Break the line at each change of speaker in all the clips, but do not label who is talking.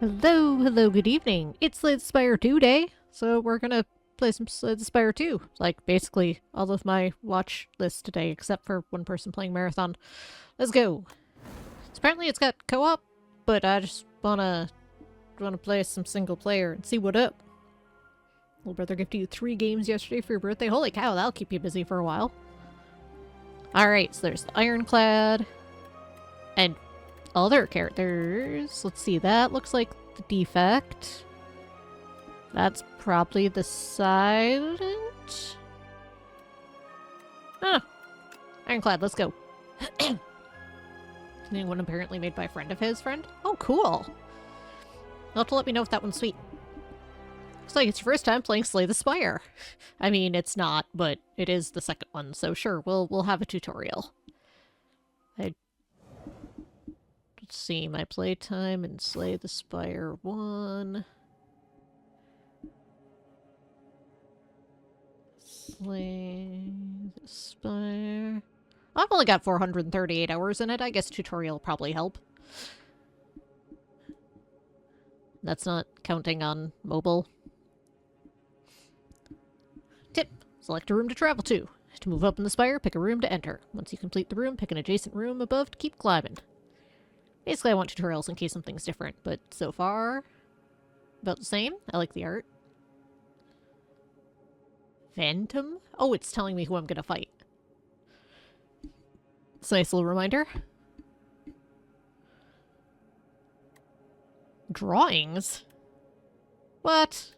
Hello, good evening. It's Slay the Spire 2 day, so we're gonna play some Slay the Spire 2. Like, basically, all of my watch list today, except for one person playing Marathon. Let's go! So apparently it's got co-op, but I just wanna play some single player and see what up. Little brother gifted you 3 games yesterday for your birthday. Holy cow, that'll keep you busy for a while. Alright, so there's the Ironclad, and other characters. Let's see, that looks like the defect. That's probably the silent. Ah, Ironclad, let's go. New one apparently made by a friend of his friend. Oh, cool. You'll have to let me know if that one's sweet. Looks like it's your first time playing Slay the Spire. I mean, it's not, but it is the second one, so sure, we'll have a tutorial. Let's see, my playtime in Slay the Spire 1. Slay the Spire. I've only got 438 hours in it. I guess tutorial will probably help. That's not counting on mobile. Tip. Select a room to travel to. To move up in the spire, pick a room to enter. Once you complete the room, pick an adjacent room above to keep climbing. Basically, I want tutorials in case something's different, but so far, about the same. I like the art. Phantom? Oh, it's telling me who I'm gonna fight. It's a nice little reminder. Drawings? What?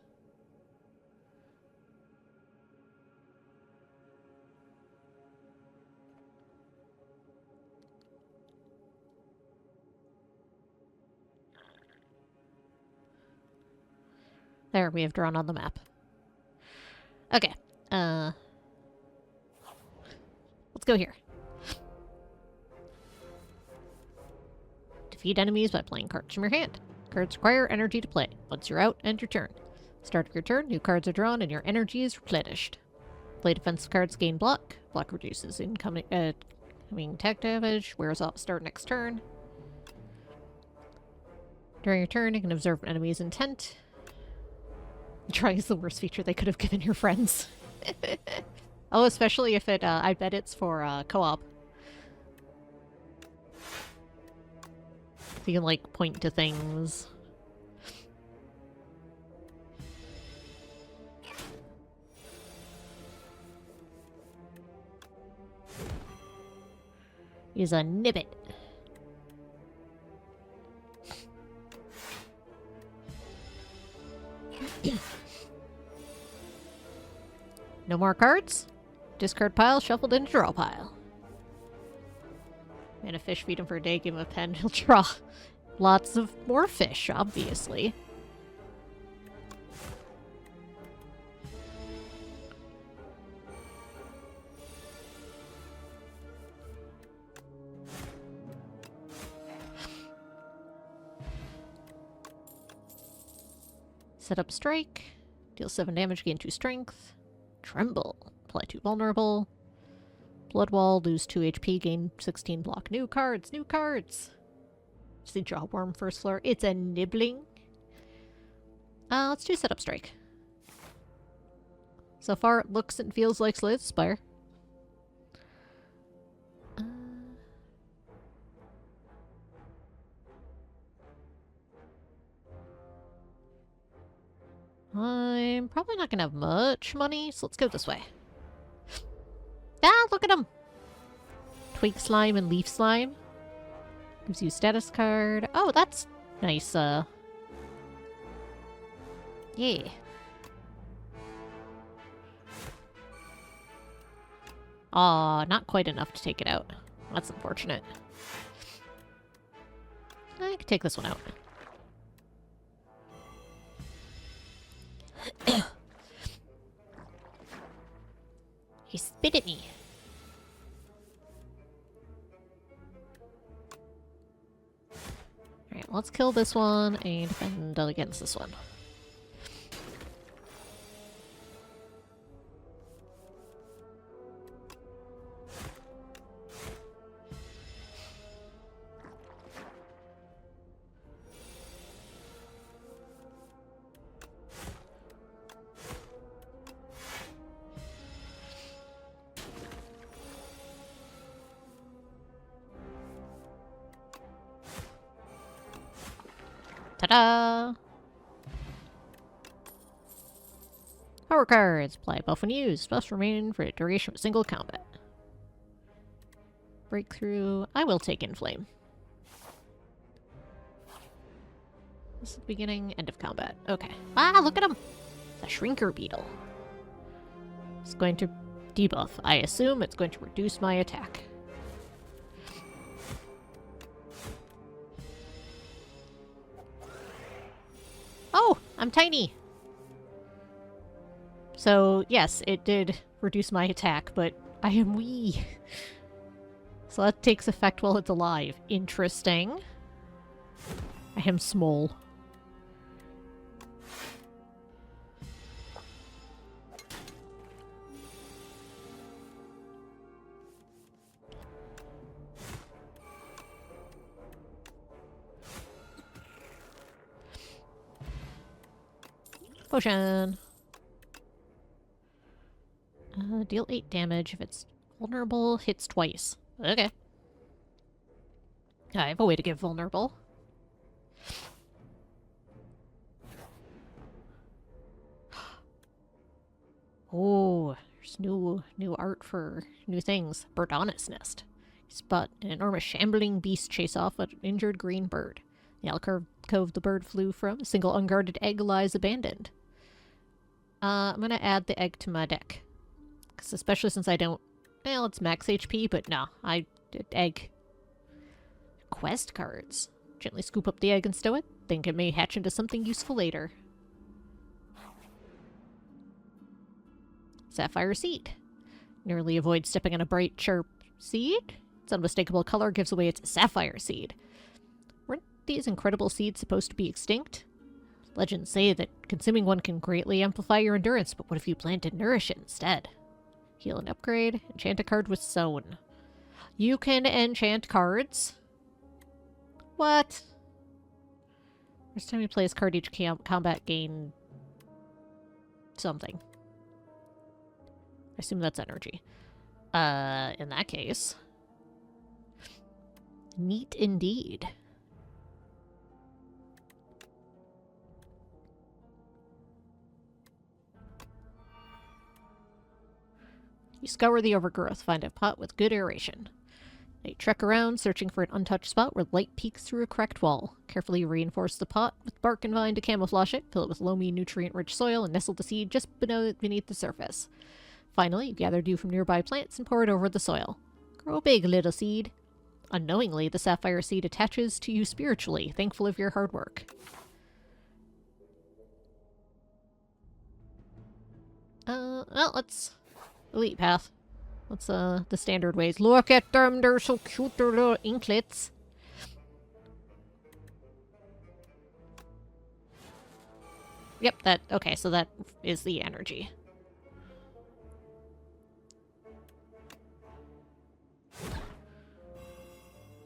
There, we have drawn on the map. Okay, let's go here. Defeat enemies by playing cards from your hand. Cards require energy to play. Once you're out, end your turn. Start of your turn, new cards are drawn and your energy is replenished. Play defensive cards, gain block. Block reduces incoming attack damage. Wears off, start next turn. During your turn, you can observe an enemy's intent. Trying is the worst feature they could have given your friends. Oh, especially if it, I bet it's for co-op. So you can, like, point to things. Use a nibbit. No more cards? Discard pile, shuffled into draw pile. And a fish, feed him for a day, give him a pen, he'll draw lots of more fish, obviously. Set up strike. Deal 7 damage, gain 2 strength. Tremble. Apply 2 vulnerable. Blood wall, lose 2 HP, gain 16 block. New cards, new cards! See Jawworm first floor. It's a nibbling. Let's do setup strike. So far it looks and feels like Slay the Spire. I'm probably not gonna have much money, so let's go this way. Ah, look at them! Twig slime and leaf slime. Gives you a status card. Oh, that's nice, yeah. Aw, not quite enough to take it out. That's unfortunate. I could take this one out. He spit at me. Alright, let's kill this one and defend against this one. Ta-da! Power cards. Apply buff when used. Buffs remain for the duration of single combat. Breakthrough. I will take Inflame. This is the beginning, end of combat. Okay. Ah, look at him! It's a Shrinker Beetle. It's going to debuff. I assume it's going to reduce my attack. Oh, I'm tiny! So, yes, it did reduce my attack, but I am wee. So that takes effect while it's alive. Interesting. I am small. Potion. Deal 8 damage if it's vulnerable, hits twice. Okay. I have a way to get vulnerable. Oh, there's new art for new things. Birdonet's nest. You spot an enormous shambling beast chase off an injured green bird. The alcove the bird flew from, a single unguarded egg lies abandoned. I'm gonna add the egg to my deck. Because especially since I don't... Well, it's max HP, but no, I did egg. Quest cards. Gently scoop up the egg and stow it. Think it may hatch into something useful later. Sapphire seed. Nearly avoid stepping on a bright, sharp seed. Its unmistakable color gives away it's a sapphire seed. Weren't these incredible seeds supposed to be extinct? Legends say that consuming one can greatly amplify your endurance, but what if you plan to nourish it instead? Heal and upgrade. Enchant a card with Sown. You can enchant cards. What? First time you play this card, each combat gain something. I assume that's energy. In that case. Neat indeed. You scour the overgrowth, find a pot with good aeration. Now you trek around, searching for an untouched spot where light peeks through a cracked wall. Carefully reinforce the pot with bark and vine to camouflage it, fill it with loamy, nutrient-rich soil, and nestle the seed just beneath the surface. Finally, you gather dew from nearby plants and pour it over the soil. Grow big, little seed. Unknowingly, the sapphire seed attaches to you spiritually, thankful of your hard work. Well, let's... Elite path. What's, the standard ways? Look at them, they're so cute, they're little inklets. Yep, okay, so that is the energy.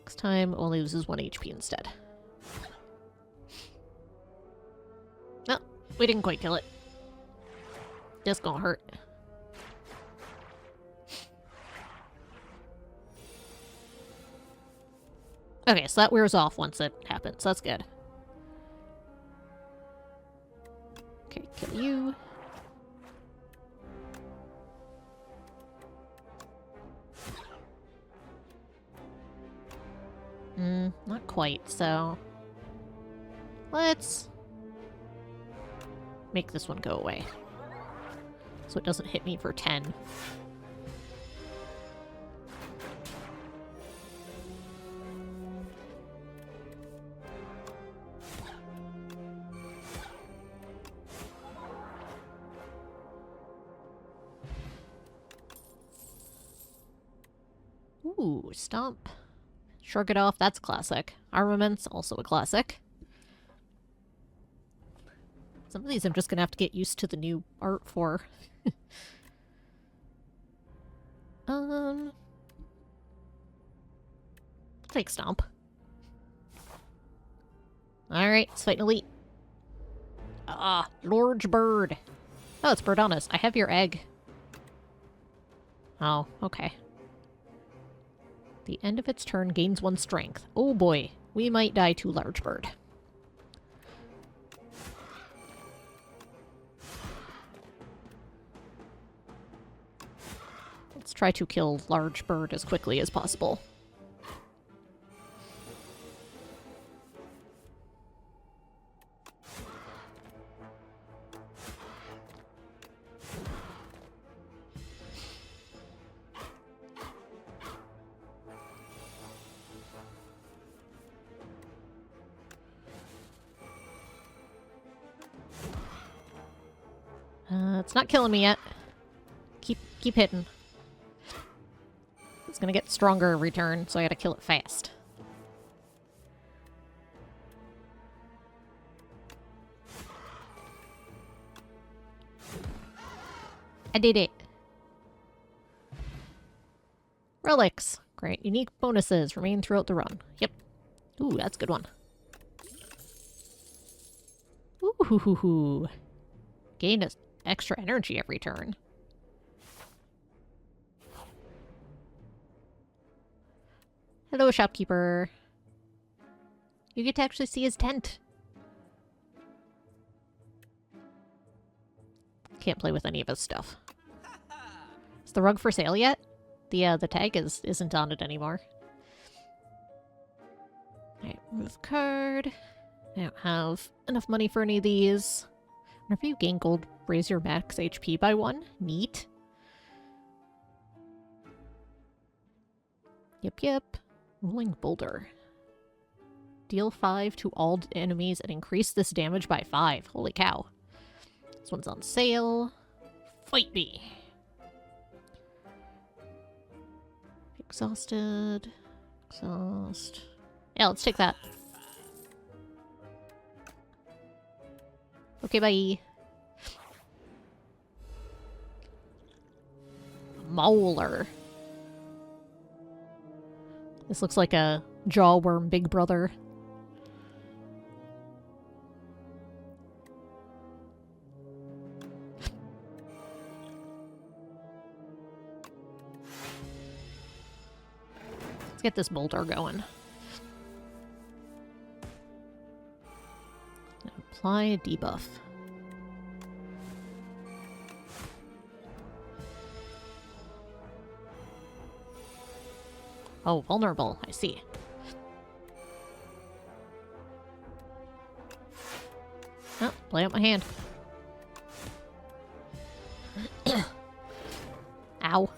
Next time, only loses 1 HP instead. No, we didn't quite kill it. Just gonna hurt. Okay, so that wears off once it happens. That's good. Okay, kill you. Not quite, so... Let's... make this one go away. So it doesn't hit me for 10. Ooh, stomp. Shrug it off, that's classic. Armaments, also a classic. Some of these I'm just gonna have to get used to the new art for. I'll take Stomp. Alright, let's fight an elite. Ah, large bird. Oh, it's Birdonus. I have your egg. Oh, okay. The end of its turn gains 1 strength. Oh boy, we might die to large bird. try to kill large bird as quickly as possible. It's not killing me yet. Keep hitting. It's gonna get stronger every turn, so I gotta kill it fast. I did it. Relics. Great. Unique bonuses remain throughout the run. Yep. Ooh, that's a good one. Ooh. Gain extra energy every turn. Hello, shopkeeper. You get to actually see his tent. Can't play with any of his stuff. Is the rug for sale yet? The tag isn't on it anymore. Alright, remove card. I don't have enough money for any of these. Whenever you gain gold, raise your max HP by 1. Neat. Yep. Rolling boulder. Deal 5 to all enemies and increase this damage by 5. Holy cow. This one's on sale. Fight me. Exhausted. Exhaust. Yeah, let's take that. Okay, bye. Mauler. This looks like a jawworm big brother. Let's get this boulder going. Apply a debuff. Oh, vulnerable. I see. Oh, play out my hand. Ow.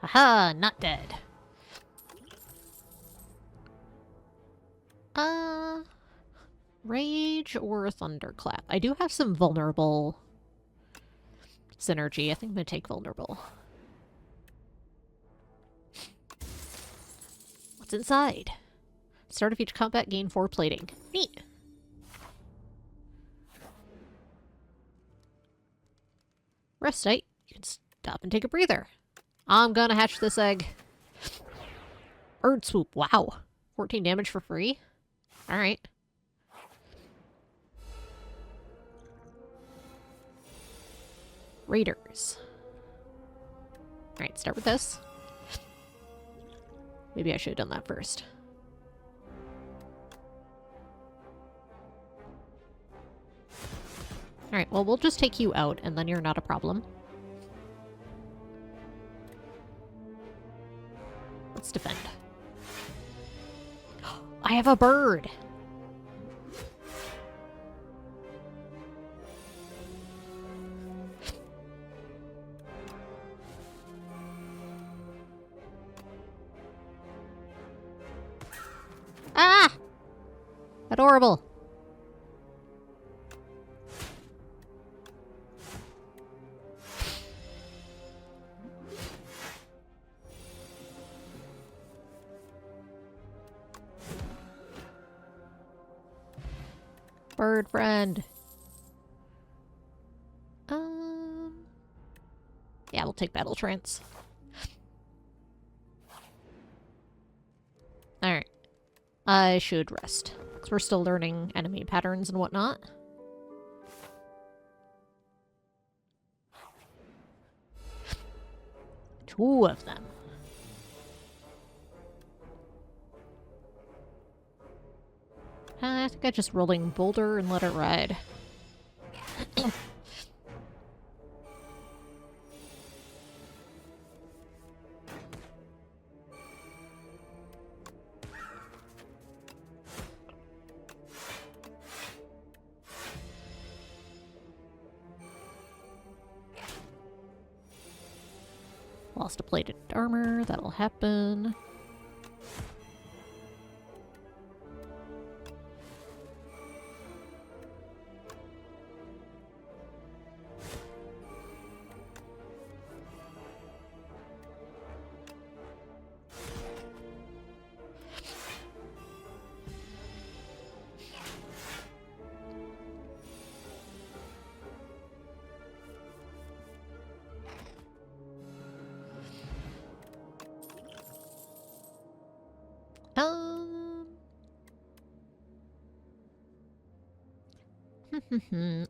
Aha, not dead. Rage or Thunderclap? I do have some vulnerable synergy. I think I'm gonna take vulnerable. What's inside? Start of each combat, gain 4 plating. Neat. Restite. You can stop and take a breather. I'm gonna hatch this egg. Bird swoop. Wow. 14 damage for free? Alright. Raiders. Alright, start with this. Maybe I should have done that first. Alright, well, we'll just take you out, and then you're not a problem. Let's defend. I have a bird! Ah! Adorable. Bird friend. Yeah, we'll take battle trance. Alright. I should rest, because we're still learning enemy patterns and whatnot. Two of them. I think I just rolling boulder and let it ride. Lost a plated armor, that'll happen.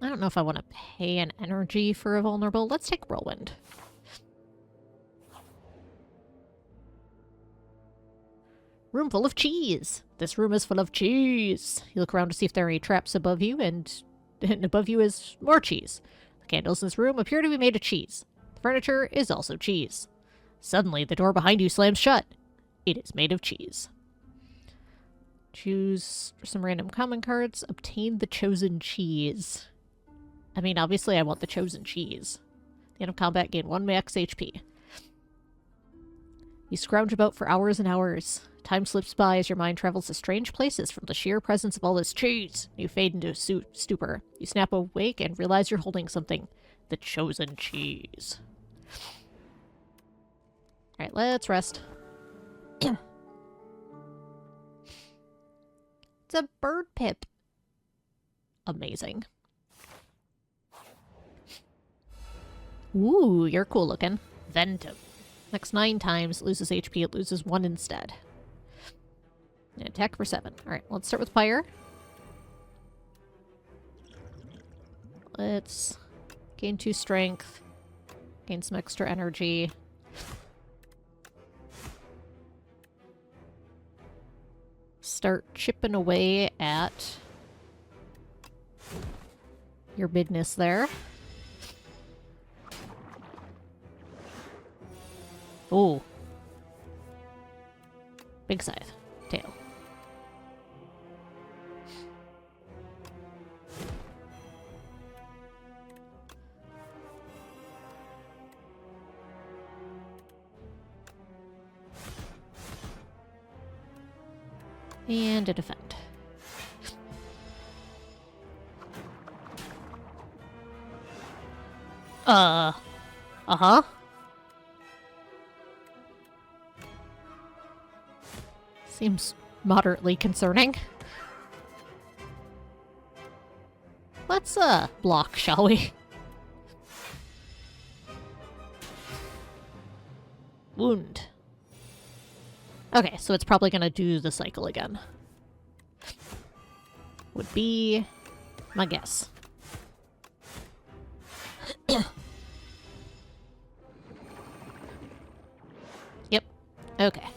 I don't know if I want to pay an energy for a vulnerable. Let's take Whirlwind. Room full of cheese. This room is full of cheese. You look around to see if there are any traps above you, and above you is more cheese. The candles in this room appear to be made of cheese. The furniture is also cheese. Suddenly, the door behind you slams shut. It is made of cheese. Choose some random common cards. Obtain the chosen cheese. I mean, obviously I want the chosen cheese. The end of combat, gain 1 max HP. You scrounge about for hours and hours. Time slips by as your mind travels to strange places from the sheer presence of all this cheese. You fade into stupor. You snap awake and realize you're holding something. The chosen cheese. Alright, let's rest. It's a bird pip. Amazing. Ooh, you're cool looking. Ventum. Next 9 times, it loses HP, it loses 1 instead. And attack for 7. Alright, let's start with fire. Let's gain 2 strength. Gain some extra energy. Start chipping away at your bigness there. Oh. Big scythe. Tail. And a defend. Uh-huh. Seems moderately concerning. Let's, block, shall we? Wound. Okay, so it's probably gonna do the cycle again. Would be my guess. Yep. Okay.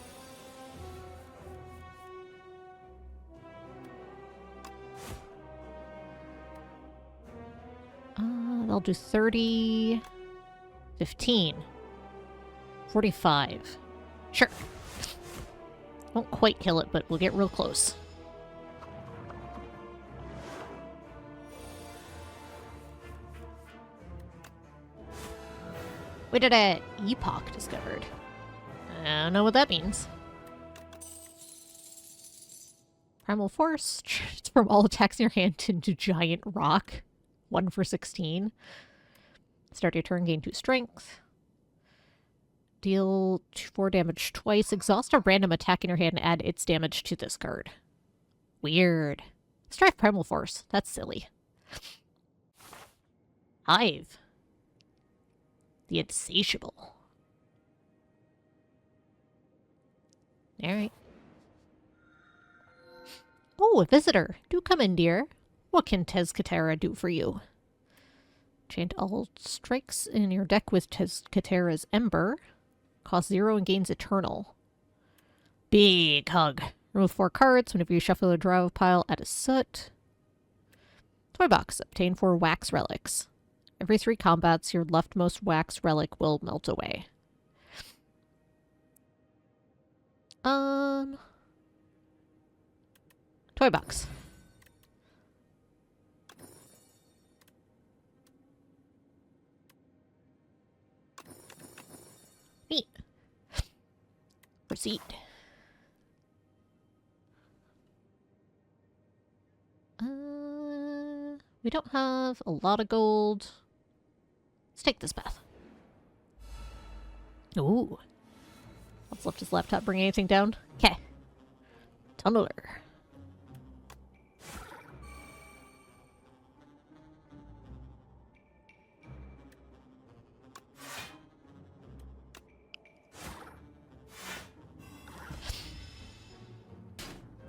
They'll do 30... 15. 45. Sure. Won't quite kill it, but we'll get real close. We did a epoch discovered. I don't know what that means. Primal Force. Transform all attacks in your hand into giant rock. 1 for 16. Start your turn, gain 2 strength. Deal 4 damage twice. Exhaust a random attack in your hand and add its damage to this card. Weird. Let's try Primal Force. That's silly. Hive. The Insatiable. Alright. Oh, a visitor. Do come in, dear. What can Tezcatera do for you? Enchant all strikes in your deck with Tezcatera's Ember. Costs 0 and gains Eternal. Big hug. Remove 4 cards. Whenever you shuffle a draw pile, add a soot. Toy box. Obtain 4 wax relics. Every 3 combats, your leftmost wax relic will melt away. Toy box. Neat. Proceed. We don't have a lot of gold. Let's take this path. Ooh. Let's lift his laptop, bring anything down. Okay. Tunneler.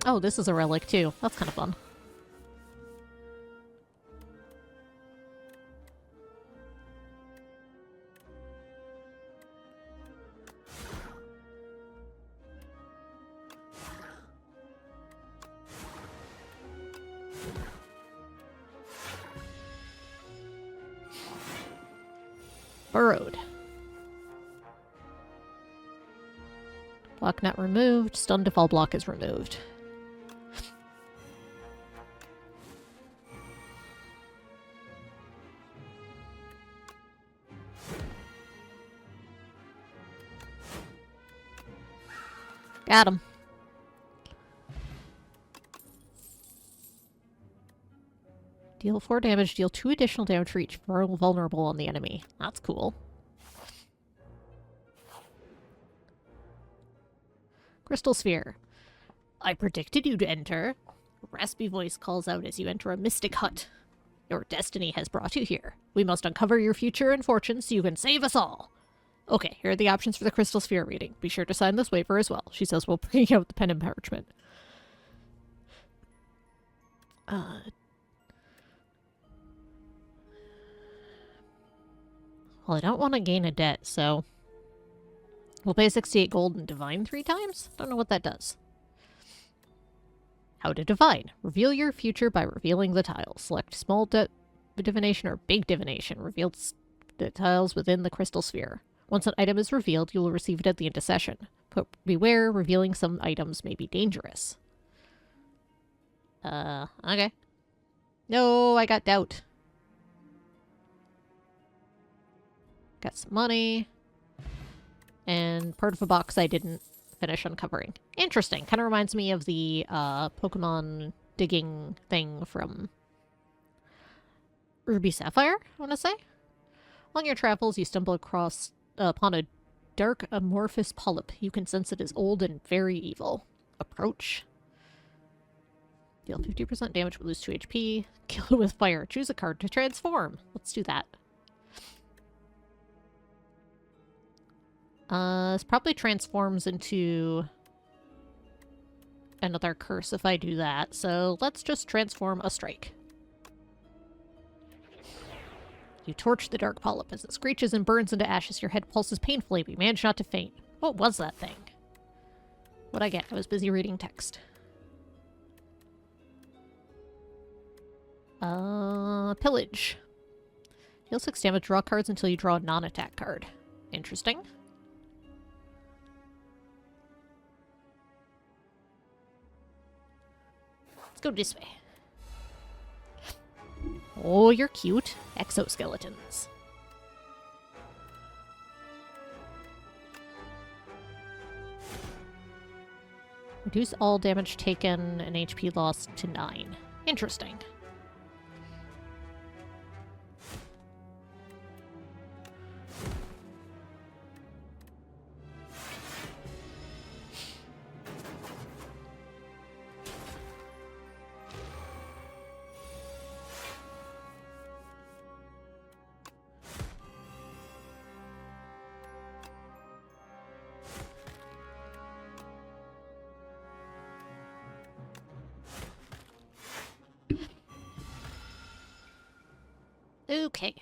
Oh, this is a relic too. That's kind of fun. Burrowed. Block not removed. Stun if all block is removed. Got him. Deal 4 damage, deal 2 additional damage for each vulnerable on the enemy. That's cool. Crystal Sphere. I predicted you to enter. A raspy voice calls out as you enter a mystic hut. Your destiny has brought you here. We must uncover your future and fortune so you can save us all. Okay, here are the options for the Crystal Sphere reading. Be sure to sign this waiver as well. She says we'll bring out the pen and parchment. Well, I don't want to gain a debt, so we'll pay 68 gold and divine 3 times? Don't know what that does. How to divine. Reveal your future by revealing the tiles. Select small divination or big divination. Reveal the tiles within the crystal sphere. Once an item is revealed, you will receive it at the end of session. But beware, revealing some items may be dangerous. Okay. No, I got doubt. Got some money. And part of a box I didn't finish uncovering. Interesting. Kind of reminds me of the Pokemon digging thing from Ruby Sapphire, I want to say. On your travels, you stumble upon a dark amorphous polyp. You can sense it is old and very evil. Approach. Deal 50% damage but lose 2 HP. Kill it with fire. Choose a card to transform. Let's do that. This probably transforms into another curse if I do that, so let's just transform a strike. You torch the dark polyp. As it screeches and burns into ashes, your head pulses painfully, but you manage not to faint. What was that thing? What'd I get? I was busy reading text. Pillage. Deal 6 damage, draw cards until you draw a non-attack card. Interesting. Let's go this way. Oh, you're cute. Exoskeletons. Reduce all damage taken and HP lost to 9. Interesting. Okay.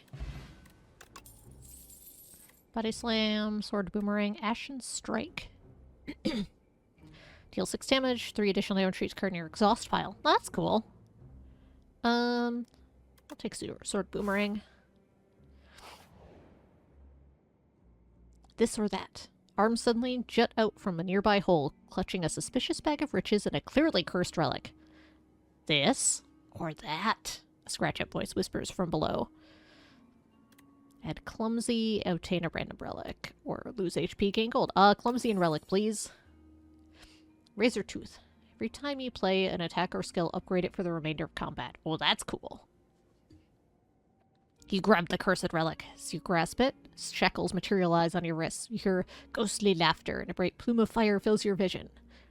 Body Slam, Sword Boomerang, Ashen Strike. Deal 6 damage, 3 additional damage for each card in your exhaust pile. That's cool. I'll take Sword Boomerang. This or that. Arms suddenly jut out from a nearby hole, clutching a suspicious bag of riches and a clearly cursed relic. This or that? A scratch-up voice whispers from below. Add Clumsy, obtain a random relic, or lose HP, gain gold. Clumsy and relic, please. Razor Tooth. Every time you play an attack or skill, upgrade it for the remainder of combat. Oh, that's cool. You grab the cursed relic. As you grasp it, shackles materialize on your wrists. You hear ghostly laughter, and a bright plume of fire fills your vision.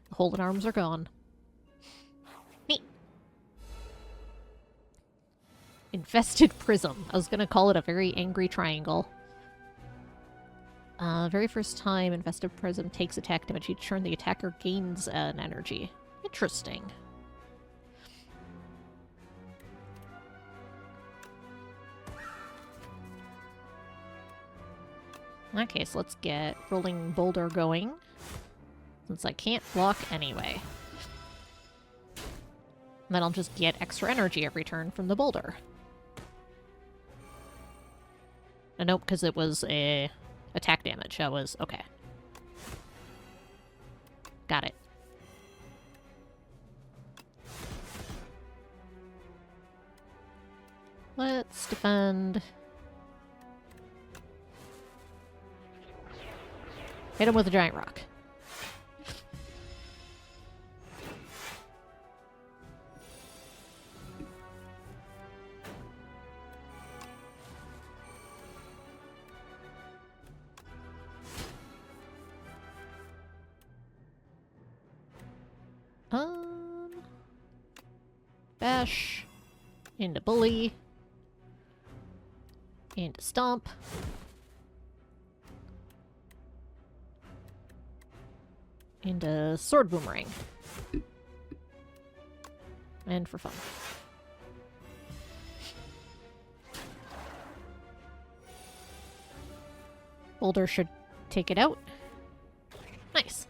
The hole and arms are gone. Neat. Infested Prism. I was gonna call it a very angry triangle. Very first time Infested Prism takes attack damage, each turn the attacker gains an energy. Interesting. Okay, so let's get Rolling Boulder going, since I can't block anyway. And then I'll just get extra energy every turn from the boulder. Nope, because it was a attack damage. That was okay. Got it. Let's defend. Hit him with a giant rock. Bash. Into Bully. Into Stomp. Into Sword Boomerang. And for fun. Boulder should take it out. Nice.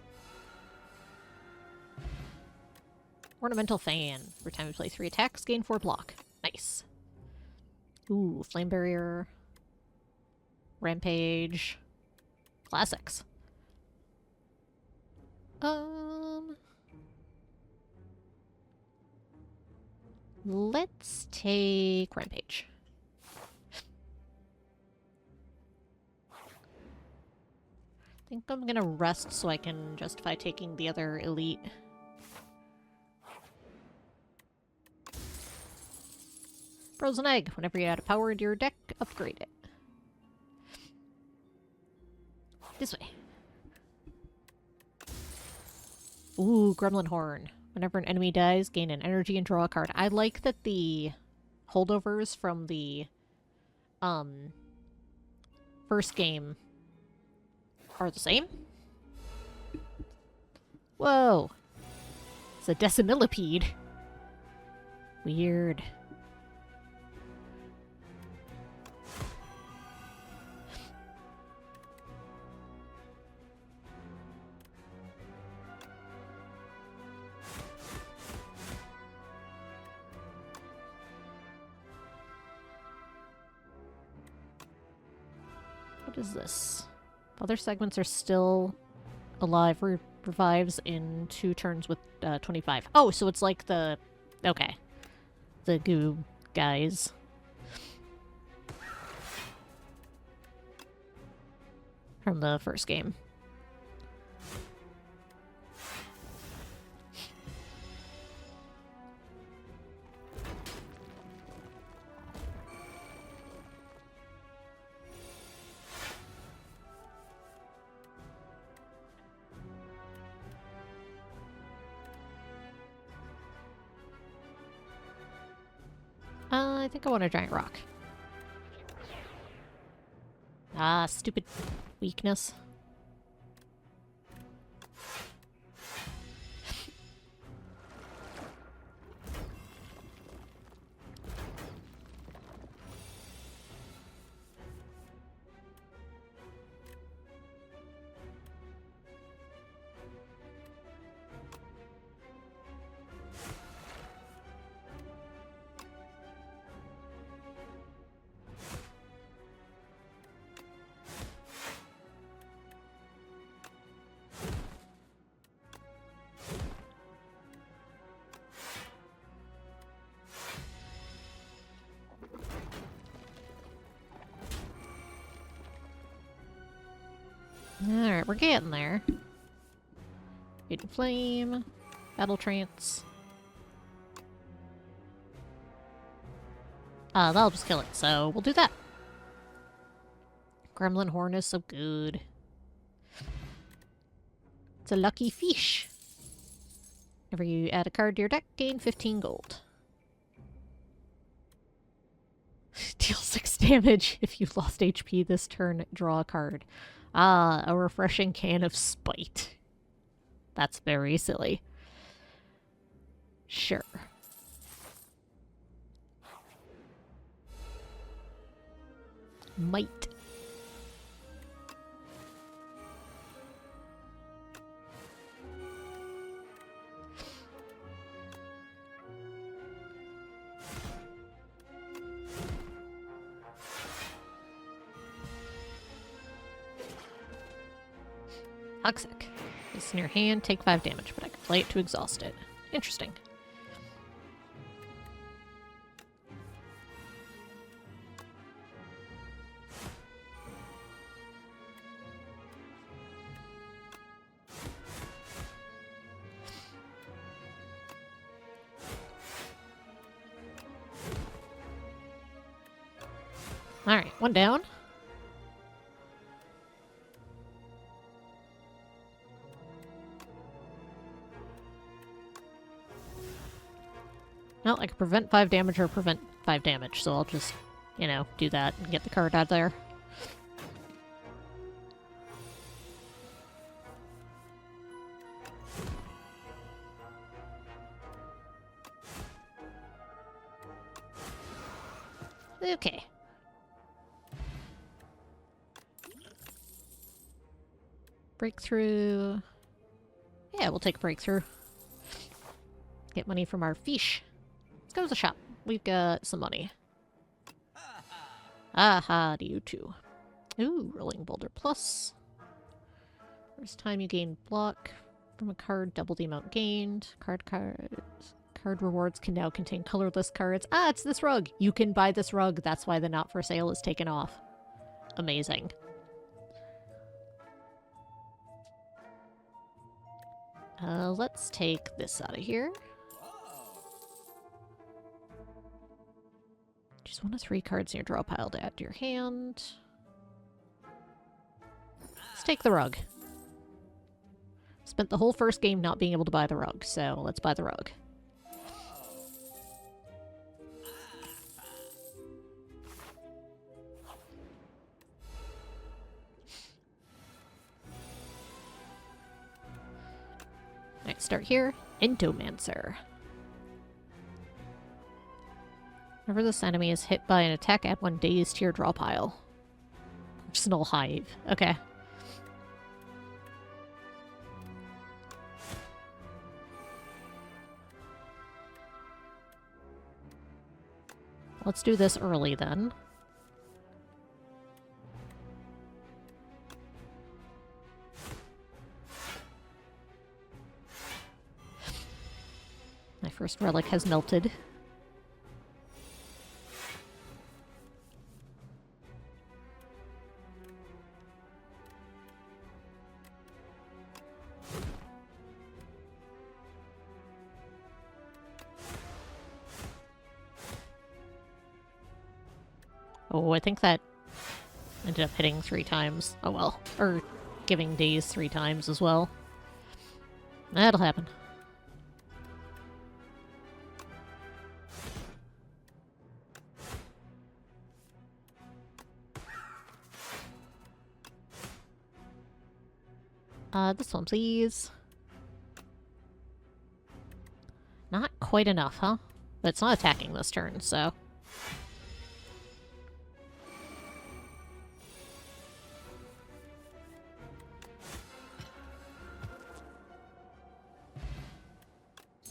Ornamental Fan. Every time we play 3 attacks, gain 4 block. Nice. Ooh, Flame Barrier. Rampage. Classics. Let's take Rampage. I think I'm gonna rest so I can justify taking the other elite. Frozen Egg. Whenever you add a power into your deck, upgrade it. This way. Ooh, Gremlin Horn. Whenever an enemy dies, gain an energy and draw a card. I like that the holdovers from the first game are the same. Whoa. It's a decimillipede. Weird. What is this? Other segments are still alive. Revives in 2 turns with 25. Oh, so it's like the... Okay. The goo guys. From the first game. I think I want a giant rock. Ah, stupid weakness. Alright, we're getting there. Hidden Flame. Battle Trance. That'll just kill it, so we'll do that. Gremlin Horn is so good. It's a lucky fish. Whenever you add a card to your deck, gain 15 gold. Deal 6 damage. If you've lost HP this turn, draw a card. Ah, a refreshing can of spite. That's very silly. Sure. Might. Toxic. It's in your hand, take 5 damage, but I can play it to exhaust it. Interesting. Alright, one down. Well, I can prevent 5 damage or prevent 5 damage, so I'll just, you know, do that and get the card out there. Okay. Breakthrough. Yeah, we'll take a breakthrough. Get money from our fish. Let's go to the shop. We've got some money. Aha, to you too. Ooh, Rolling Boulder Plus. First time you gain block from a card, double the amount gained. Card rewards can now contain colorless cards. Ah, it's this rug! You can buy this rug. That's why the not for sale is taken off. Amazing. Let's take this out of here. Choose 1 of 3 cards in your draw pile to add to your hand. Let's take the rug. Spent the whole first game not being able to buy the rug, so let's buy the rug. Alright, start here. Endomancer. Whenever this enemy is hit by an attack, add 1 daze to your draw pile. Personal Hive. Okay. Let's do this early then. My first relic has melted. Oh, I think that ended up hitting 3 times. Oh well. Or giving daze 3 times as well. That'll happen. This one, please. Not quite enough, huh? But it's not attacking this turn, so...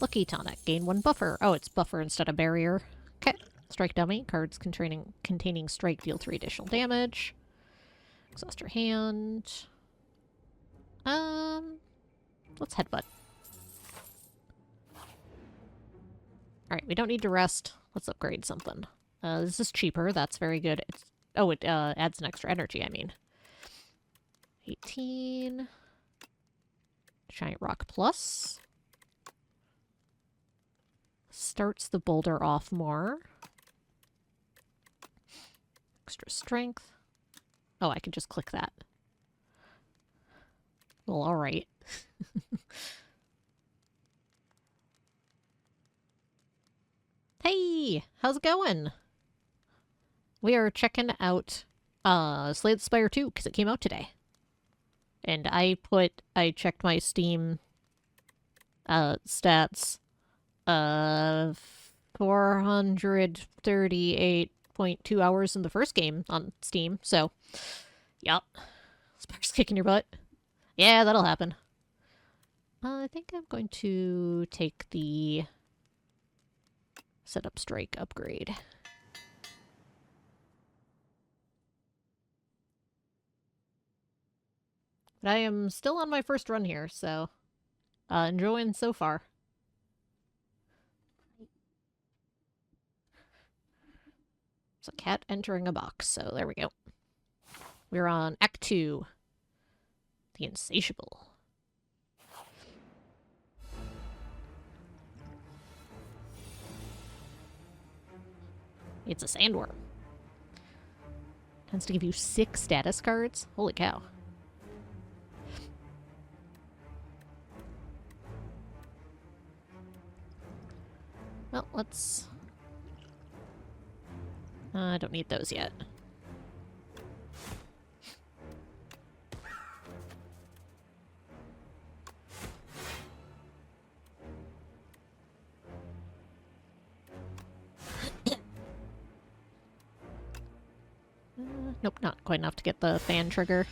Lucky Tonic. Gain 1 buffer. Oh, it's buffer instead of barrier. Okay. Strike dummy. Cards containing strike deal 3 additional damage. Exhaust your hand. Let's headbutt. Alright, we don't need to rest. Let's upgrade something. This is cheaper. That's very good. It's... Oh, it adds an extra energy, I mean. 18. Giant Rock Plus. Starts the boulder off more. Extra strength. Oh, I can just click that. Well, alright. Hey! How's it going? We are checking out Slay the Spire 2 because it came out today. And I checked my Steam stats. 438.2 hours in the first game on Steam, so yep. Spire's kicking your butt. Yeah, that'll happen. I think I'm going to take the Setup Strike upgrade. But I am still on my first run here, so enjoying so far. It's a cat entering a box, so there we go. We're on Act 2. The Insatiable. It's a sandworm. Tends to give you 6 status cards. Holy cow. Well, let's... I don't need those yet. Nope, not quite enough to get the fan trigger.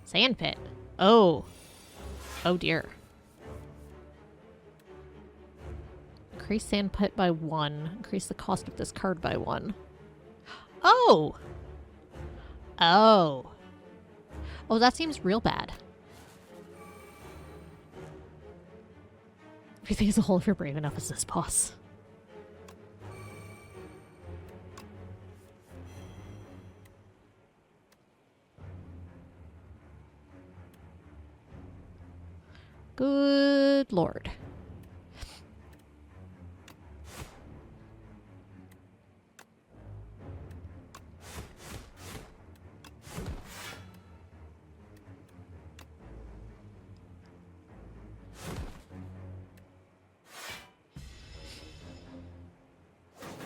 Sand pit. Oh. Oh dear. Increase sand pit by 1. Increase the cost of this card by 1. Oh! Oh. Oh, that seems real bad. Everything as a whole if you're brave enough as this boss. Good lord.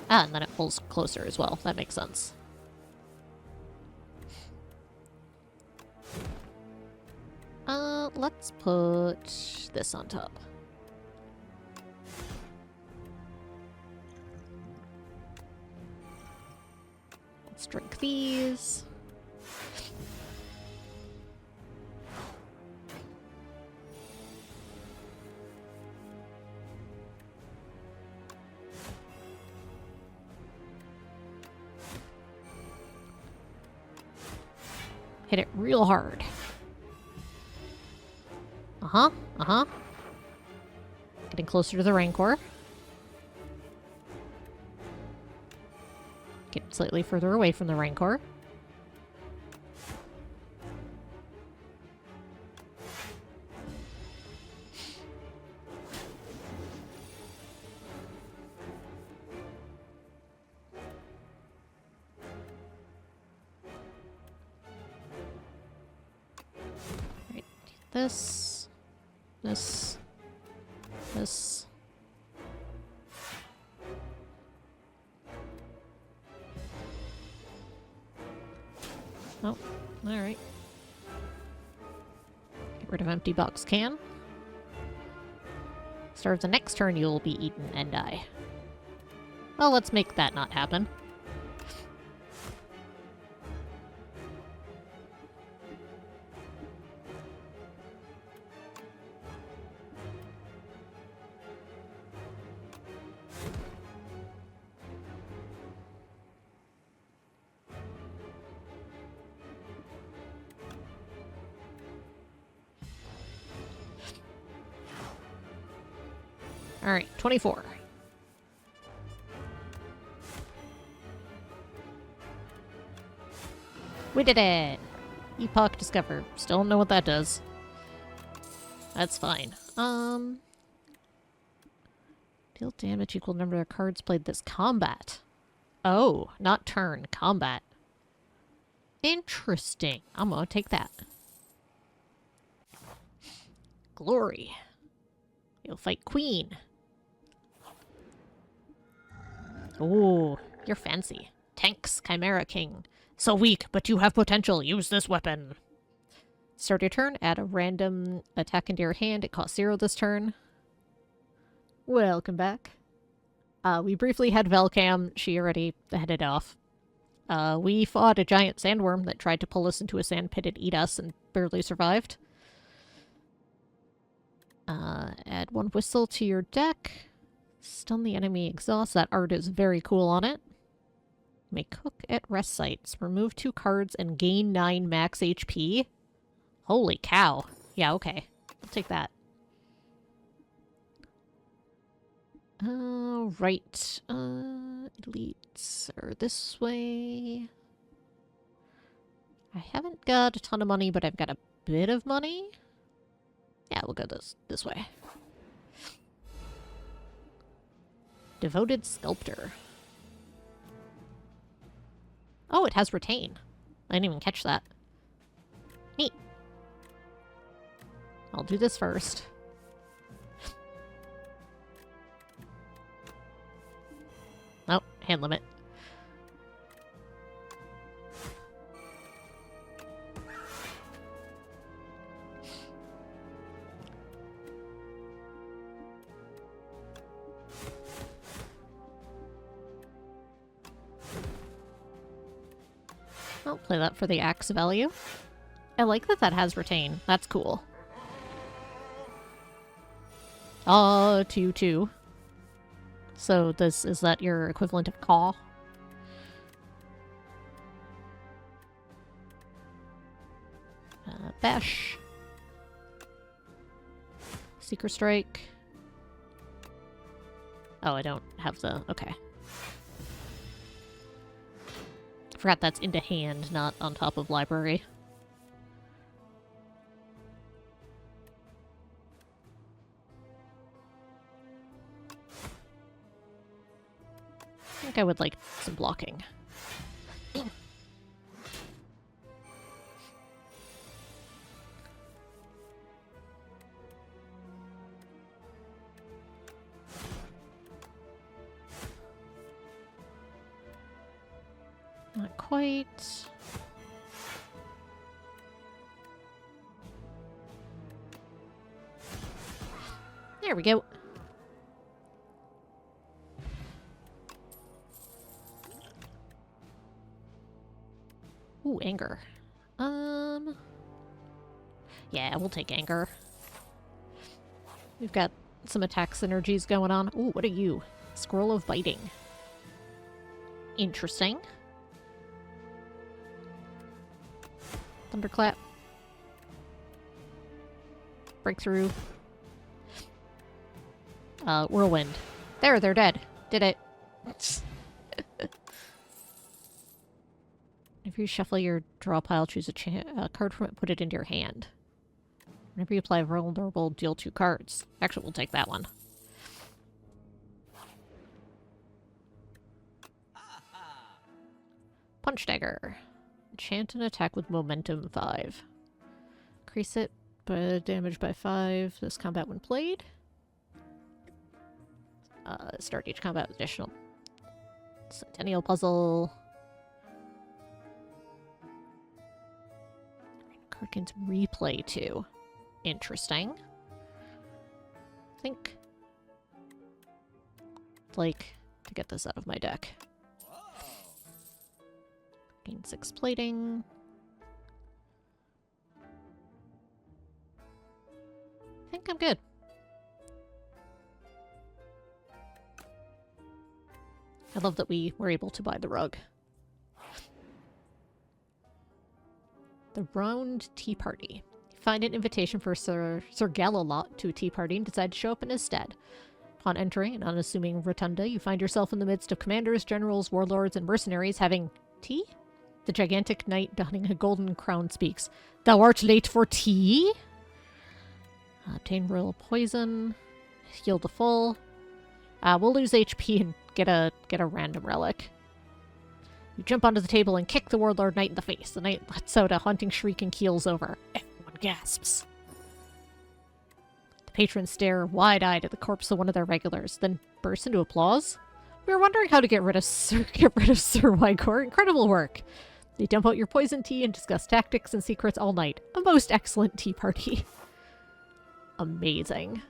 Ah, and then it pulls closer as well. That makes sense. Let's put this on top. Let's drink these. Hit it real hard. Uh-huh, uh-huh. Getting closer to the Rancor. Get slightly further away from the Rancor. Right, this. This. Oh, alright. Get rid of empty box can. Start of the next turn, you'll be eaten and die. Well, let's make that not happen. Alright, 24. We did it! Epoch discovered. Still don't know what that does. That's fine. Deal damage equal to number of cards played this combat. Oh, not turn. Combat. Interesting. I'm gonna take that. Glory. You'll fight Queen. Oh, you're fancy. Tanks, Chimera King. So weak, but you have potential. Use this weapon. Start your turn. Add a random attack into your hand. It costs 0 this turn. Welcome back. We briefly had Velcam. She already headed off. We fought a giant sandworm that tried to pull us into a sand pit and eat us and barely survived. Add 1 whistle to your deck. Stun the enemy exhaust. That art is very cool on it. May cook at rest sites. Remove 2 cards and gain 9 max HP. Holy cow. Yeah, okay. I'll take that. Right. Elites are this way. I haven't got a ton of money, but I've got a bit of money. Yeah, we'll go this way. Devoted Sculptor. Oh, it has retain. I didn't even catch that. Neat. I'll do this first. Oh, hand limit. I'll play that for the axe value. I like that that has retain. That's cool. 2/2. So is that your equivalent of caw? Bash. Seeker Strike. Oh, I don't have the... Okay. Forgot that's into hand, not on top of library. I think I would like some blocking. Not quite. There we go. Ooh, anger. Yeah, we'll take anger. We've got some attack synergies going on. Ooh, what are you? Scroll of Biting. Interesting. Thunderclap. Breakthrough. Whirlwind. There, they're dead. Did it. If you shuffle your draw pile, choose a card from it, put it into your hand. Whenever you apply vulnerable, deal 2 cards. Actually, we'll take that one. Punch Dagger. Enchant an attack with momentum 5. Increase it by damage by 5 this combat when played. Start each combat with additional Centennial Puzzle. Card gains replay too. Interesting. I think I'd like to get this out of my deck. Gain 6 plating. I think I'm good. I love that we were able to buy the rug. The Round Tea Party. Find an invitation for Sir Gallalot to a tea party and decide to show up in his stead. Upon entering an unassuming rotunda, you find yourself in the midst of commanders, generals, warlords, and mercenaries having tea? The gigantic knight donning a golden crown speaks. Thou art late for tea? Obtain royal poison. Heal to full. We'll lose HP and get a random relic. You jump onto the table and kick the warlord knight in the face. The knight lets out a haunting shriek and keels over. Everyone gasps. The patrons stare wide-eyed at the corpse of one of their regulars, then burst into applause. We were wondering how to get rid of Sir Wygor. Incredible work. They dump out your poison tea and discuss tactics and secrets all night. A most excellent tea party. Amazing.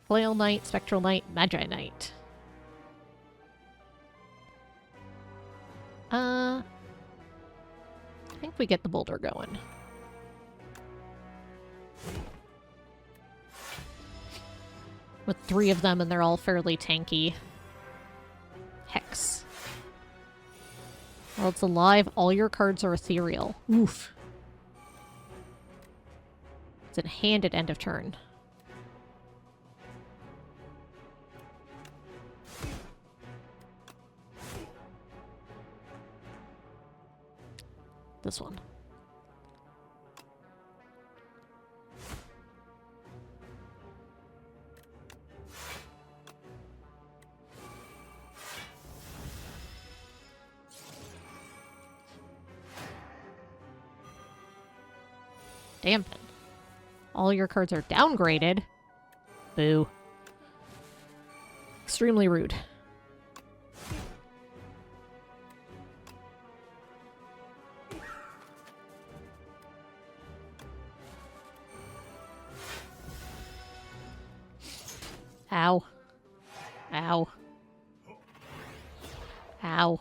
Flail Knight, Spectral Knight, Magi Knight. I think we get the boulder going. With 3 of them and they're all fairly tanky. Hex. While it's alive, all your cards are ethereal. Oof. It's in hand at end of turn. This one. Dampen. All your cards are downgraded. Boo. Extremely rude. Ow. Ow. Ow.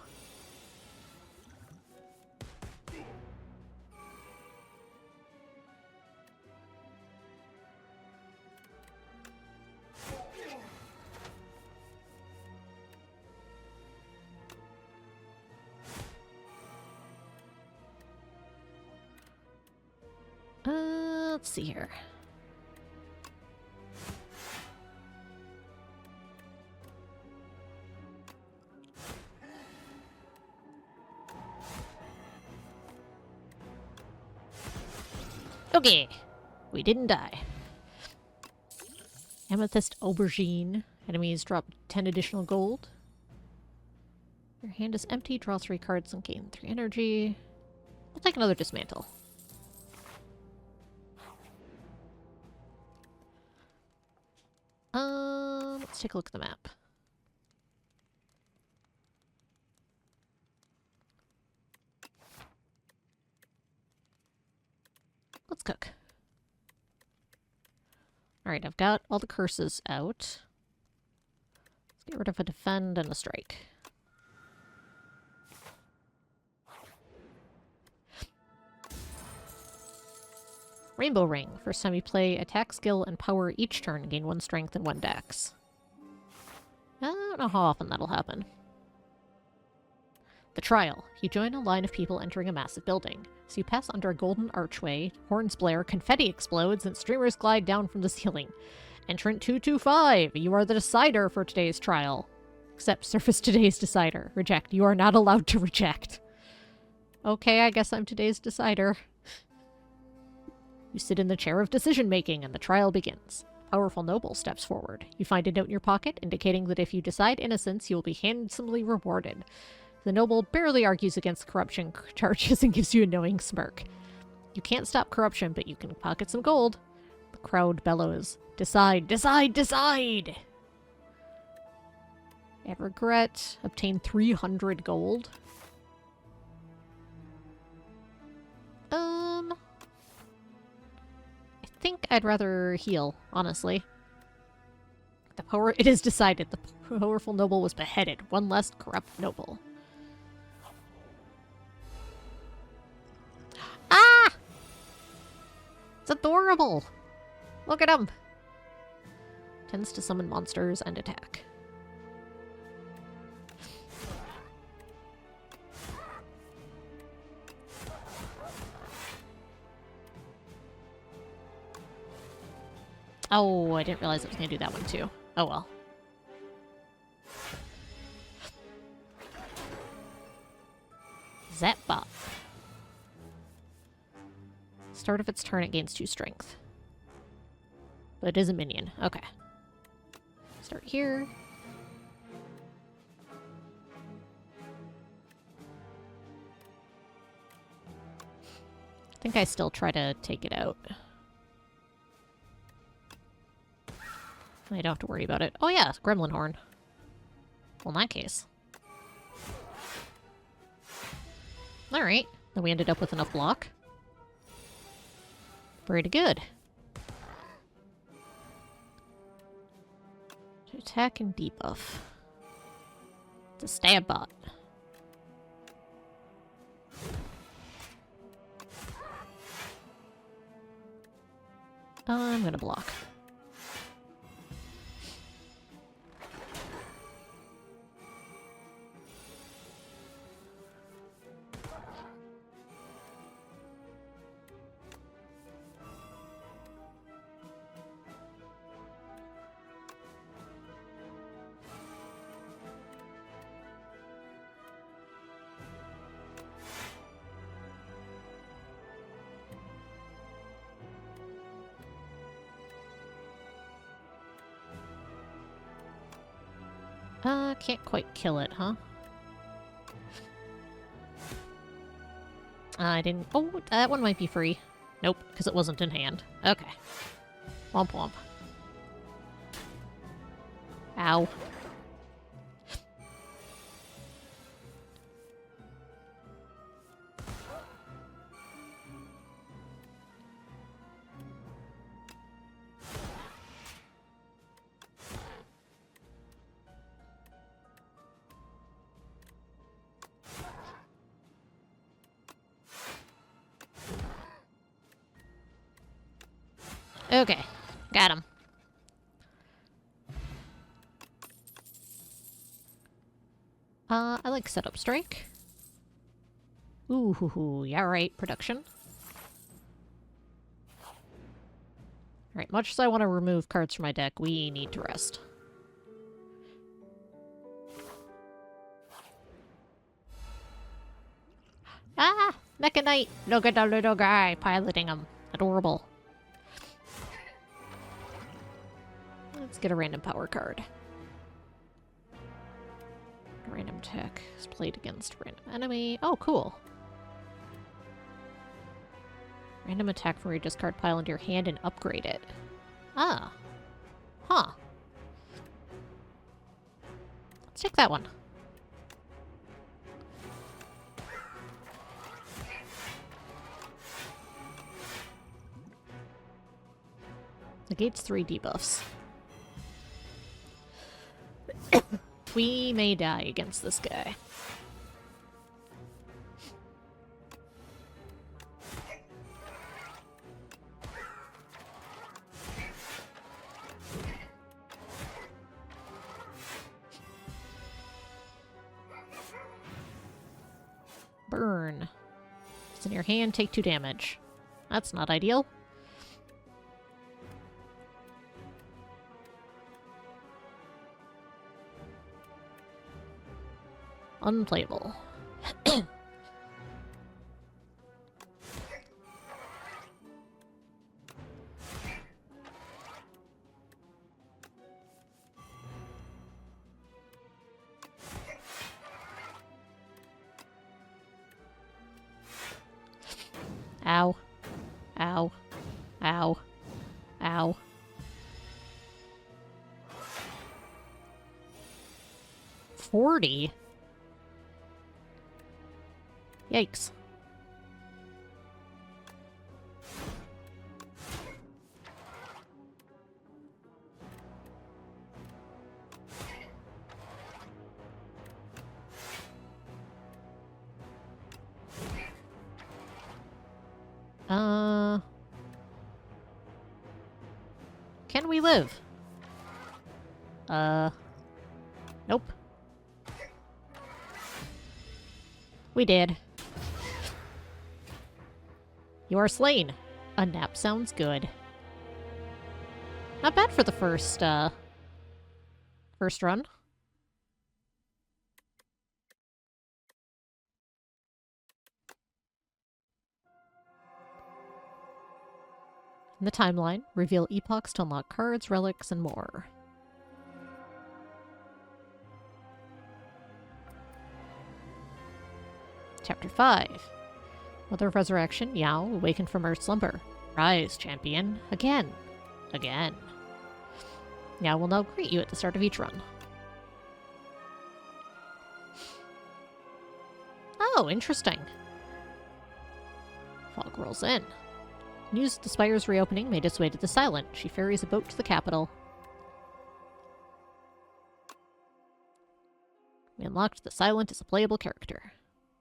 Let's see here. Okay, we didn't die. Amethyst Aubergine. Enemies drop 10 additional gold. Your hand is empty, draw 3 cards and gain 3 energy. We'll take another dismantle. Let's take a look at the map. Let's cook. Alright, I've got all the curses out. Let's get rid of a defend and a strike. Rainbow Ring. First time you play, attack, skill, and power each turn gain 1 strength and 1 dex. I don't know how often that'll happen. The Trial. You join a line of people entering a massive building. So you pass under a golden archway, horns blare, confetti explodes, and streamers glide down from the ceiling. Entrant 225, you are the decider for today's trial. Accept, surface today's decider. Reject, you are not allowed to reject. Okay, I guess I'm today's decider. You sit in the chair of decision-making, and the trial begins. Powerful noble steps forward. You find a note in your pocket, indicating that if you decide innocence, you will be handsomely rewarded. The noble barely argues against corruption charges and gives you a knowing smirk. You can't stop corruption, but you can pocket some gold. The crowd bellows. Decide, decide, decide! Have regret. Obtain 300 gold. I think I'd rather heal, honestly. It is decided. The powerful noble was beheaded. One less corrupt noble. Ah! It's adorable! Look at him! Tends to summon monsters and attack. Oh, I didn't realize I was going to do that one too. Oh well. Zapbot. Start of its turn, it gains 2 strength. But it is a minion. Okay. Start here. I think I still try to take it out. I don't have to worry about it. Oh yeah, Gremlin Horn. Well, in that case. Alright, then we ended up with enough block. Pretty good. To attack and debuff. It's a stab bot. I'm gonna block. Can't quite kill it, huh? I didn't... Oh, that one might be free. Nope, because it wasn't in hand. Okay. Womp womp. Ow. Okay, got him. I like setup strike. Ooh, hoo, hoo. Yeah, right, production. Alright, much as I want to remove cards from my deck, we need to rest. Ah! Mecha Knight! Look at the little guy piloting him. Adorable. Let's get a random power card. Random attack is played against random enemy. Oh, cool. Random attack from your discard pile into your hand and upgrade it. Ah. Huh. Let's take that one. Negates 3 debuffs. We may die against this guy. Burn. It's in your hand, take 2 damage. That's not ideal. Unplayable. Ow. Ow. Ow. Ow. $40? Yikes. Can we live? Nope. We did. You are slain. A nap sounds good. Not bad for the first First run. In the timeline, reveal epochs to unlock cards, relics, and more. Chapter 5. Mother of Resurrection, Yao, awakened from her slumber. Rise, champion. Again. Again. Yao will now greet you at the start of each run. Oh, interesting. Fog rolls in. News of the Spire's reopening made its way to the Silent. She ferries a boat to the capital. We unlocked the Silent as a playable character.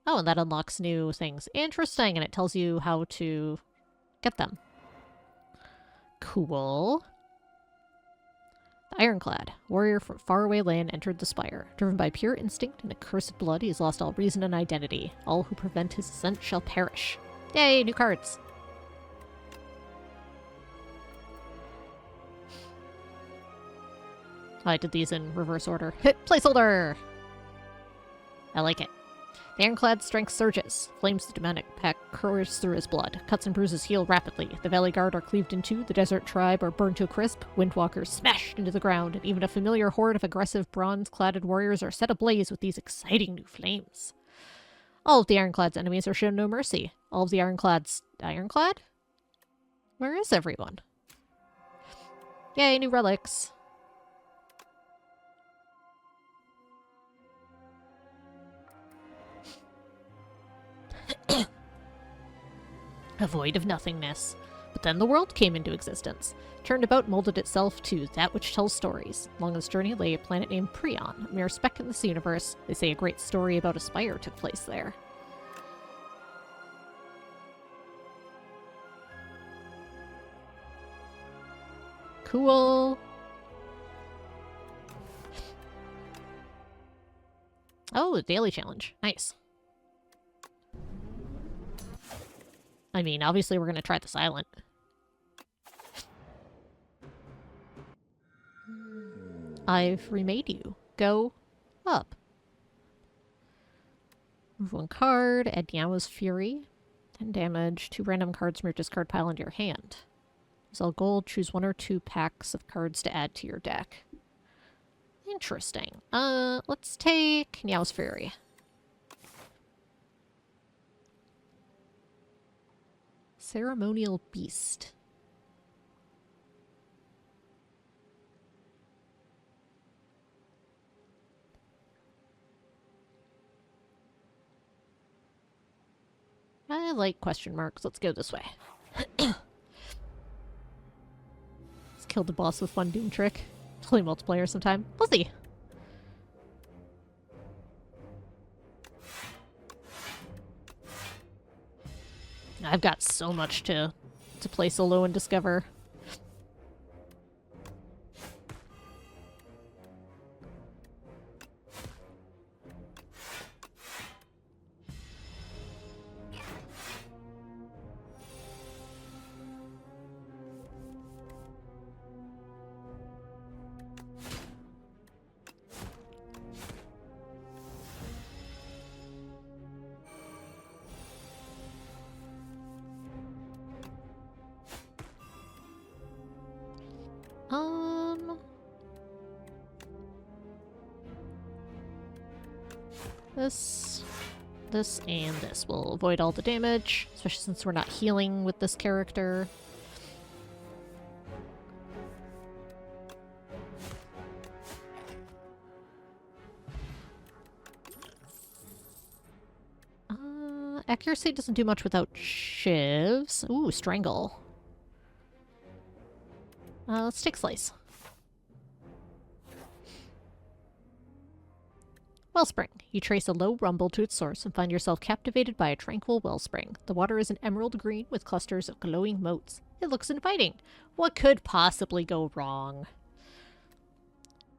Oh, and that unlocks new things. Interesting, and it tells you how to get them. Cool. The Ironclad, warrior from faraway land, entered the Spire. Driven by pure instinct and accursed blood, he has lost all reason and identity. All who prevent his ascent shall perish. Yay, new cards! I did these in reverse order. Hit placeholder! I like it. The Ironclad's strength surges. Flames the demonic pack course through his blood. Cuts and bruises heal rapidly. The Valley Guard are cleaved in two, the Desert Tribe are burned to a crisp, Windwalkers smashed into the ground, and even a familiar horde of aggressive bronze-cladded warriors are set ablaze with these exciting new flames. All of the Ironclad's enemies are shown no mercy. All of the Ironclad's... Ironclad? Where is everyone? Yay, new relics. A void of nothingness. But then the world came into existence. Turned about, molded itself to that which tells stories. Along this journey lay a planet named Prion, a mere speck in this universe. They say a great story about a spire took place there. Cool. Oh, a daily challenge. Nice. I mean, obviously we're going to try the Silent. I've remade you. Go up. Move one card, add Yao's Fury. 10 damage, 2 random cards from your discard pile into your hand. Sell gold, choose 1 or 2 packs of cards to add to your deck. Interesting. Let's take Yao's Fury. Ceremonial Beast. I like question marks. Let's go this way. Let's kill the boss with one Doom trick. Play multiplayer sometime. We'll see. I've got so much to play solo and discover. This, and this will avoid all the damage, especially since we're not healing with this character. Accuracy doesn't do much without shivs. Ooh, Strangle. Let's take Slice. Wellspring. You trace a low rumble to its source and find yourself captivated by a tranquil wellspring. The water is an emerald green with clusters of glowing motes. It looks inviting. What could possibly go wrong?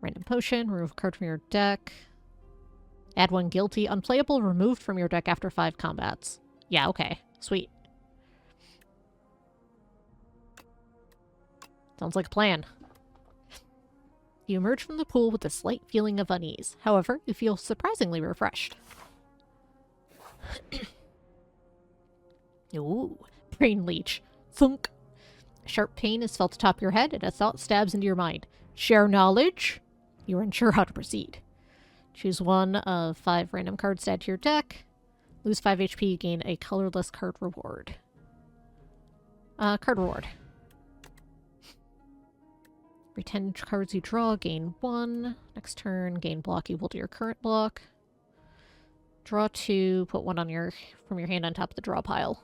Random potion. Remove a card from your deck. Add 1 guilty. Unplayable. Removed from your deck after 5 combats. Yeah, okay. Sweet. Sounds like a plan. You emerge from the pool with a slight feeling of unease. However, you feel surprisingly refreshed. Ooh, brain leech. Thunk. A sharp pain is felt atop your head, and a thought stabs into your mind. Share knowledge? You're unsure how to proceed. Choose one of 5 random cards to add to your deck. Lose 5 HP, gain a colorless card reward. Card reward. For 10 cards you draw, gain 1. Next turn, gain block equal to your current block. Draw 2, put 1 on from your hand on top of the draw pile.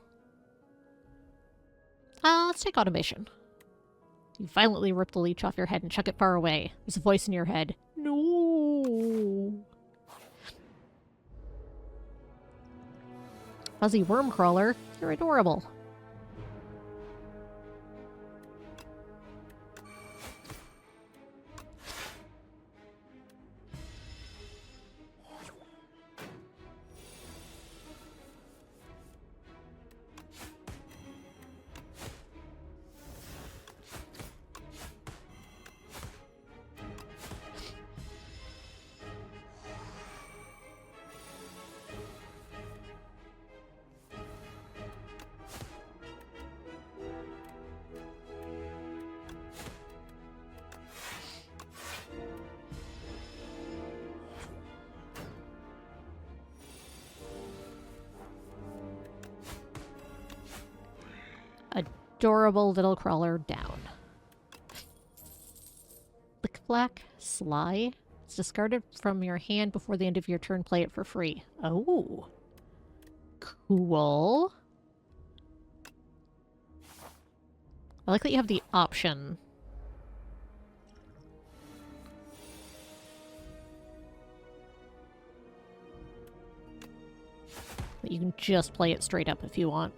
Let's take automation. You violently rip the leech off your head and chuck it far away. There's a voice in your head. No. Fuzzy worm crawler, you're adorable. Adorable little crawler down. Lickflack Sly. It's discarded from your hand before the end of your turn. Play it for free. Oh. Cool. I like that you have the option. That you can just play it straight up if you want.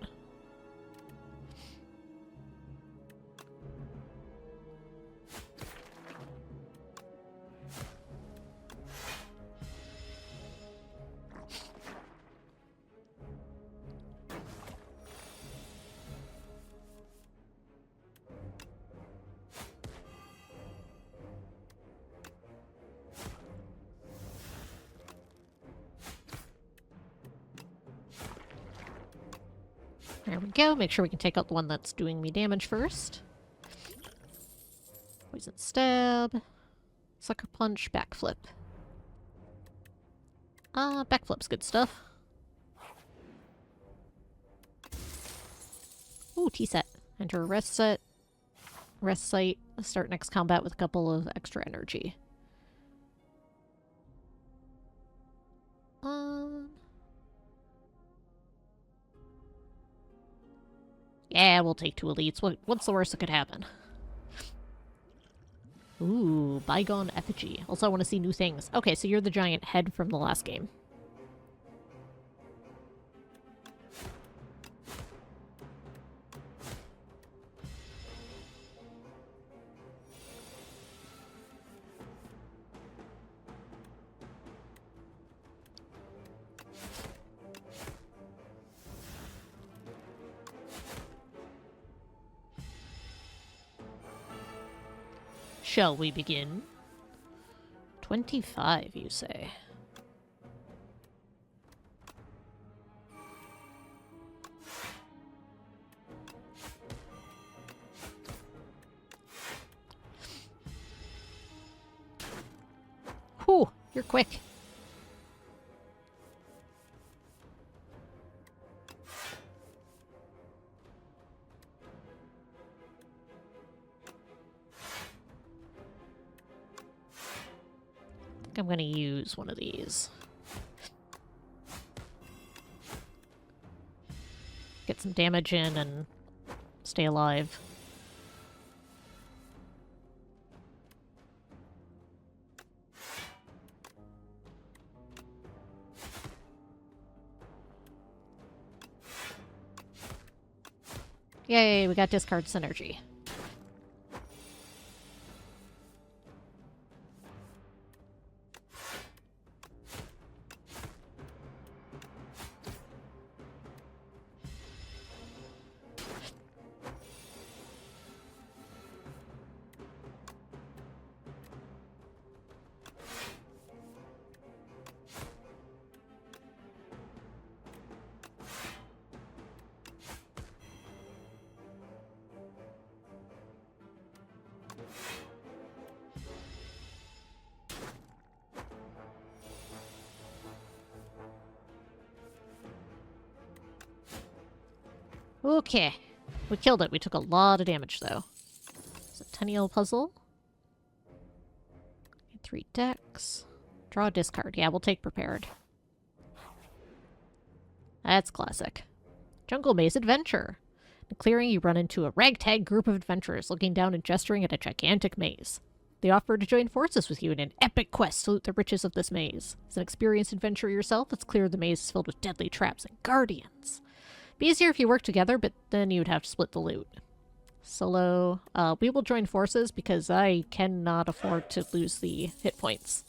There we go. Make sure we can take out the one that's doing me damage first. Poison stab. Sucker punch. Backflip. Backflip's good stuff. Ooh, T-set. Enter a rest set. Rest site. Start next combat with a couple of extra energy. Yeah, we'll take 2 elites. What's the worst that could happen? Ooh, bygone effigy. Also, I want to see new things. Okay, so you're the giant head from the last game. Shall we begin? 25, you say? Whew, you're quick. I'm going to use one of these. Get some damage in and stay alive. Yay, we got discard synergy. Okay. We killed it. We took a lot of damage, though. Centennial puzzle. 3 decks. Draw a discard. Yeah, we'll take prepared. That's classic. Jungle Maze Adventure. In clearing, you run into a ragtag group of adventurers looking down and gesturing at a gigantic maze. They offer to join forces with you in an epic quest to loot the riches of this maze. As an experienced adventurer yourself, it's clear the maze is filled with deadly traps and guardians. It'd be easier if you work together, but then you'd have to split the loot. Solo. We will join forces because I cannot afford to lose the hit points.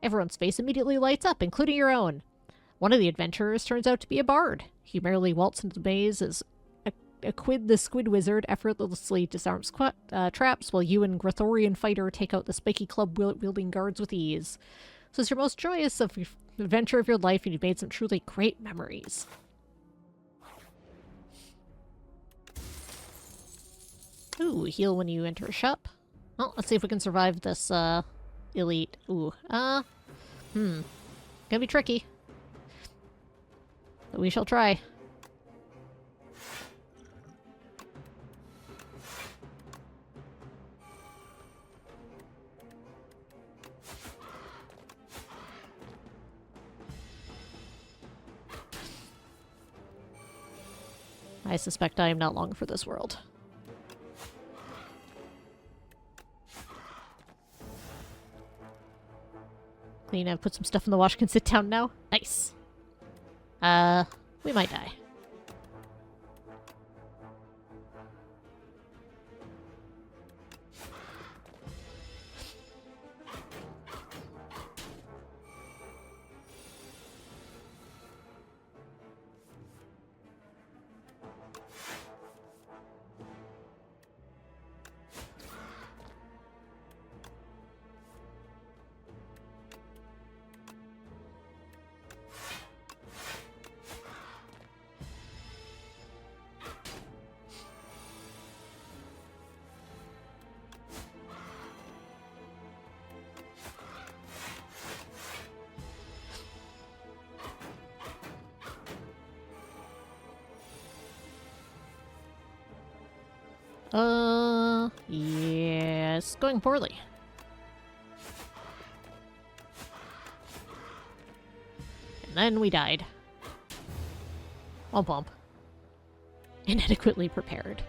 Everyone's face immediately lights up, including your own. One of the adventurers turns out to be a bard. He merrily waltzes into the maze as Aquid the Squid Wizard effortlessly disarms traps, while you and Grithorian Fighter take out the spiky club-wielding guards with ease. So it's your most joyous adventure of your life, and you've made some truly great memories. Ooh, heal when you enter a shop. Well, let's see if we can survive this, elite. Ooh, gonna be tricky. But we shall try. I suspect I am not long for this world. Clean, I've put some stuff in the wash, can sit down now. Nice. We might die. Yeah, it's going poorly. And then we died. Womp womp. Inadequately prepared.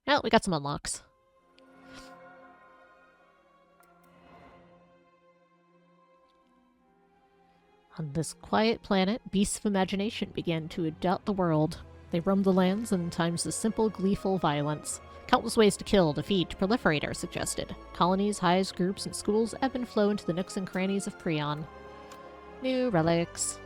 Well, we got some unlocks. On this quiet planet, beasts of imagination began to adopt the world. They roamed the lands, and at times the simple, gleeful violence. Countless ways to kill, defeat, proliferate are suggested. Colonies, hives, groups, and schools ebb and flow into the nooks and crannies of Prion. New relics.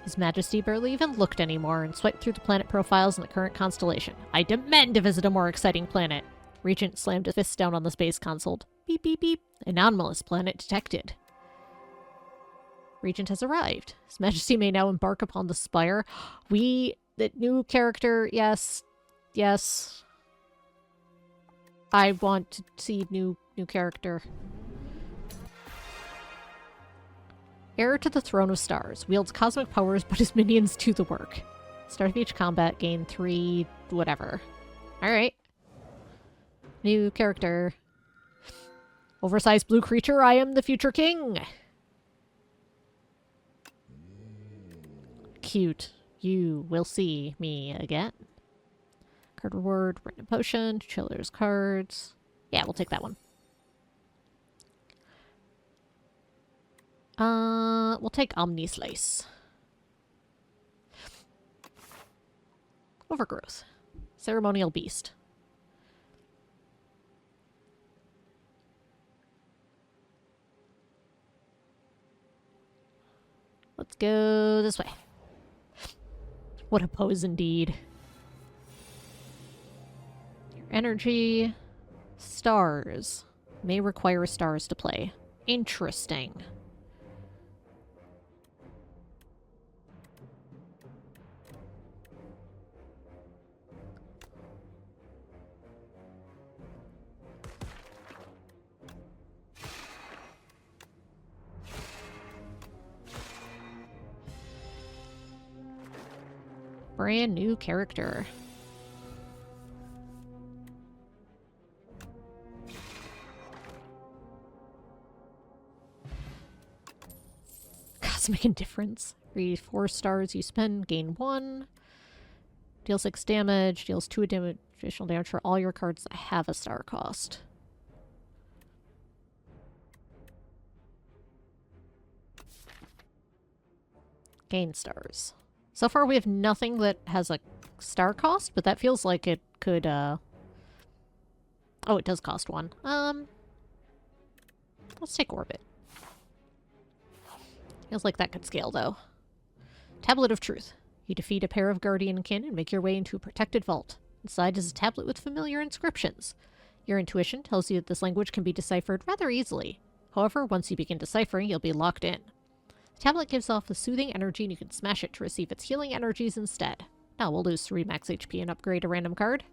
His Majesty barely even looked anymore and swiped through the planet profiles in the current constellation. I demand to visit a more exciting planet. Regent slammed his fist down on the space console. Beep, beep, beep. Anomalous planet detected. Regent has arrived. His Majesty may now embark upon the Spire. The new character, yes. Yes. I want to see new character. Heir to the Throne of Stars. Wields cosmic powers, but his minions do the work. Start of each combat, gain 3 whatever. Alright. New character. Oversized blue creature, I am the future king! Cute. You will see me again. Card reward, random potion, chiller's cards. Yeah, we'll take that one. We'll take Omni Slice. Overgrowth. Ceremonial Beast. Let's go this way. What a pose indeed. Your energy. Stars. May require stars to play. Interesting. Brand new character. Cosmic Indifference. Every 4 stars you spend, gain 1. Deals 6 damage, deals 2 additional damage for all your cards that have a star cost. Gain stars. So far we have nothing that has a star cost, but that feels like it could, Oh, it does cost 1. Let's take Orbit. Feels like that could scale, though. Tablet of Truth. You defeat a pair of Guardian Kin and make your way into a protected vault. Inside is a tablet with familiar inscriptions. Your intuition tells you that this language can be deciphered rather easily. However, once you begin deciphering, you'll be locked in. The tablet gives off a soothing energy and you can smash it to receive its healing energies instead. Now we'll lose 3 max HP and upgrade a random card.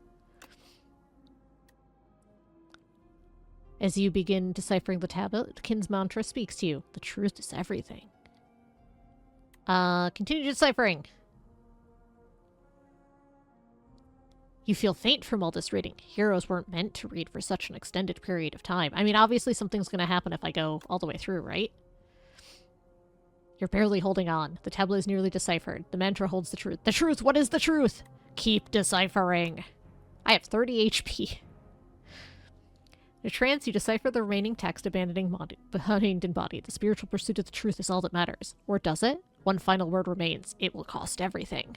As you begin deciphering the tablet, Kin's mantra speaks to you. The truth is everything. Continue deciphering. You feel faint from all this reading. Heroes weren't meant to read for such an extended period of time. I mean, obviously something's going to happen if I go all the way through, right? You're barely holding on. The tablet is nearly deciphered. The mantra holds the truth. The truth! What is the truth? Keep deciphering. I have 30 HP. In a trance, you decipher the remaining text, abandoning mind and body. The spiritual pursuit of the truth is all that matters. Or does it? One final word remains. It will cost everything.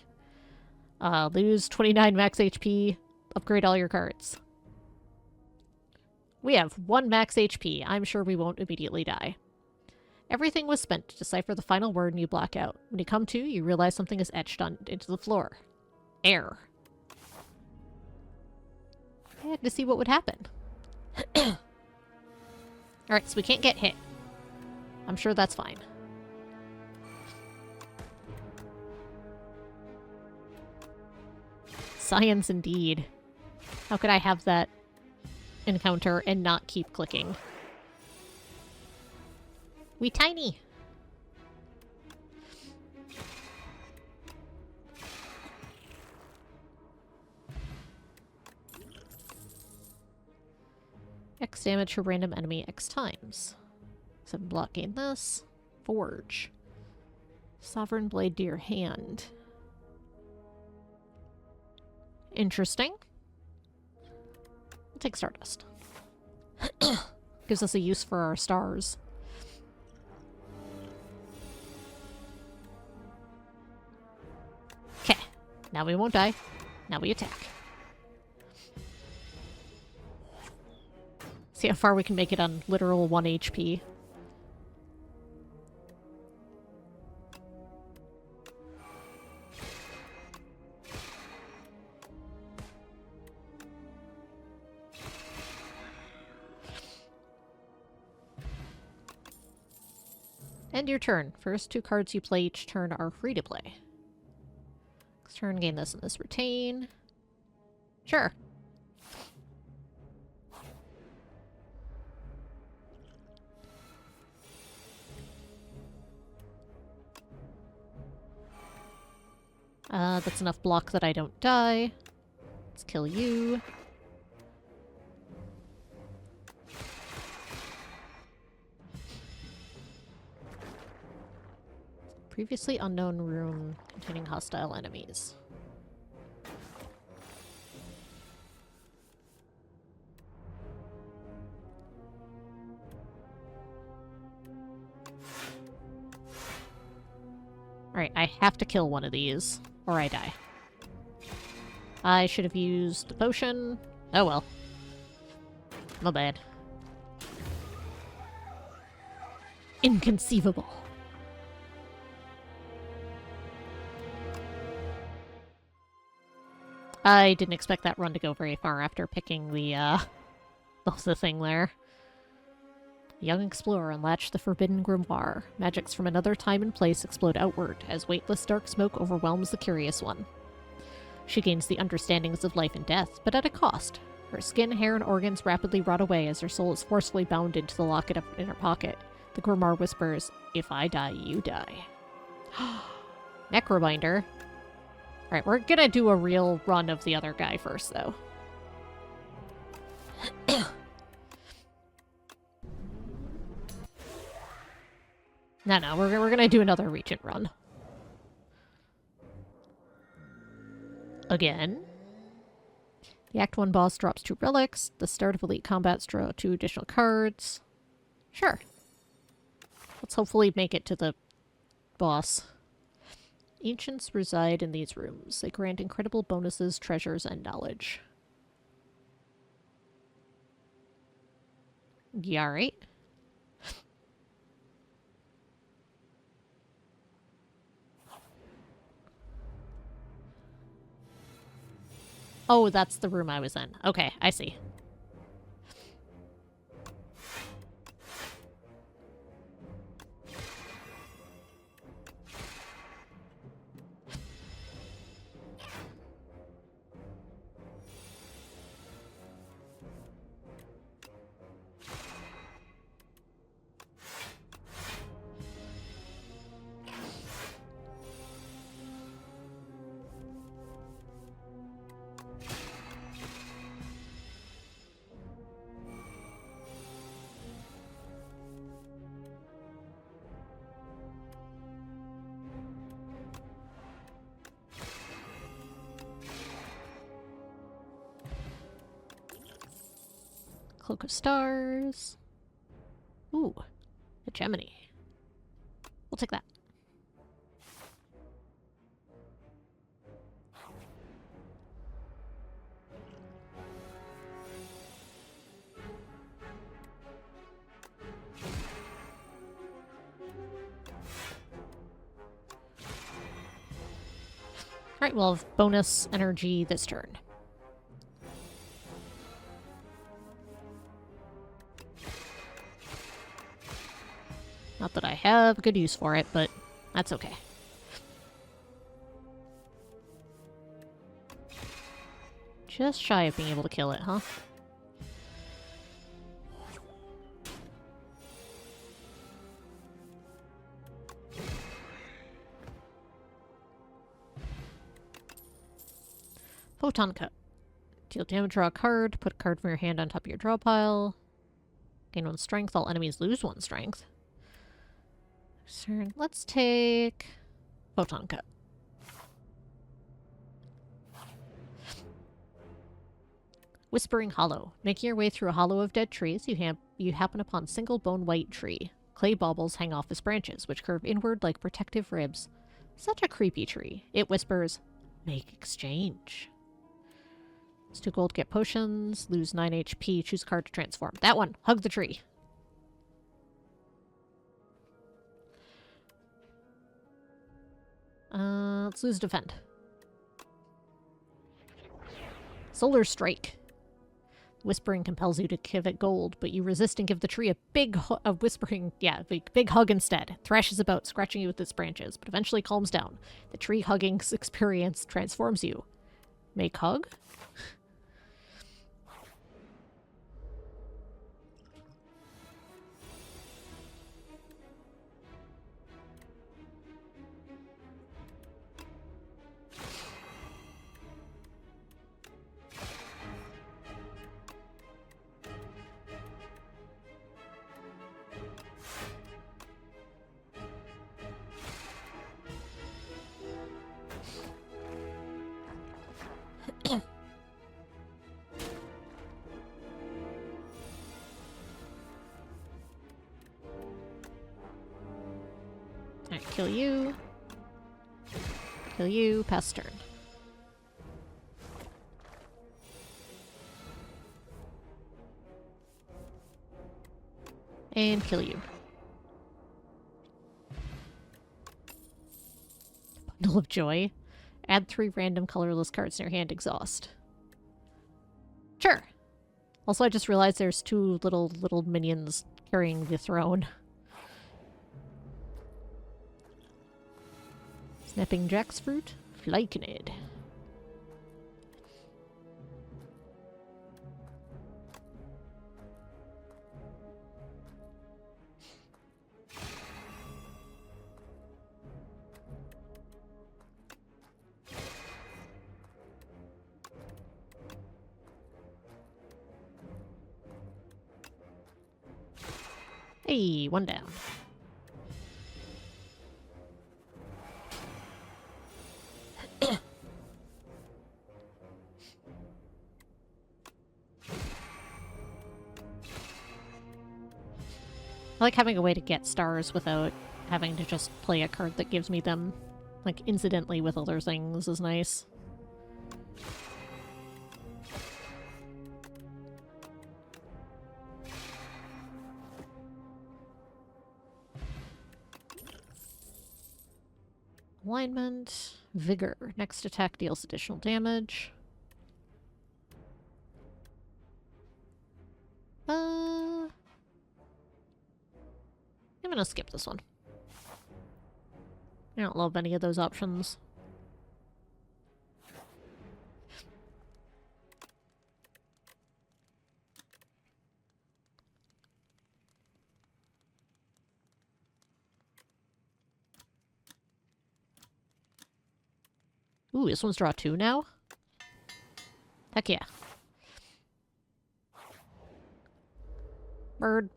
Lose 29 max HP. Upgrade all your cards. We have 1 max HP. I'm sure we won't immediately die. Everything was spent to decipher the final word and you black out. When you come to, you realize something is etched into the floor. Air. I had to see what would happen. Alright, so we can't get hit. I'm sure that's fine. Science indeed. How could I have that encounter and not keep clicking? We tiny! X damage to random enemy X times. 7 block, gain this. Forge. Sovereign Blade to your hand. Interesting. We'll take Stardust. Gives us a use for our stars. Okay. Now we won't die. Now we attack. See how far we can make it on literal 1 HP. End your turn. First 2 cards you play each turn are free to play. Next turn, gain this and this, retain. Sure. That's enough block that I don't die. Let's kill you. Previously unknown rune containing hostile enemies. Alright, I have to kill one of these, or I die. I should have used the potion. Oh well. My bad. Inconceivable. I didn't expect that run to go very far after picking the thing there. Young explorer unlatched the forbidden grimoire. Magics from another time and place explode outward as weightless dark smoke overwhelms the curious one. She gains the understandings of life and death, but at a cost. Her skin, hair, and organs rapidly rot away as her soul is forcefully bound into the locket in her pocket. The grimoire whispers, "If I die, you die." Necrobinder. Alright, we're gonna do a real run of the other guy first, though. No, we're gonna do another Regent run. Again. The Act 1 boss drops 2 relics. The start of Elite Combats draw 2 additional cards. Sure. Let's hopefully make it to the boss. Ancients reside in these rooms. They grant incredible bonuses, treasures, and knowledge. Yeah, right. Oh, that's the room I was in. Okay, I see. Cloak of Stars. Ooh, a Gemini. We'll take that. Alright, we'll have bonus energy this turn. Not that I have good use for it, but that's okay. Just shy of being able to kill it, huh? Photon Cut. Deal damage, draw a card, put a card from your hand on top of your draw pile. Gain 1 strength, all enemies lose 1 strength. Turn. Let's take Photon Cut. Whispering Hollow. Making your way through a hollow of dead trees, you happen upon a single bone white tree. Clay baubles hang off its branches, which curve inward like protective ribs. Such a creepy tree. It whispers, "Make exchange." It's 2 gold, get potions, lose 9 HP, choose a card to transform. That one! Hug the tree! Let's lose defend. Solar Strike. Whispering compels you to give it gold, but you resist and give the tree a big big hug instead. It thrashes about, scratching you with its branches, but eventually calms down. The tree hugging experience transforms you. Make hug? Alright, kill you. Kill you, pass turn. And kill you. Bundle of Joy. Add 3 random colorless cards in your hand, exhaust. Sure. Also, I just realized there's 2 little minions carrying the throne. Snapping Jackfruit, Flycanid. Hey, one down. I like having a way to get stars without having to just play a card that gives me them, like, incidentally with other things is nice. Alignment. Vigor. Next attack deals additional damage. I'm gonna skip this one. I don't love any of those options. Ooh, this one's draw 2 now? Heck yeah. Bird.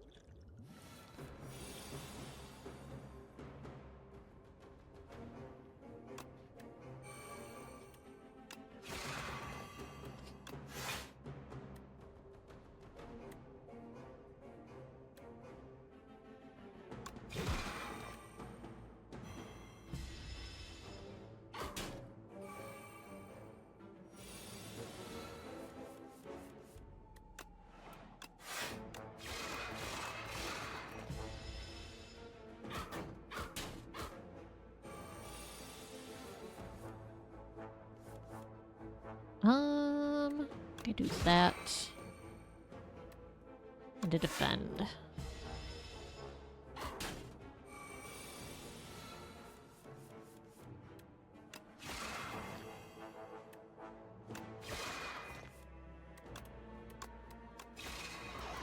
I do that. And to defend.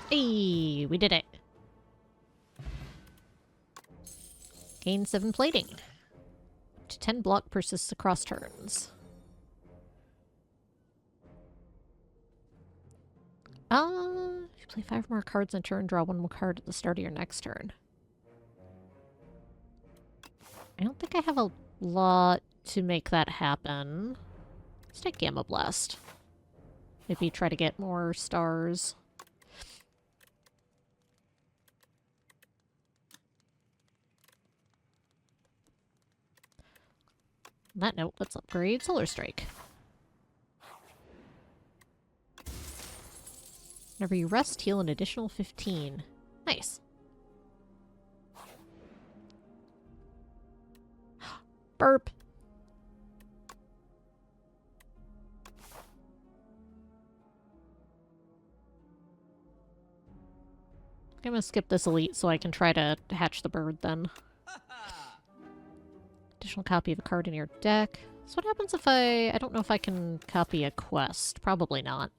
Hey, we did it. Gain 7 plating. Up to 10 block persists across turns. If you play 5 more cards in a turn, draw 1 more card at the start of your next turn. I don't think I have a lot to make that happen. Let's take Gamma Blast. Maybe try to get more stars. On that note, let's upgrade Solar Strike. Whenever you rest, heal an additional 15. Nice. Burp. I'm gonna skip this elite so I can try to hatch the bird then. Additional copy of a card in your deck. So what happens if I don't know if I can copy a quest. Probably not.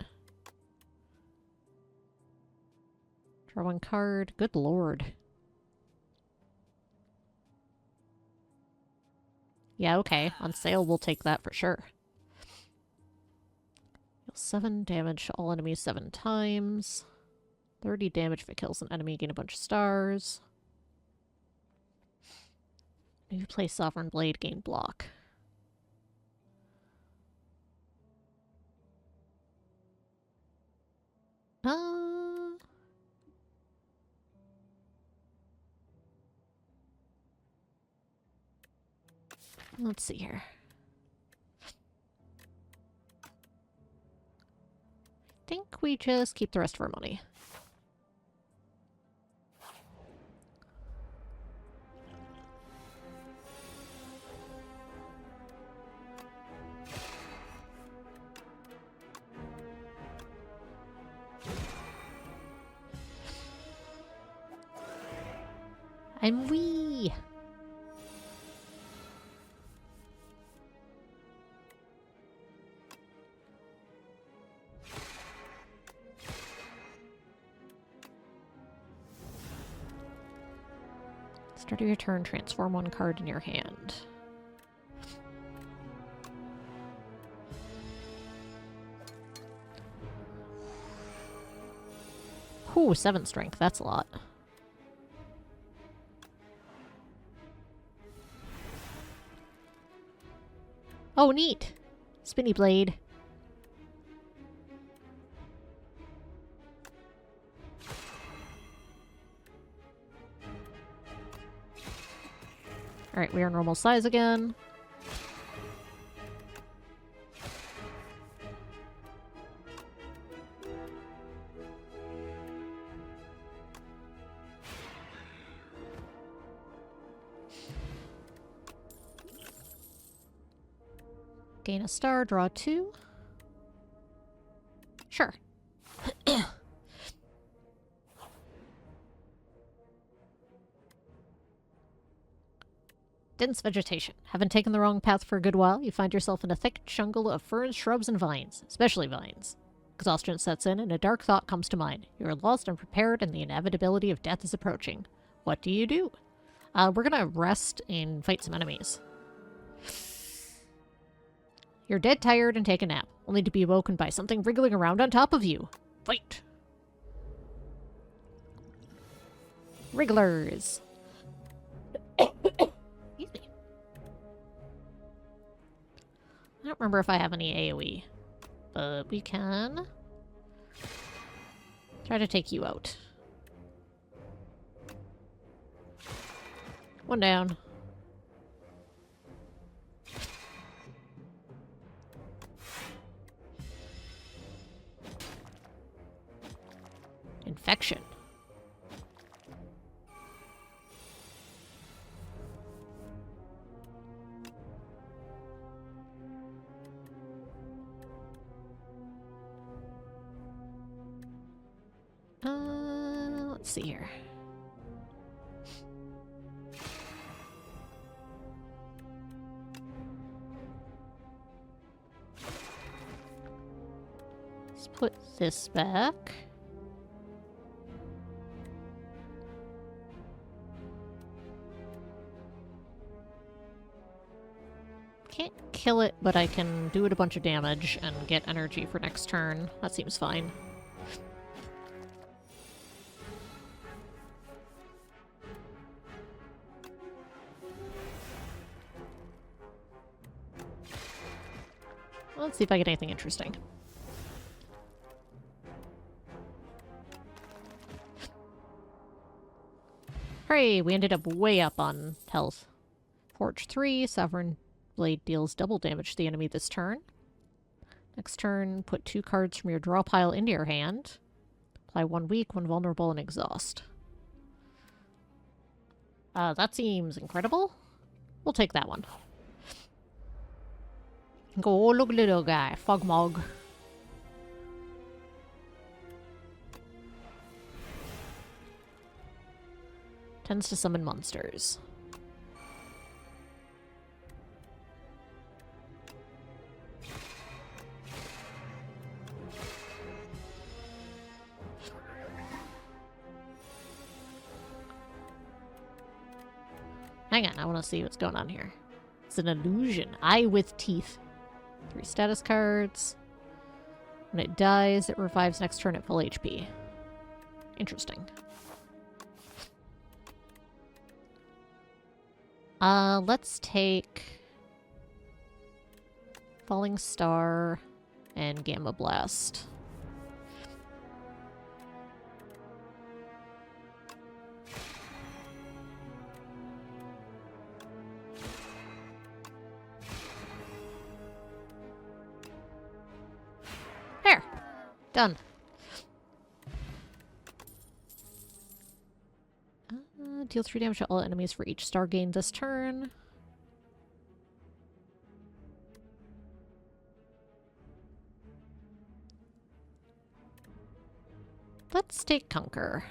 Draw 1 card. Good lord. Yeah, okay. On sale, we'll take that for sure. Deal 7 damage to all enemies 7 times. 30 damage if it kills an enemy, gain a bunch of stars. If you play Sovereign Blade, gain block. Let's see here. I think we just keep the rest of our money. I'm wee! Start of your turn, transform 1 card in your hand. Ooh, 7 strength, that's a lot. Oh, neat! Spinny blade. Alright, we are normal size again. Gain a star, draw 2. Sure. Dense vegetation. Having taken the wrong path for a good while, you find yourself in a thick jungle of ferns, shrubs, and vines, especially vines. Exhaustion sets in, and a dark thought comes to mind. You are lost, unprepared, and the inevitability of death is approaching. What do you do? We're gonna rest and fight some enemies. You're dead tired and take a nap, only to be awoken by something wriggling around on top of you. Fight! Wrigglers! Excuse me. I don't remember if I have any AoE, but we can try to take you out. One down. Infection. Let's see here. Let's put this back. Can't kill it, but I can do it a bunch of damage and get energy for next turn. That seems fine. Let's see if I get anything interesting. Hooray! We ended up way up on health. Forge 3, Sovereign Blade deals double damage to the enemy this turn. Next turn, put 2 cards from your draw pile into your hand. Apply 1 weak, 1 vulnerable, and exhaust. That seems incredible. We'll take that one. Go look, little guy. Fogmog. Tends to summon monsters. Hang on, I want to see what's going on here. It's an illusion. Eye with teeth. 3 status cards. When it dies, it revives next turn at full HP. Interesting. Let's take Falling Star and Gamma Blast. There! Done. Deal 3 damage to all enemies for each star gained this turn. Let's take Conquer.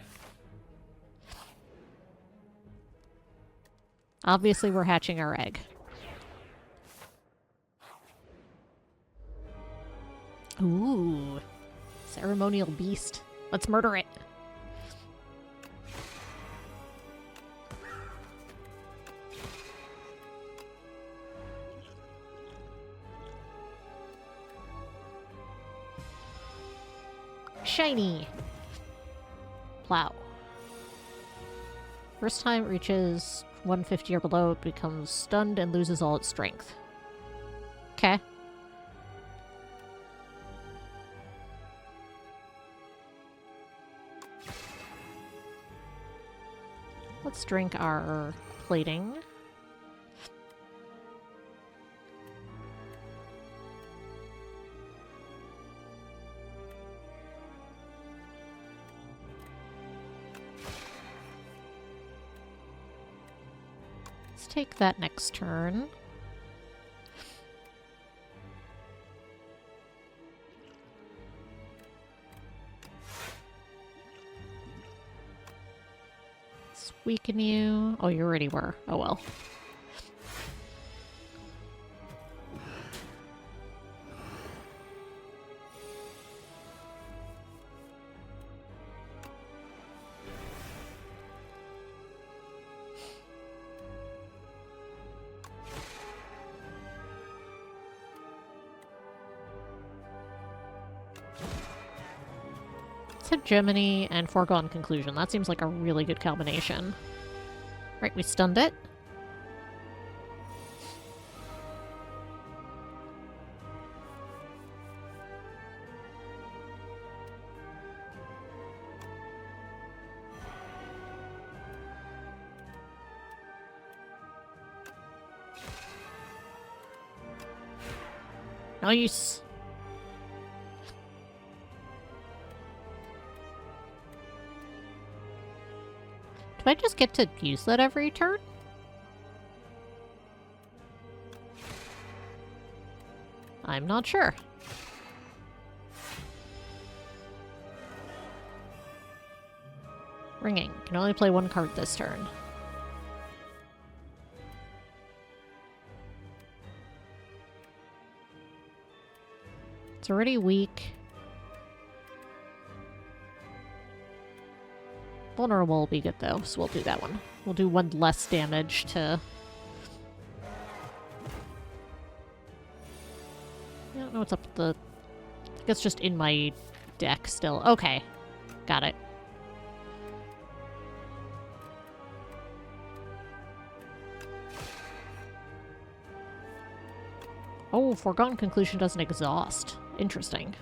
Obviously, we're hatching our egg. Ooh. Ceremonial beast. Let's murder it. Shiny. Plow. First time it reaches 150 or below, it becomes stunned and loses all its strength. Okay. Let's drink our plating. Let's take that next turn. Let's weaken you. Oh, you already were. Oh well. Let's hit Gemini and Foregone Conclusion. That seems like a really good combination. Right, we stunned it. Nice. Do I just get to use that every turn? I'm not sure. Ringing. Can only play one card this turn. It's already weak. Vulnerable will be good though, so we'll do that one. We'll do one less damage to... I don't know what's up with the... I think it's just in my deck still. Okay. Got it. Oh, Foregone Conclusion doesn't exhaust. Interesting.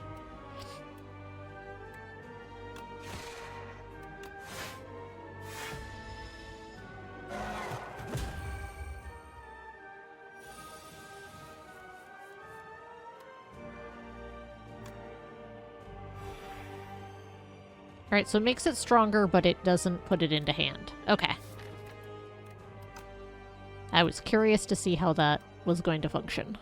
Alright, so it makes it stronger, but it doesn't put it into hand. Okay. I was curious to see how that was going to function.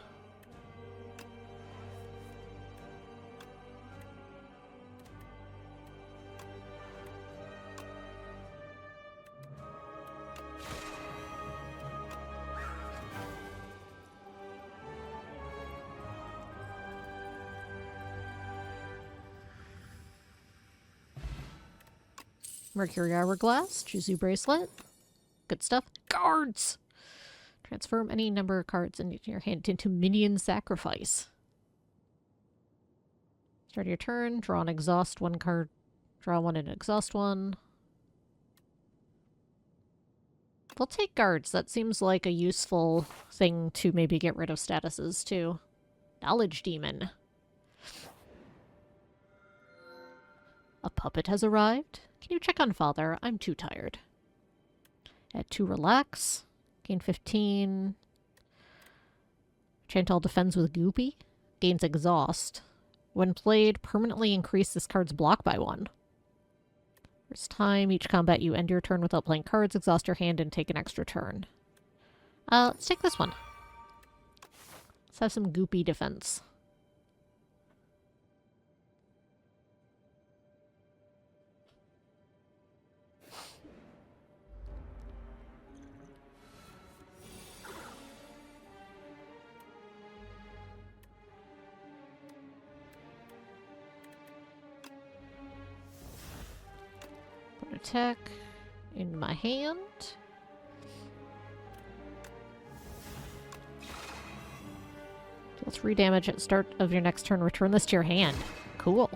Mercury Hourglass, Juzu Bracelet. Good stuff. Guards! Transform any number of cards in your hand into minion sacrifice. Start your turn, draw an exhaust one card, draw one and exhaust one. We'll take guards. That seems like a useful thing to maybe get rid of statuses too. Knowledge Demon. A puppet has arrived. Can you check on Father? I'm too tired. At 2 relax. Gain 15. Chantal defends with Goopy. Gains exhaust. When played, permanently increase this card's block by 1. First time, each combat you end your turn without playing cards, exhaust your hand and take an extra turn. Let's take this one. Let's have some Goopy defense. Attack in my hand. Deal 3 damage at start of your next turn. Return this to your hand. Cool.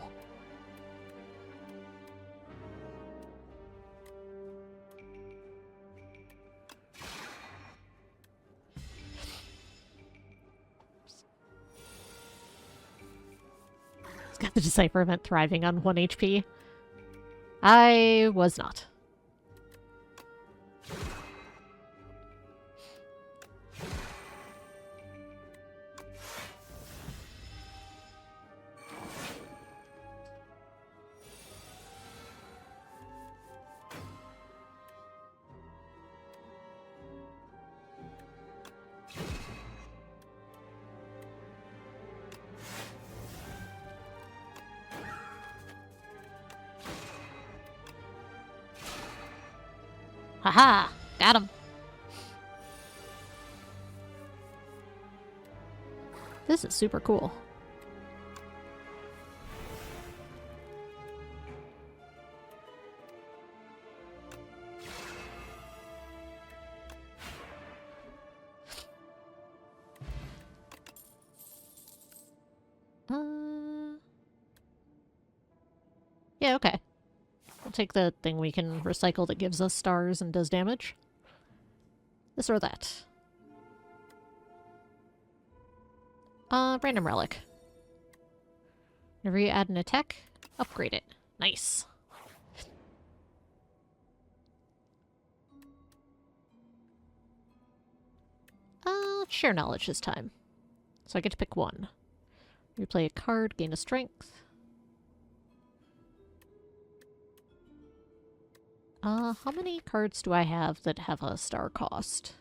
It's got the Decipher event thriving on 1 HP. I was not. Haha! Got him! This is super cool. Yeah, okay. We'll take the thing we can recycle that gives us stars and does damage. This or that. Random relic. Whenever you add an attack, upgrade it. Nice. Share knowledge this time. So I get to pick one. Replay a card, gain a strength. How many cards do I have that have a star cost?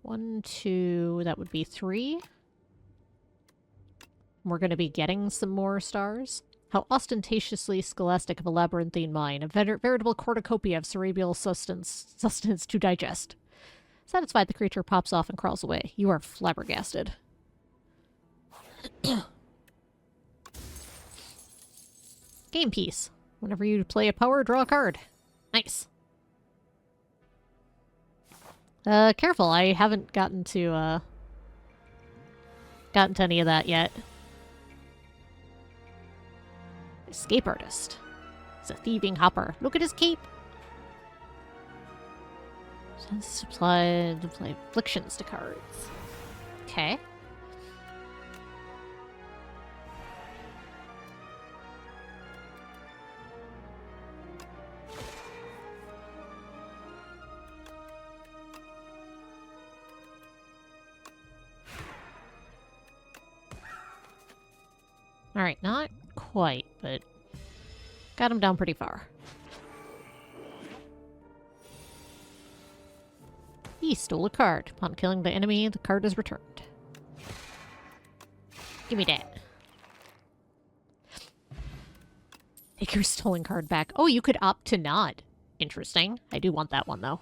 1, 2, that would be 3. We're going to be getting some more stars. How ostentatiously scholastic of a labyrinthine mind, a veritable cornucopia of cerebral sustenance to digest. Satisfied, the creature pops off and crawls away. You are flabbergasted. Game piece. Whenever you play a power, draw a card. Nice. Careful, I haven't gotten to any of that yet. Escape artist. He's a thieving hopper. Look at his cape. Supply afflictions to cards. Okay. Alright, not quite, but got him down pretty far. He stole a card. Upon killing the enemy, the card is returned. Give me that. Take your stolen card back. Oh, you could opt to not. Interesting. I do want that one, though.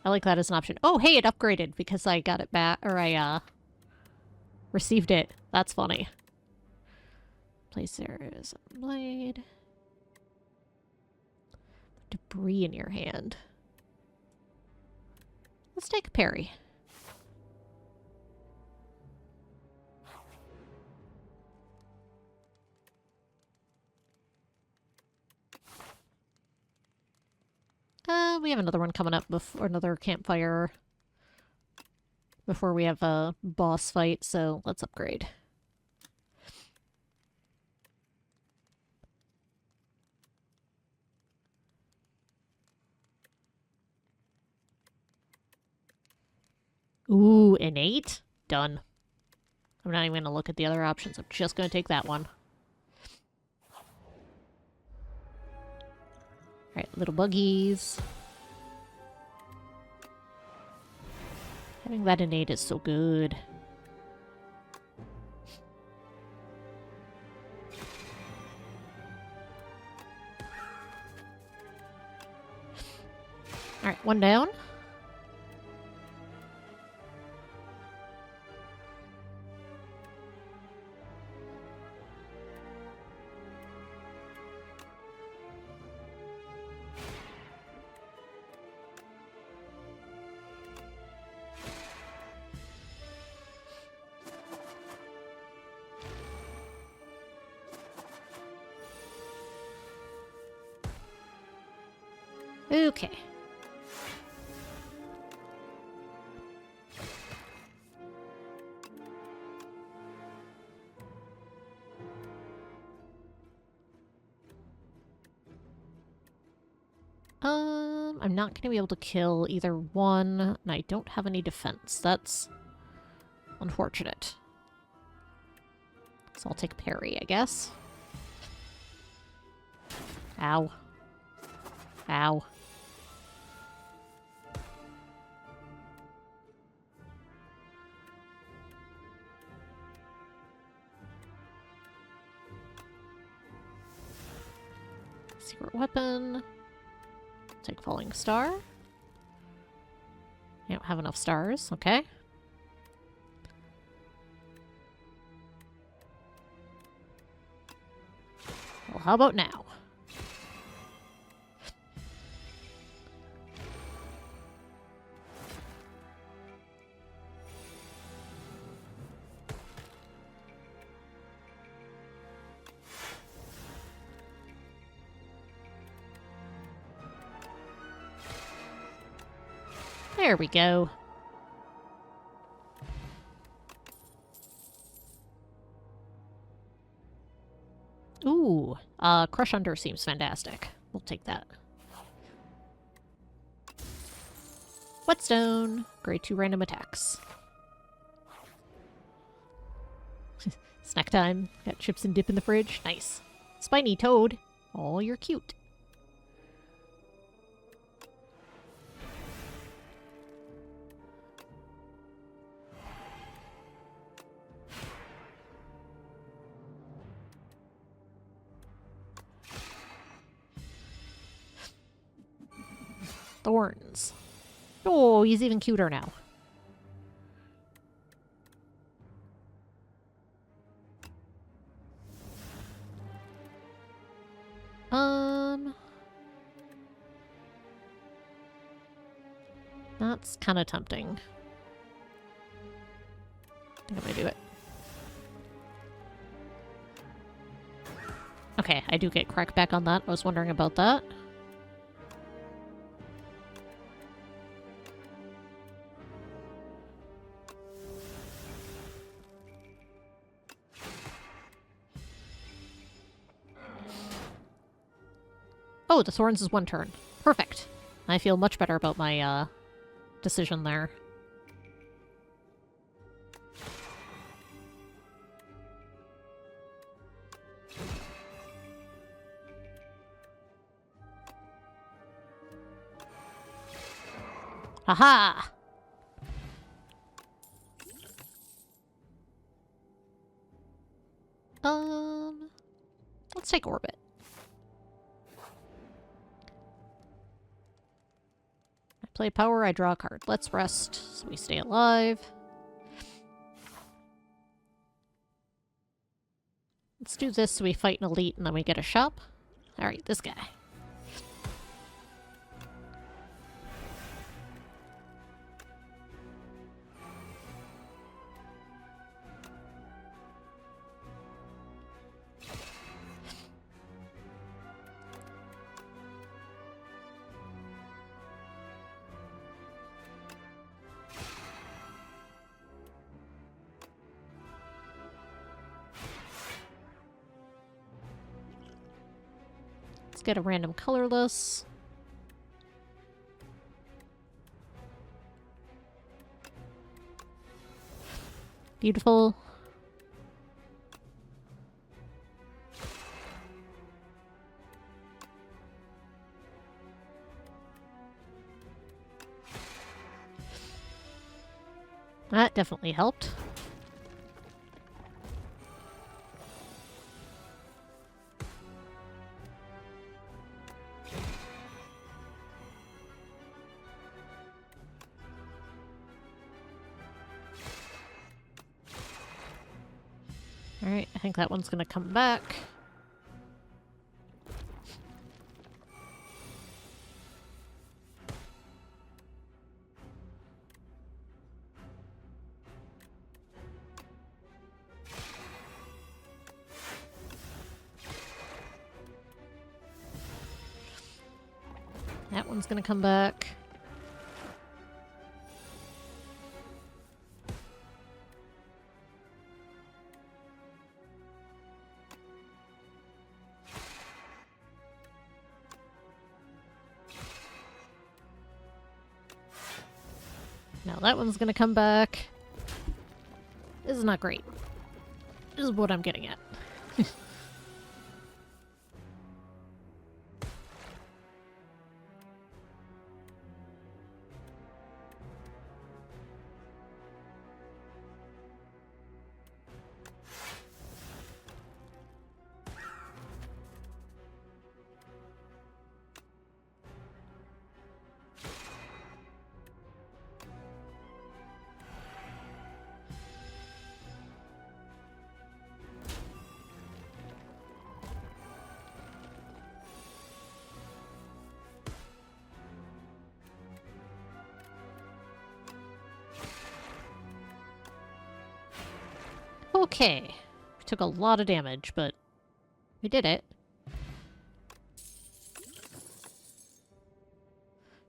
I like that as an option. Oh, hey, it upgraded because I got it back, or I, received it. That's funny. Place there is a blade. Debris in your hand. Let's take a parry. We have another one coming up before another campfire before we have a boss fight, so let's upgrade. Ooh, an 8? Done. I'm not even going to look at the other options. I'm just going to take that one. Alright, little buggies. Having that in 8 is so good. Alright, one down. Okay. I'm not going to be able to kill either one, and I don't have any defense. That's unfortunate. So I'll take parry, I guess. Ow. Ow. Secret weapon. Take falling star. I don't have enough stars, okay. Well, how about now? There we go. Ooh, Crush Under seems fantastic. We'll take that. Whetstone. Grade 2 random attacks. Snack time. Got chips and dip in the fridge. Nice. Spiny Toad. Oh, you're cute. Thorns. Oh, he's even cuter now. That's kind of tempting. I think I'm gonna do it. Okay, I do get crack back on that. I was wondering about that. Oh, the thorns is one turn. Perfect. I feel much better about my, decision there. Aha! Let's take Orbit. I play power, I draw a card. Let's rest so we stay alive. Let's do this so we fight an elite and then we get a shop. Alright, this guy. Let's get a random colorless. Beautiful. That definitely helped. Alright, I think that one's gonna come back. That one's gonna come back. Now that one's gonna come back. This is not great. This is what I'm getting at. Okay. We took a lot of damage, but we did it.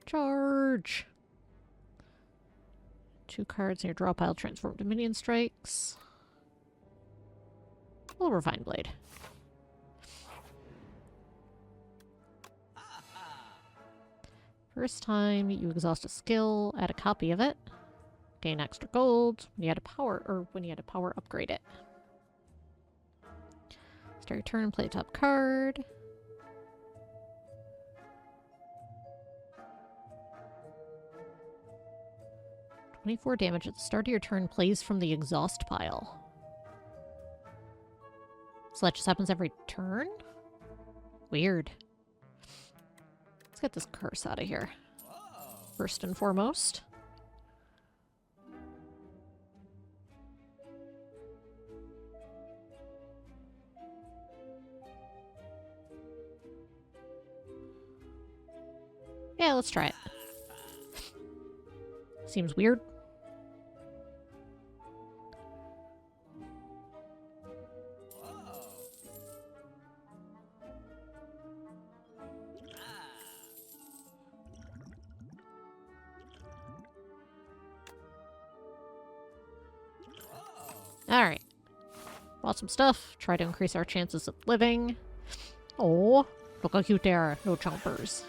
Charge! 2 cards in your draw pile, transform to minion strikes. Little refined blade. First time you exhaust a skill, add a copy of it. Gain extra gold when you had a power, or when you had a power upgrade it. Start your turn, play a top card. $24 damage at the start of your turn, plays from the exhaust pile. So that just happens every turn? Weird. Let's get this curse out of here. First and foremost. Yeah, let's try it. Seems weird. Alright. Bought some stuff. Try to increase our chances of living. Oh, look how cute they are. No chompers.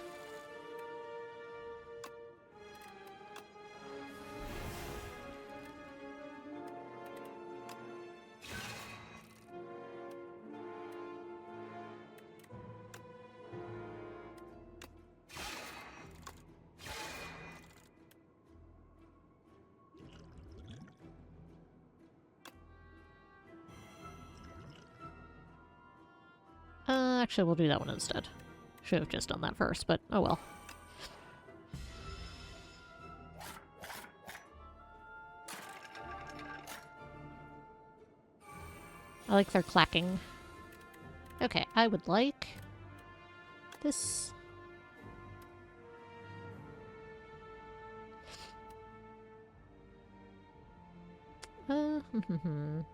Actually, we'll do that one instead. Should have just done that first, but oh well. I like their clacking. Okay, I would like this. And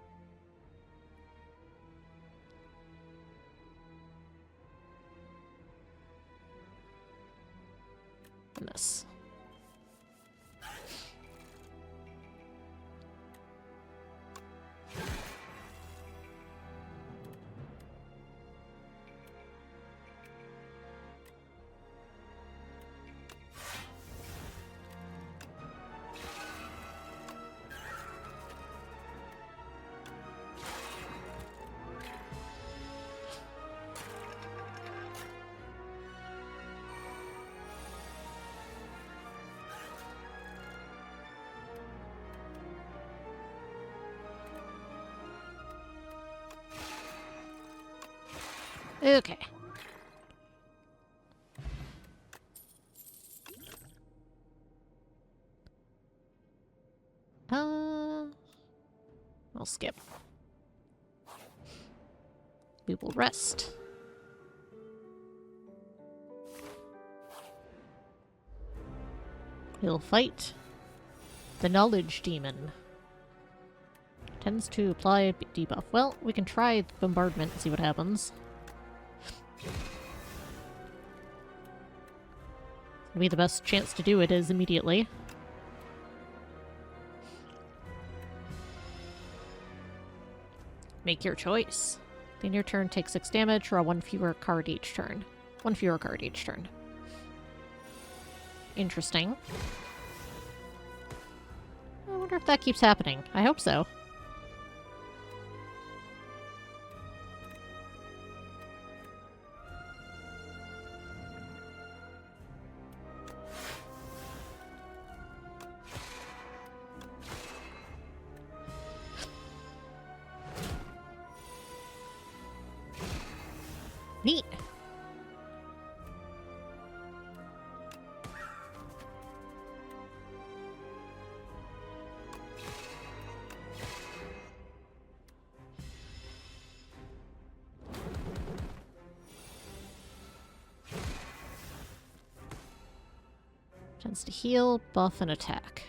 this. Okay. I'll skip. We will rest. We'll fight the Knowledge Demon. Tends to apply a debuff. Well, we can try Bombardment and see what happens. Be the best chance to do it is immediately. Make your choice. In your turn, take 6 damage, draw 1 fewer card each turn. 1 fewer card each turn. Interesting. I wonder if that keeps happening. I hope so. Neat. Tends to heal, buff, and attack.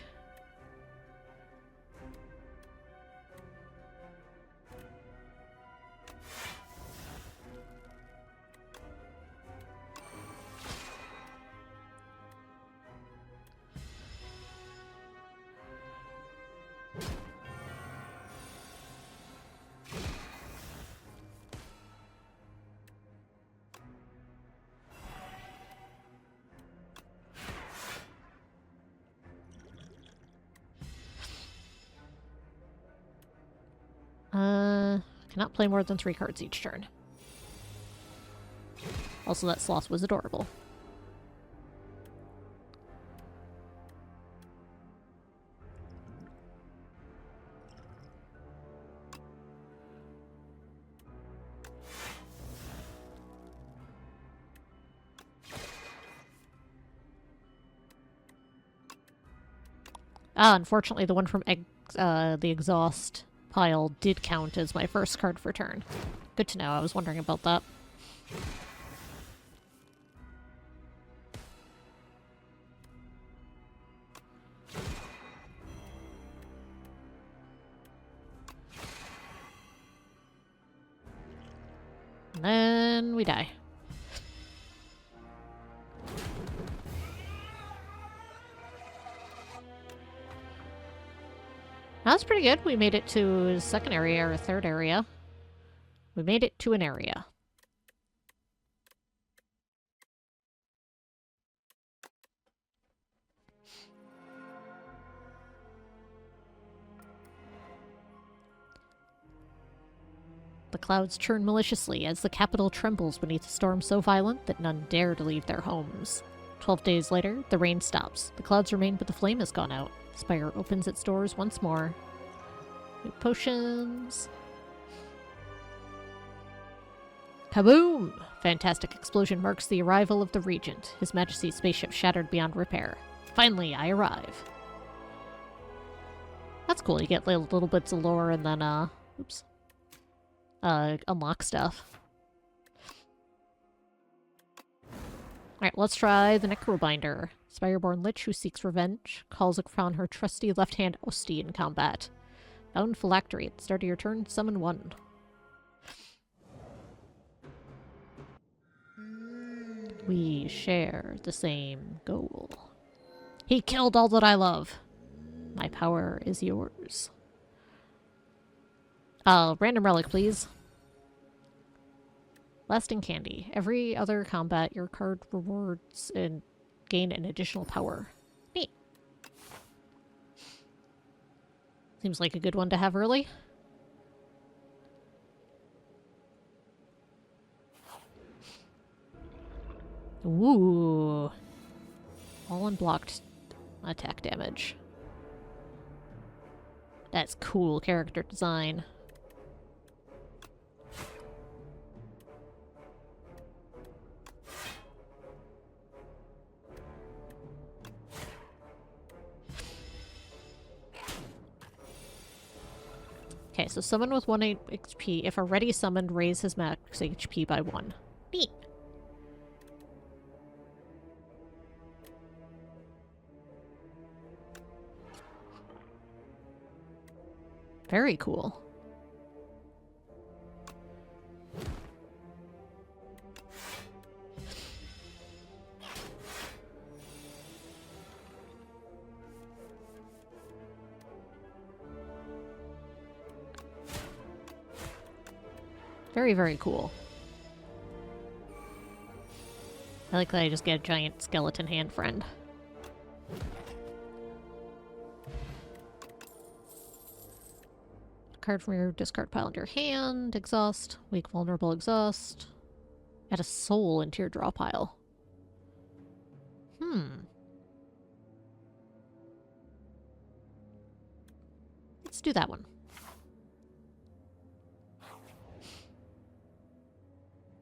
Cannot play more than 3 cards each turn. Also, that sloth was adorable. Unfortunately, the one from the exhaust pile did count as my first card for turn. Good to know, I was wondering about that. And then we die. That's pretty good. We made it to a second area or a third area. We made it to an area. The clouds churn maliciously as the capital trembles beneath a storm so violent that none dare to leave their homes. 12 days later, the rain stops. The clouds remain, but the flame has gone out. The spire opens its doors once more. New potions. Kaboom! Fantastic explosion marks the arrival of the Regent. His Majesty's spaceship shattered beyond repair. Finally, I arrive. That's cool. You get little bits of lore and then, unlock stuff. Alright, let's try the Necrobinder. Spireborn Lich who seeks revenge, calls upon her trusty left-hand Osti in combat. Bound Phylactery. At the start of your turn, summon 1. We share the same goal. He killed all that I love. My power is yours. Random relic, please. Lasting Candy. Every other combat, your card rewards and gain an additional power. Neat. Seems like a good one to have early. Ooh. All unblocked attack damage. That's cool character design. Okay, so summon with 1 HP. If already summoned, raise his max HP by 1. Neat. Very cool. Very, very cool. I like that I just get a giant skeleton hand friend. card from your discard pile into your hand. Exhaust. Weak, vulnerable, exhaust. Add a soul into your draw pile. Let's do that one.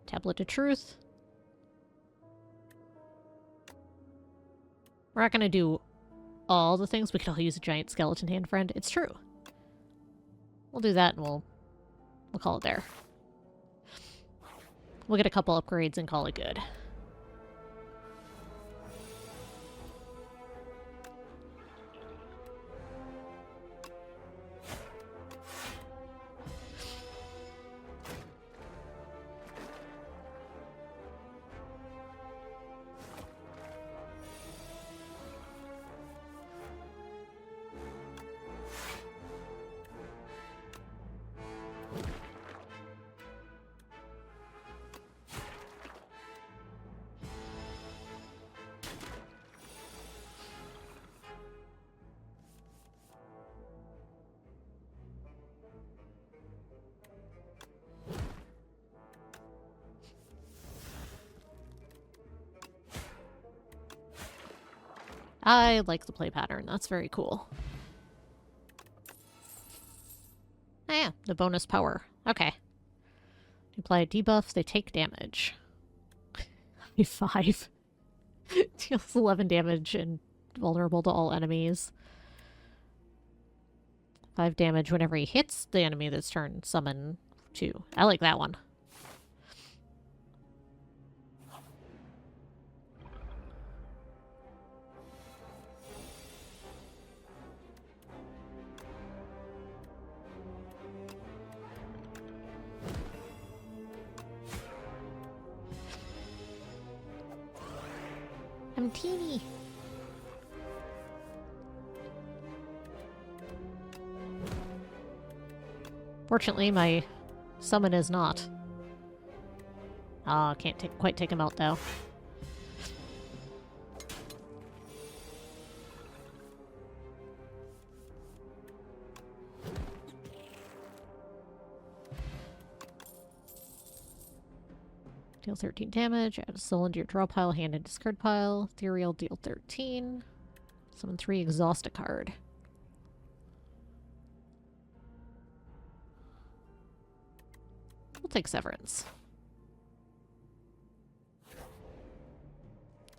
Tablet of Truth. We're not going to do all the things. We could all use a giant skeleton hand friend. It's true. We'll do that and we'll call it there. We'll get a couple upgrades and call it good. I like the play pattern. That's very cool. Oh yeah, the bonus power. Okay. You apply a debuff, they take damage. 5. Deals 11 damage and vulnerable to all enemies. 5 damage whenever he hits the enemy this turn. Summon 2. I like that one. I'm teeny. Fortunately, my summon is not. Ah, can't quite take him out though. Deal 13 damage, add a soul into your draw pile, hand and discard pile. Ethereal, deal 13. Summon 3, exhaust a card. We'll take Severance.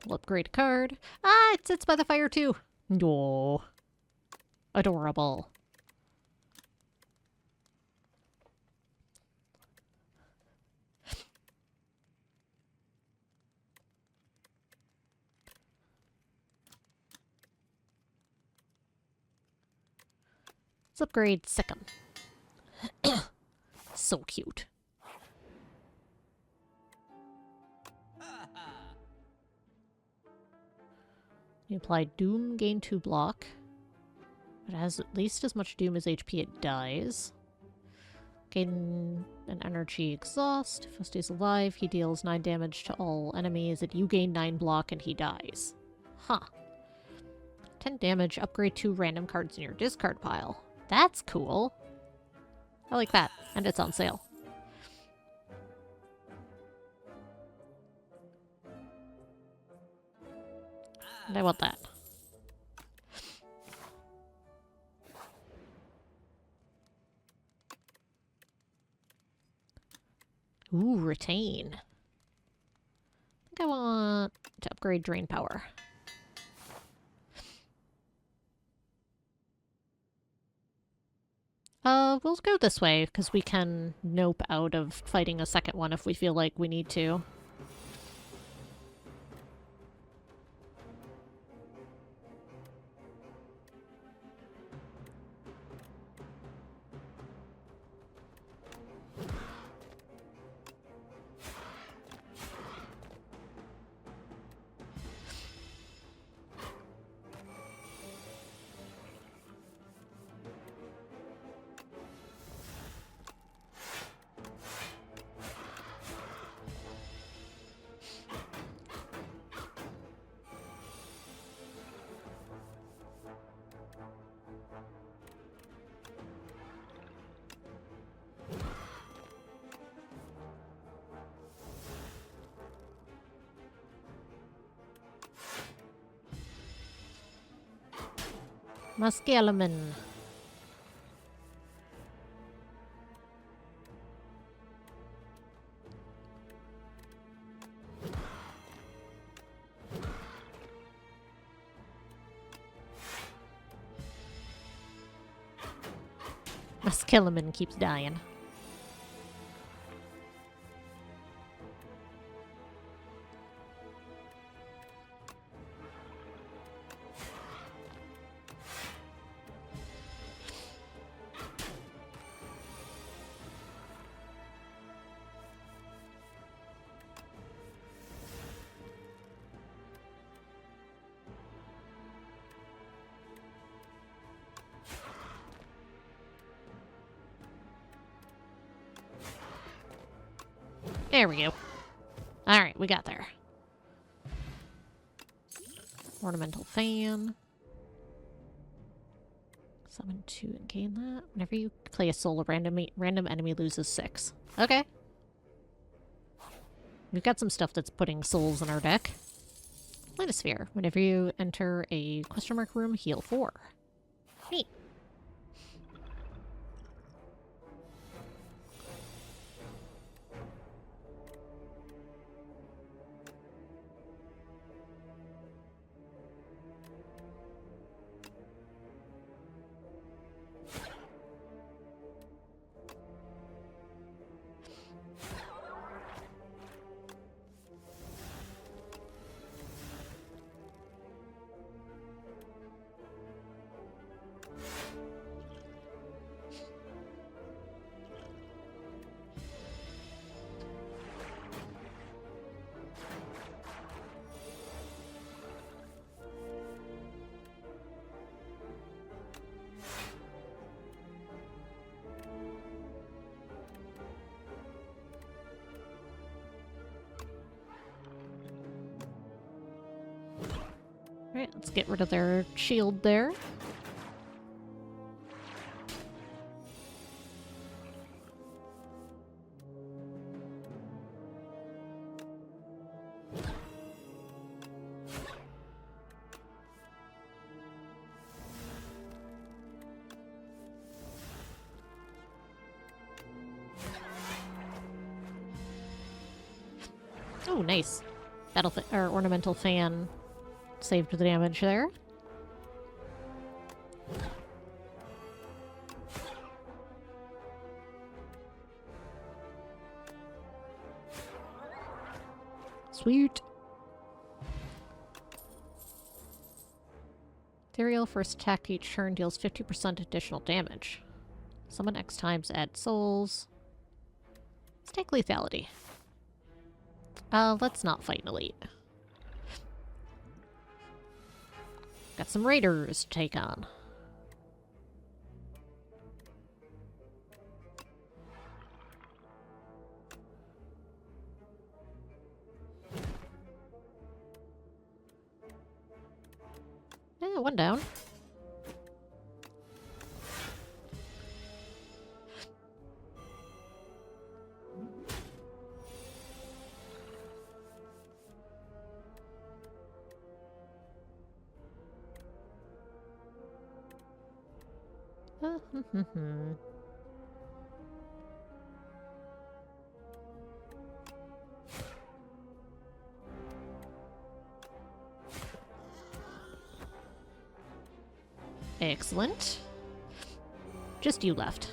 We'll upgrade a card. Ah, it sits by the fire too. Oh, adorable. Let's upgrade Sikkim. So cute. You apply Doom, gain 2 block. It has at least as much Doom as HP it dies. Gain an energy exhaust. If he stays alive, he deals 9 damage to all enemies, and you gain 9 block and he dies. Huh. 10 damage, upgrade 2 random cards in your discard pile. That's cool. I like that. And it's on sale. And I want that. Ooh, retain. I think I want to upgrade drain power. We'll go this way, because we can nope out of fighting a second one if we feel like we need to. Muskelaman. Muskelaman keeps dying. There we go. Alright, we got there. Ornamental fan. Summon 2 and gain that. Whenever you play a soul, a random enemy loses 6. Okay. We've got some stuff that's putting souls in our deck. Planisphere. Whenever you enter a question mark room, heal 4. Neat. Alright, let's get rid of their shield there. Oh, nice. Or ornamental fan saved the damage there. Sweet. Ethereal first attack each turn deals 50% additional damage. Summon X times, add souls. Let's take lethality. Let's not fight an elite. Got some raiders to take on. Yeah, one down. Excellent. Just you left.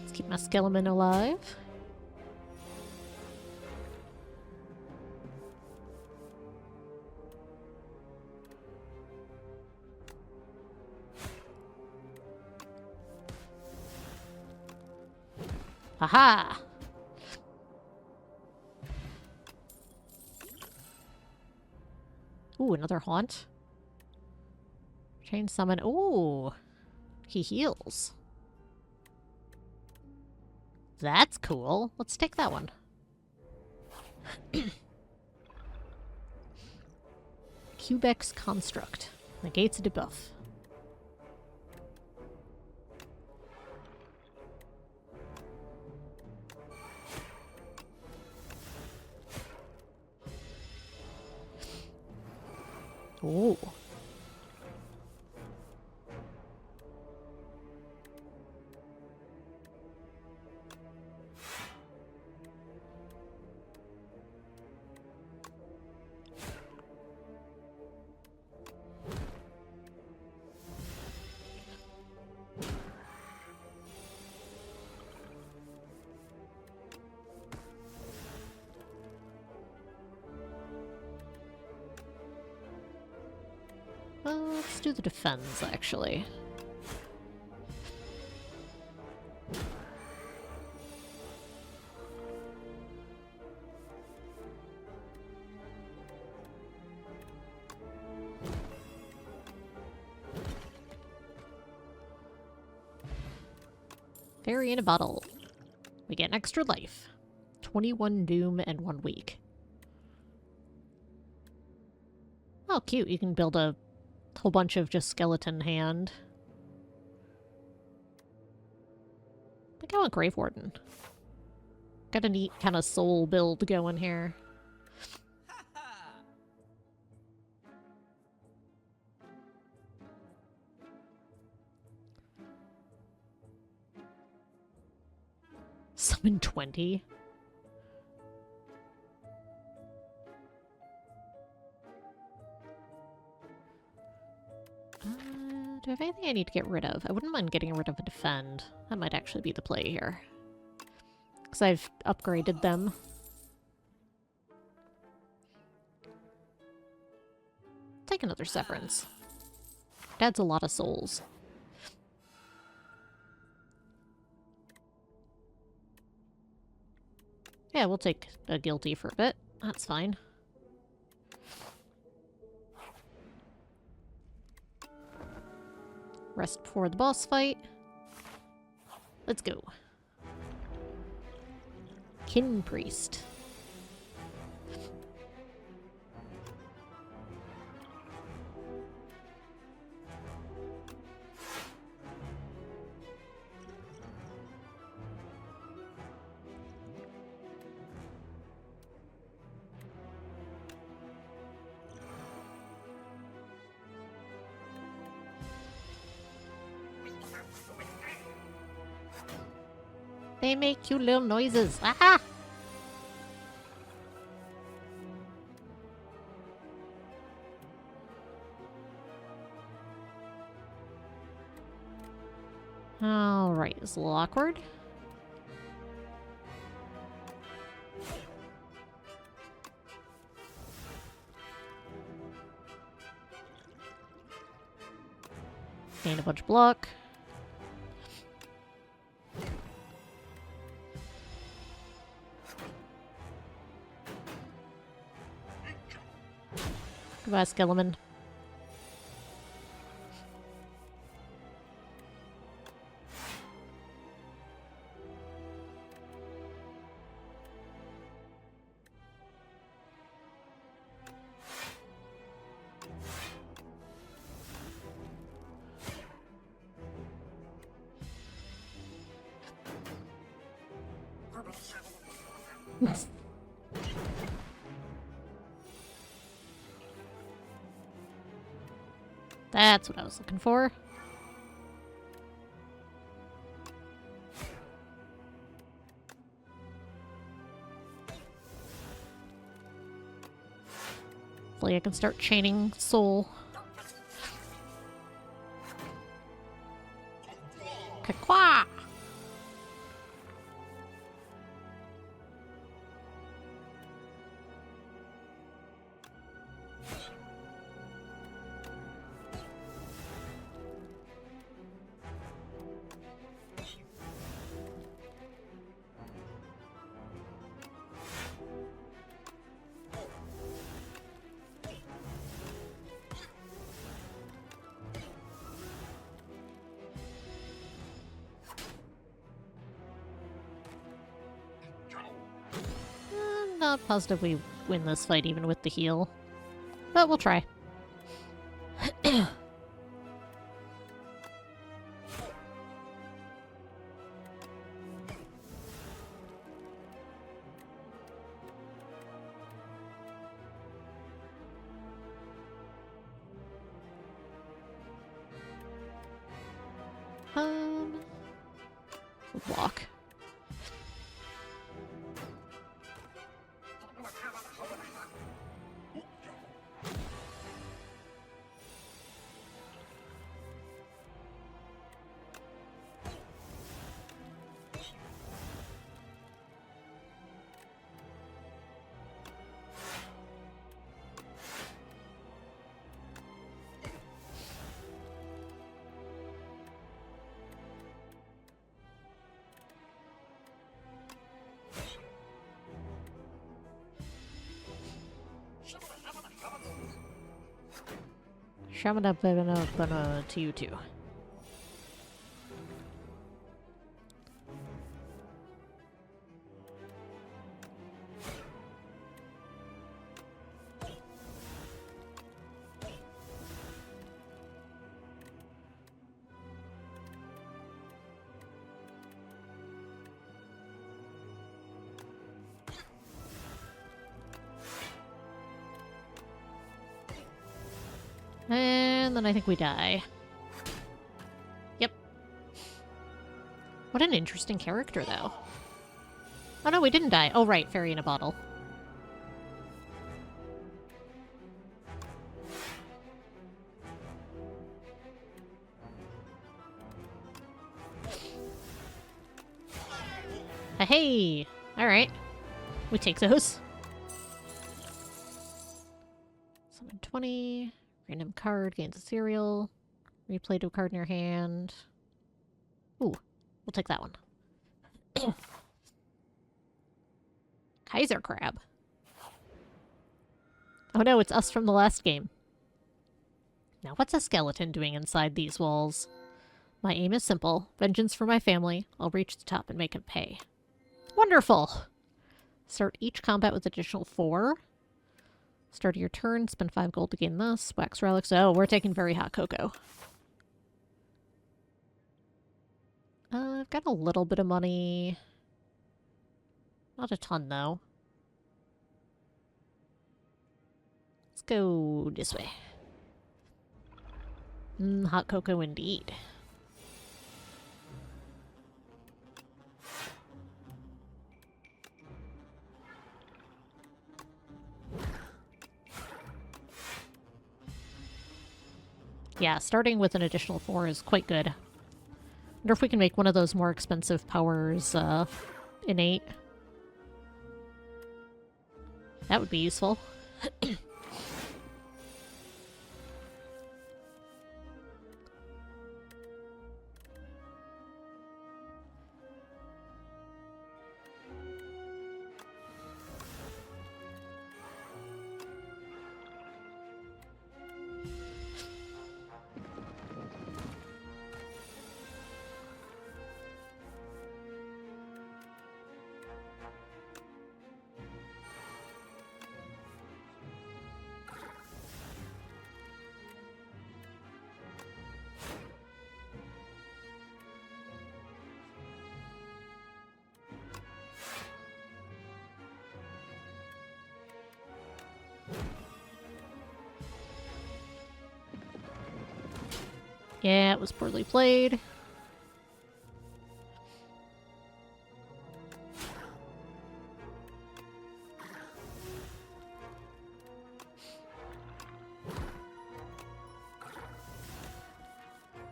Let's keep my skeleton alive. Haha! Ooh, another haunt. Chain summon. Ooh! He heals. That's cool. Let's take that one. Cubex Construct. Negates a debuff. Ooh. Well, let's do the defense, actually. Fairy in a bottle. We get an extra life. 21 doom and 1 week. Oh, cute. You can build a whole bunch of just skeleton hand. I think I want Grave Warden. Got a neat kind of soul build going here. Summon 20? Do I have anything I need to get rid of? I wouldn't mind getting rid of a defend. That might actually be the play here. Because I've upgraded them. Take another Severance. It adds a lot of souls. Yeah, we'll take a guilty for a bit. That's fine. Rest before the boss fight. Let's go. Kin Priest. They make cute little noises. Ah! Alright, it's a little awkward. Gain a bunch of block. Goodbye, Skeleton. That's what I was looking for. Hopefully I can start chaining soul. Kakwa! Not positive we win this fight even with the heal, but we'll try. block. Shamana Bana to you too. And then I think we die. Yep. What an interesting character, though. Oh no, we didn't die. Oh right, fairy in a bottle. Hey! Alright. We take those. Summon 20. Random card gains a cereal. Replay to a card in your hand. Ooh, we'll take that one. Kaiser Crab. Oh no, it's us from the last game. Now what's a skeleton doing inside these walls? My aim is simple. Vengeance for my family. I'll reach the top and make him pay. Wonderful! Start each combat with additional 4. Start of your turn, spend 5 gold to gain this. Wax relics. Oh, we're taking very hot cocoa. I've got a little bit of money. Not a ton, though. Let's go this way. Hot cocoa indeed. Yeah, starting with an additional 4 is quite good. Wonder if we can make one of those more expensive powers, innate. That would be useful. Yeah, it was poorly played.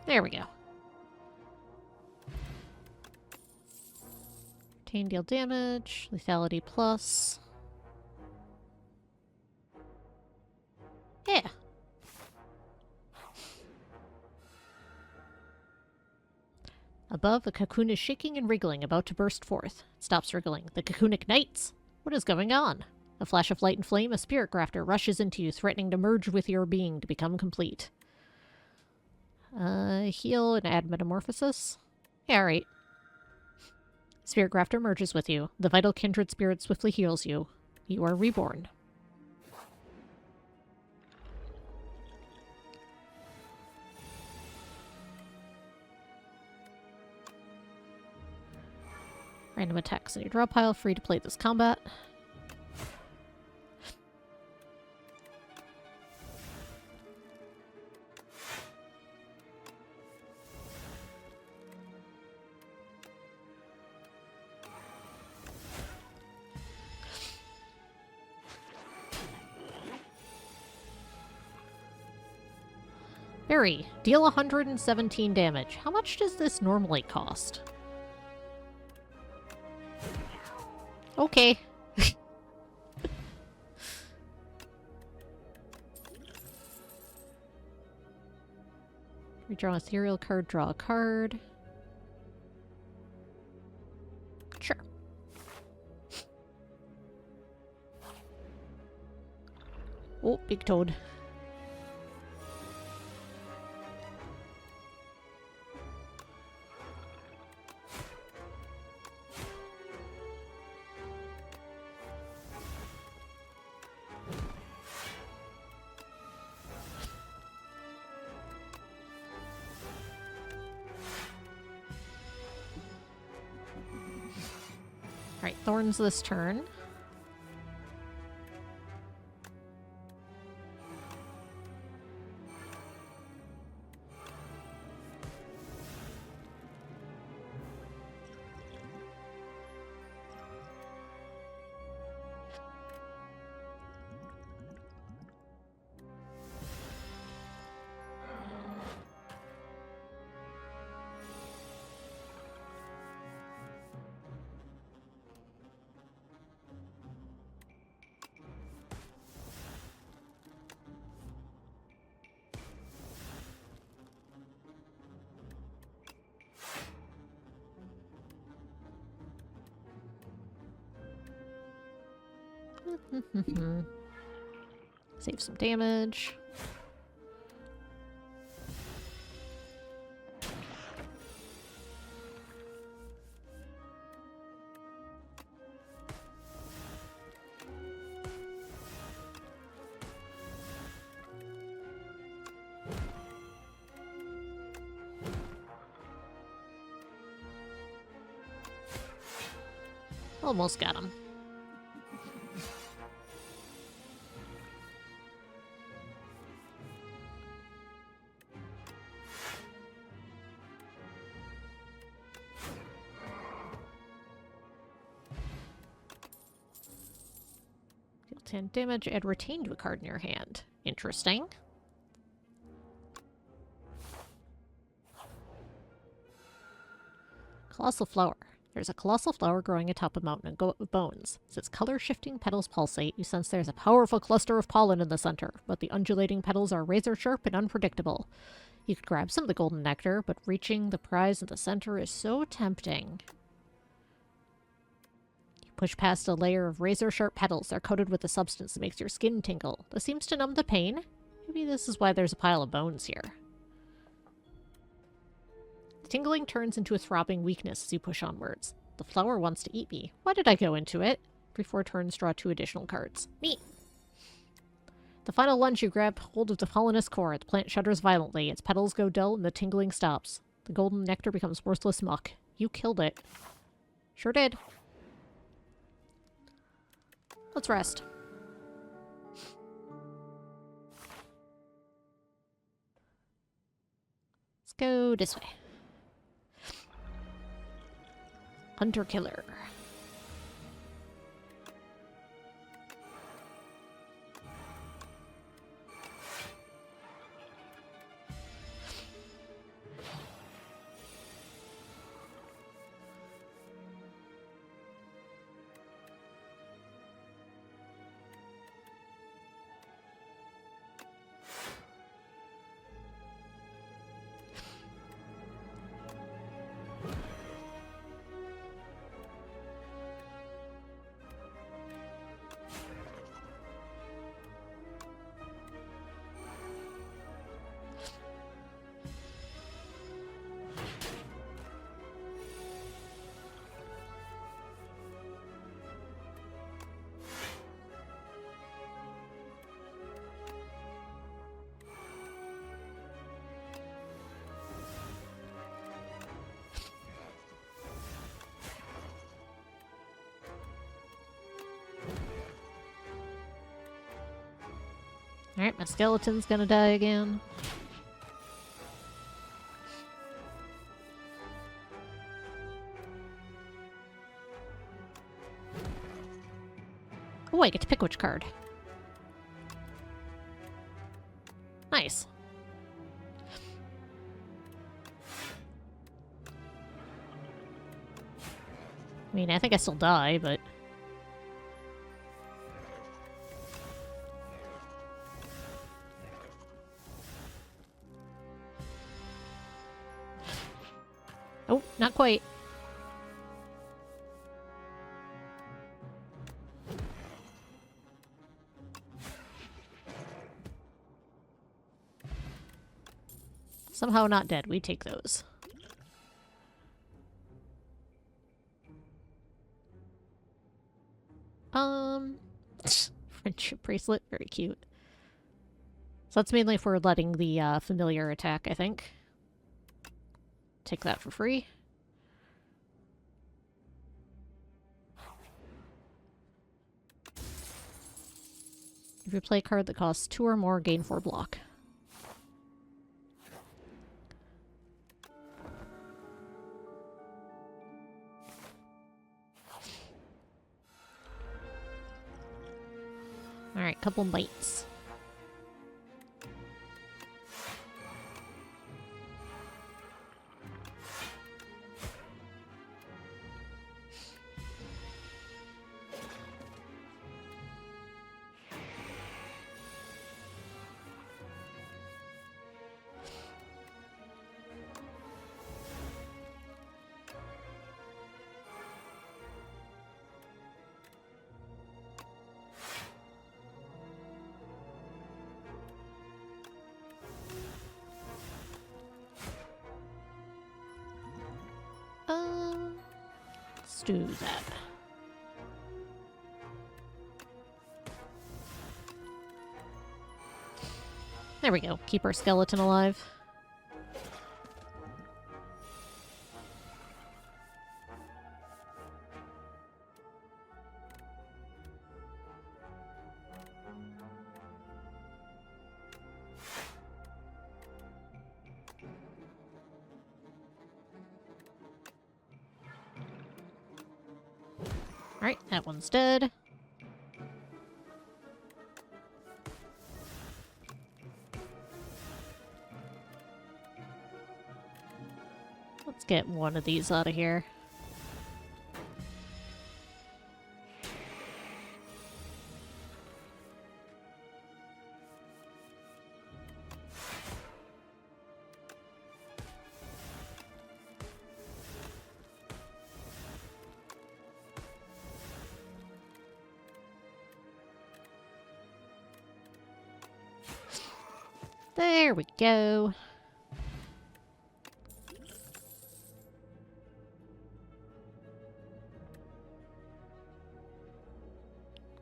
There we go. Retain deal damage, lethality plus. Yeah. Above, the cocoon is shaking and wriggling, about to burst forth. It stops wriggling. The cocoon ignites. What is going on? A flash of light and flame, a spirit grafter rushes into you, threatening to merge with your being to become complete. Heal and add metamorphosis. Yeah, alright. Spirit grafter merges with you. The vital kindred spirit swiftly heals you. You are reborn. Random attacks in your draw pile, free to play this combat. Harry, deal 117 damage. How much does this normally cost? Okay. Redraw a ethereal card, draw a card. Sure. Oh, big toad. Alright, Thorns this turn. Save some damage. Almost got him. Deal 10 damage, add retain to a card in your hand. Interesting. Colossal Flower. There's a colossal flower growing atop a mountain of bones. As its color-shifting petals pulsate, you sense there's a powerful cluster of pollen in the center, but the undulating petals are razor-sharp and unpredictable. You could grab some of the golden nectar, but reaching the prize in the center is so tempting. You push past a layer of razor-sharp petals. They're coated with a substance that makes your skin tingle. This seems to numb the pain. Maybe this is why there's a pile of bones here. The tingling turns into a throbbing weakness as you push onwards. The flower wants to eat me. Why did I go into it? Every 4 turns, draw 2 additional cards. Neat! The final lunge, you grab hold of the pollenous core. The plant shudders violently. Its petals go dull and the tingling stops. The golden nectar becomes worthless muck. You killed it. Sure did. Let's rest. Let's go this way. Hunter-killer. Alright, my skeleton's gonna die again. Oh, I get to pick which card. Nice. I mean, I think I still die, but... Oh, not quite. Somehow not dead. We take those. Friendship bracelet. Very cute. So that's mainly for letting the familiar attack, I think. Take that for free. If you play a card that costs 2 or more, gain 4 block. Alright, couple bites. Let's do that. There we go. Keep our skeleton alive. Alright, that one's dead. Let's get one of these out of here. There we go.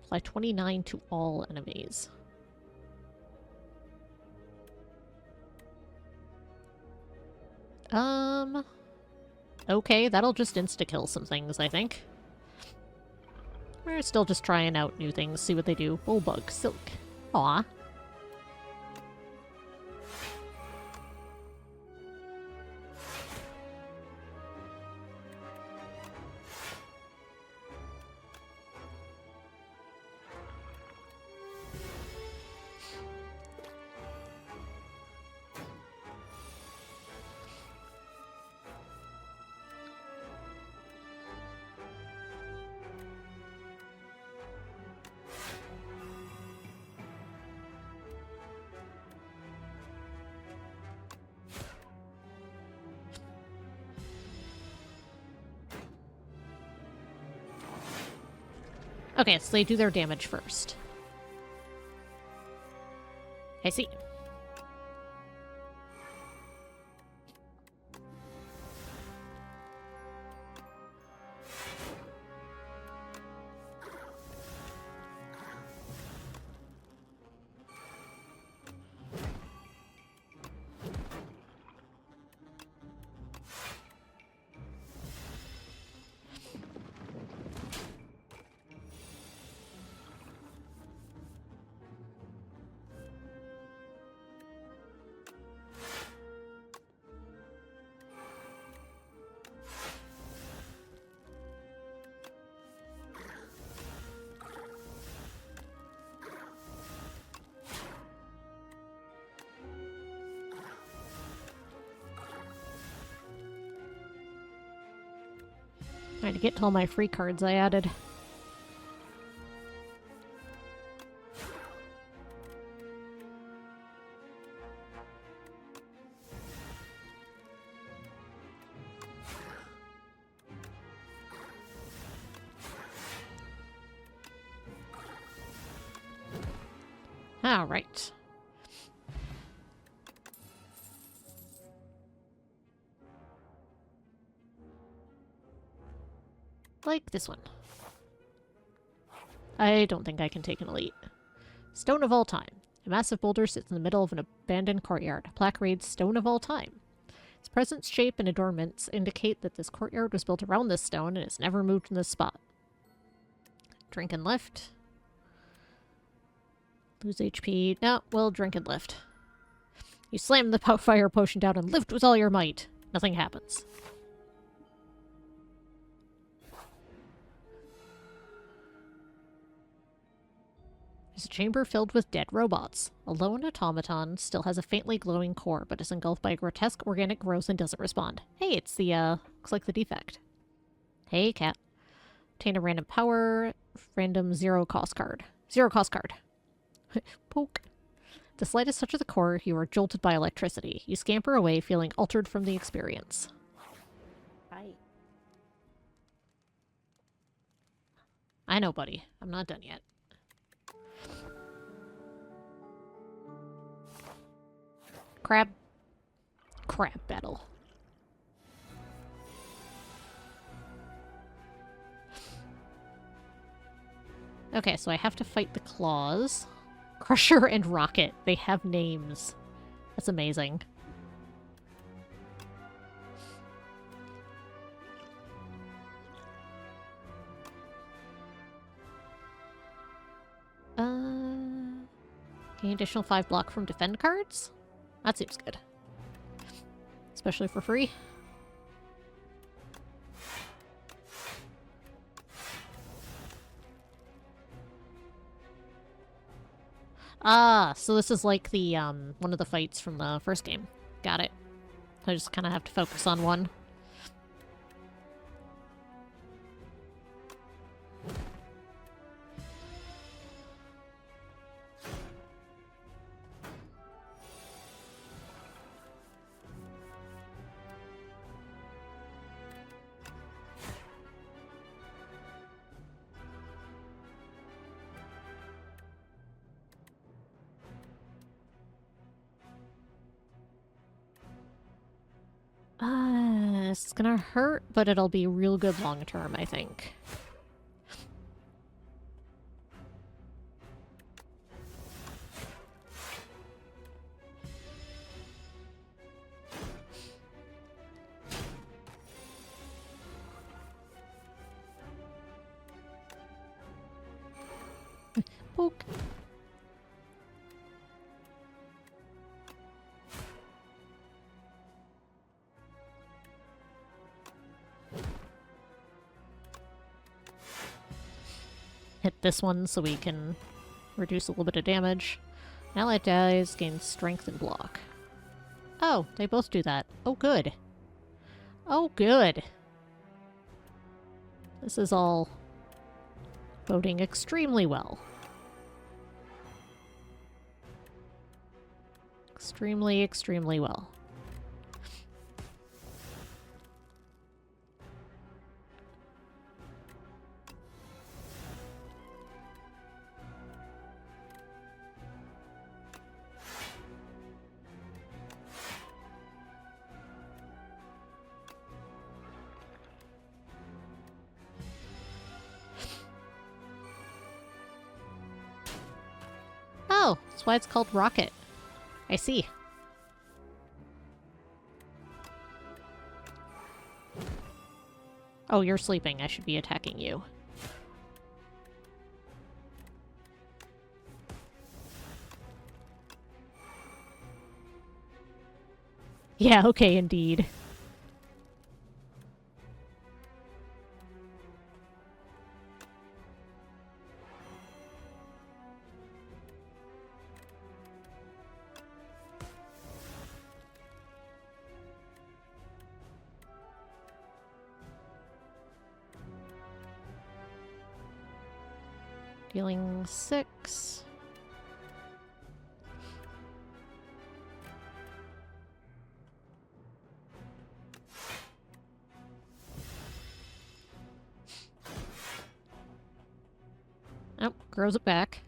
Apply 29 to all enemies. Okay, that'll just insta-kill some things, I think. We're still just trying out new things, see what they do. Bullbug, silk. Aw. Okay, so they do their damage first. I see. Trying to get to all my free cards I added. All right. Like this one. I don't think I can take an elite. Stone of All Time. A massive boulder sits in the middle of an abandoned courtyard. A plaque reads Stone of All Time. Its presence, shape, and adornments indicate that this courtyard was built around this stone and has never moved from this spot. Drink and lift. Lose HP. No, we'll drink and lift. You slam the fire potion down and lift with all your might. Nothing happens. There's a chamber filled with dead robots. A lone automaton still has a faintly glowing core, but is engulfed by a grotesque organic growth and doesn't respond. Hey, it's the, looks like the defect. Hey, cat. Obtain a random power, random zero cost card. Zero cost card. Poke. The slightest touch of the core, you are jolted by electricity. You scamper away, feeling altered from the experience. Hi. I know, buddy. I'm not done yet. Crab battle. Okay, so I have to fight the claws. Crusher and Rocket. They have names. That's amazing. Gain additional 5 block from defend cards? That seems good. Especially for free. Ah, so this is like the, one of the fights from the first game. Got it. I just kind of have to focus on one. This is gonna hurt, but it'll be real good long term, I think. Poke. Hit this one so we can reduce a little bit of damage. Allied dies, gains strength and block. Oh, they both do that. Oh, good. Oh, good. This is all boding extremely well. Extremely, extremely well. Oh, that's why it's called Rocket. I see. Oh, you're sleeping. I should be attacking you. Yeah, okay, indeed. Dealing 6. Oh, grows it back.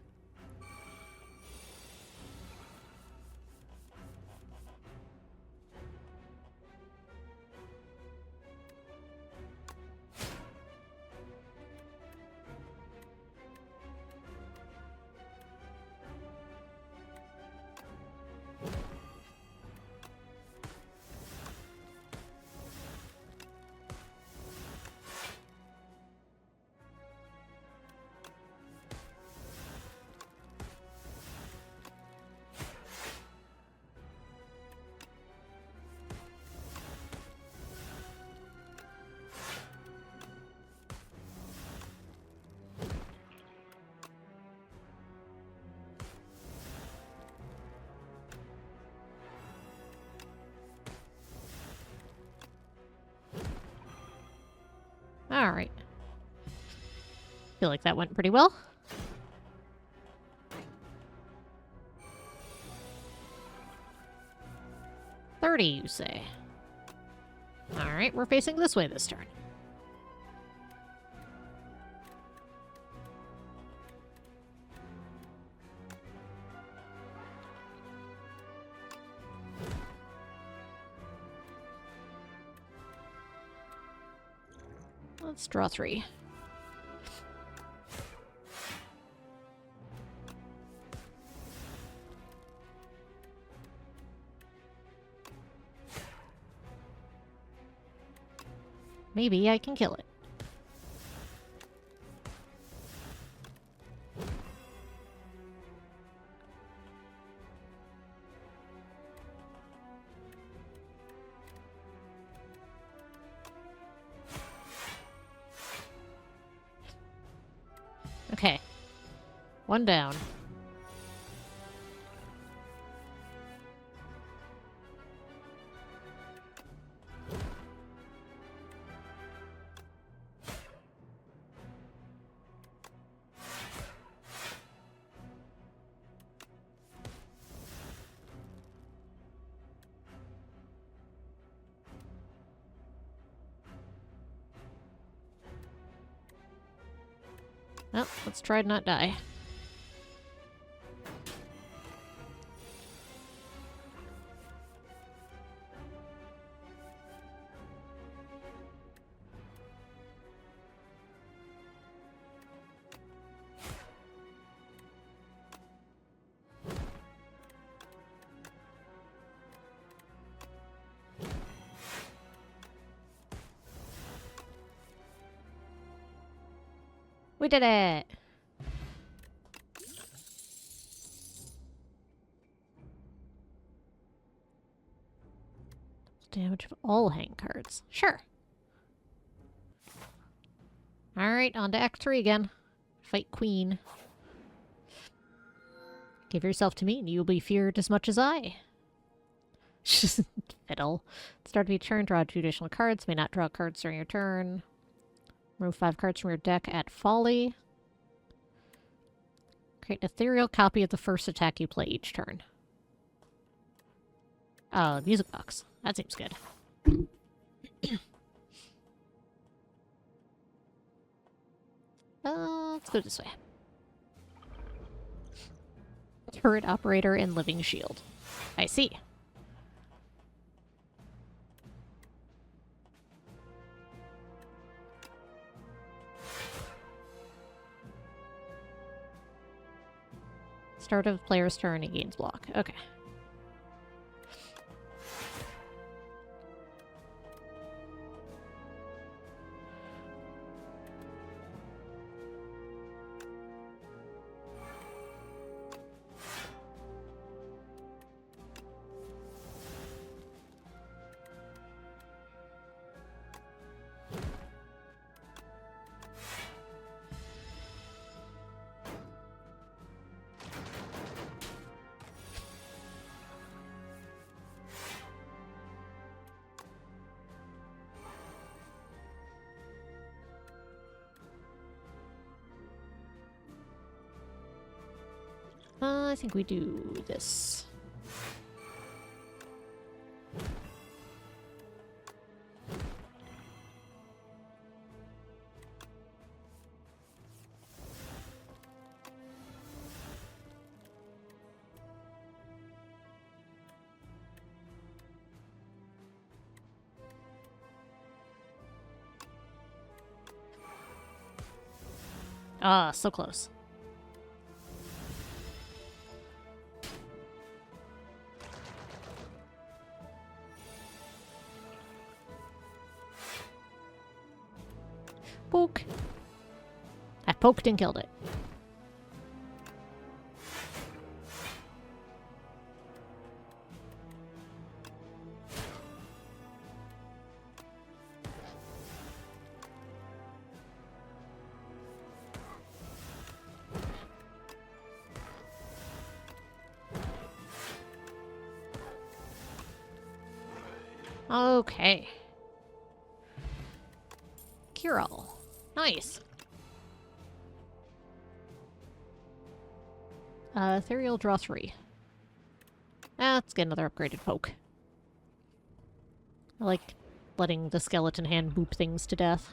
Alright. Feel like that went pretty well. $30, you say? Alright, we're facing this way this turn. Let's draw 3. Maybe I can kill it. Okay. 1 down. Well, let's try to not die. We did it! Damage of all hang cards. Sure. Alright, on to Act 3 again. Fight Queen. Give yourself to me and you will be feared as much as I. Fiddle. Start of each turn, draw 2 additional cards. May not draw cards during your turn. Remove 5 cards from your deck at Folly. Create an ethereal copy of the first attack you play each turn. Oh, music box. That seems good. Let's go this way. Turret operator and living shield. I see. Start of player's turn, he gains block. Okay. I think we do this. Ah, so close. Poke. I poked and killed it. Okay. Kiro. Nice. Ethereal draw 3. Let's get another upgraded poke. I like letting the skeleton hand boop things to death.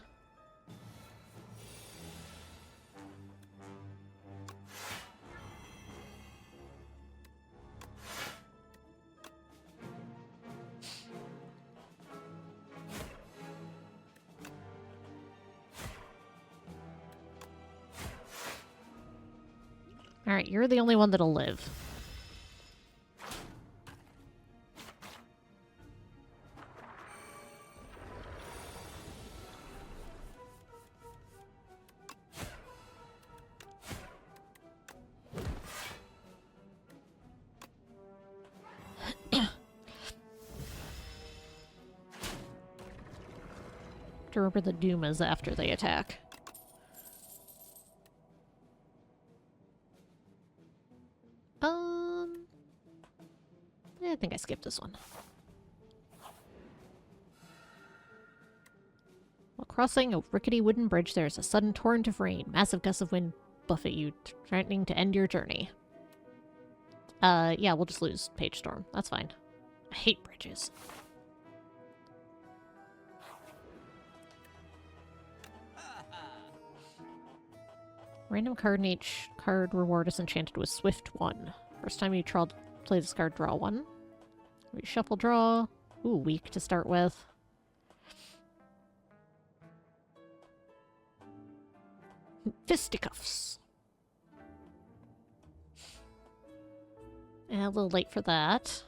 Alright, you're the only one that'll live. To remember the Doomas after they attack. I think I skipped this one. While crossing a rickety wooden bridge, there is a sudden torrent of rain. Massive gusts of wind buffet you, threatening to end your journey. Yeah, we'll just lose Page Storm. That's fine. I hate bridges. Random card in each card reward is enchanted with Swift 1. First time you play this card, draw 1. Reshuffle draw. Ooh, weak to start with. Fisticuffs. A little late for that.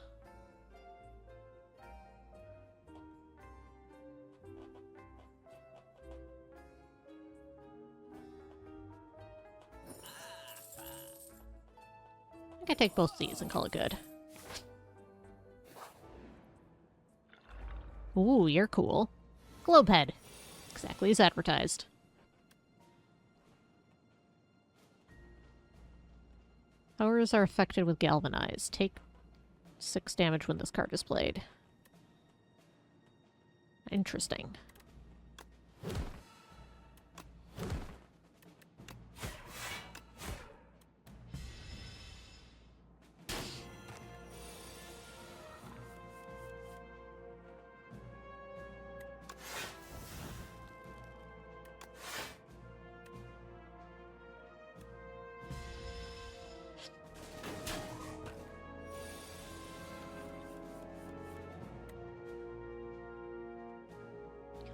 I think I take both these and call it good. Ooh, you're cool. Globehead. Exactly as advertised. Powers are affected with Galvanize. Take 6 damage when this card is played. Interesting.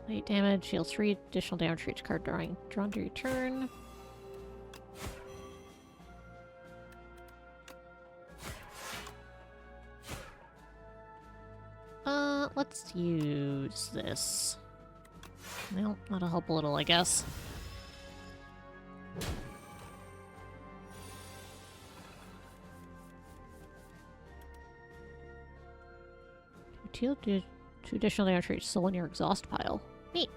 Late damage, deals 3 additional damage for each card drawn to your turn. Let's use this. Well, that'll help a little, I guess. Deal 2 additional damage for each soul in your exhaust pile. Neat.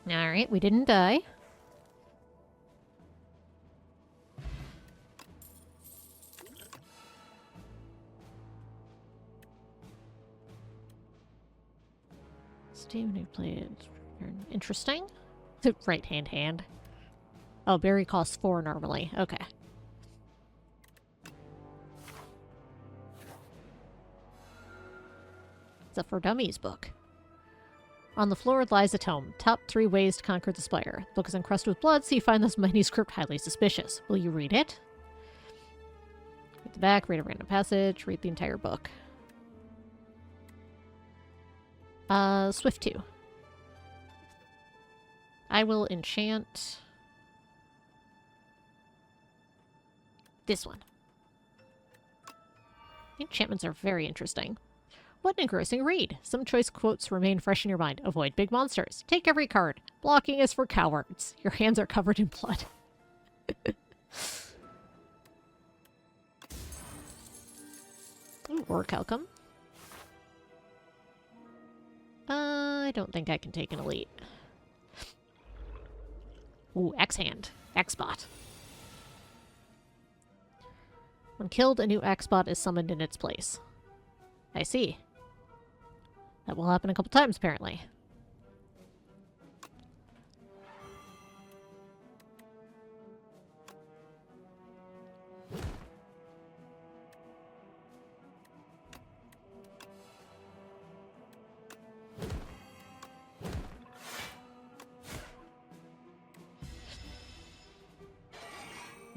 Alright, we didn't die. Steam new played. Interesting. Right hand. Oh, berry costs 4 normally. Okay. It's a For Dummies book. On the floor lies a tome. Top 3 ways to conquer the spire. The book is encrusted with blood, so you find this manuscript highly suspicious. Will you read it? Read the back, read a random passage, read the entire book. Swift 2. I will enchant this one. Enchantments are very interesting. What an engrossing read. Some choice quotes remain fresh in your mind. Avoid big monsters. Take every card. Blocking is for cowards. Your hands are covered in blood. Ooh, Orc Outcome. I don't think I can take an elite. Ooh, X-Hand. X-Bot. When killed, a new X-Bot is summoned in its place. I see. That will happen a couple times, apparently.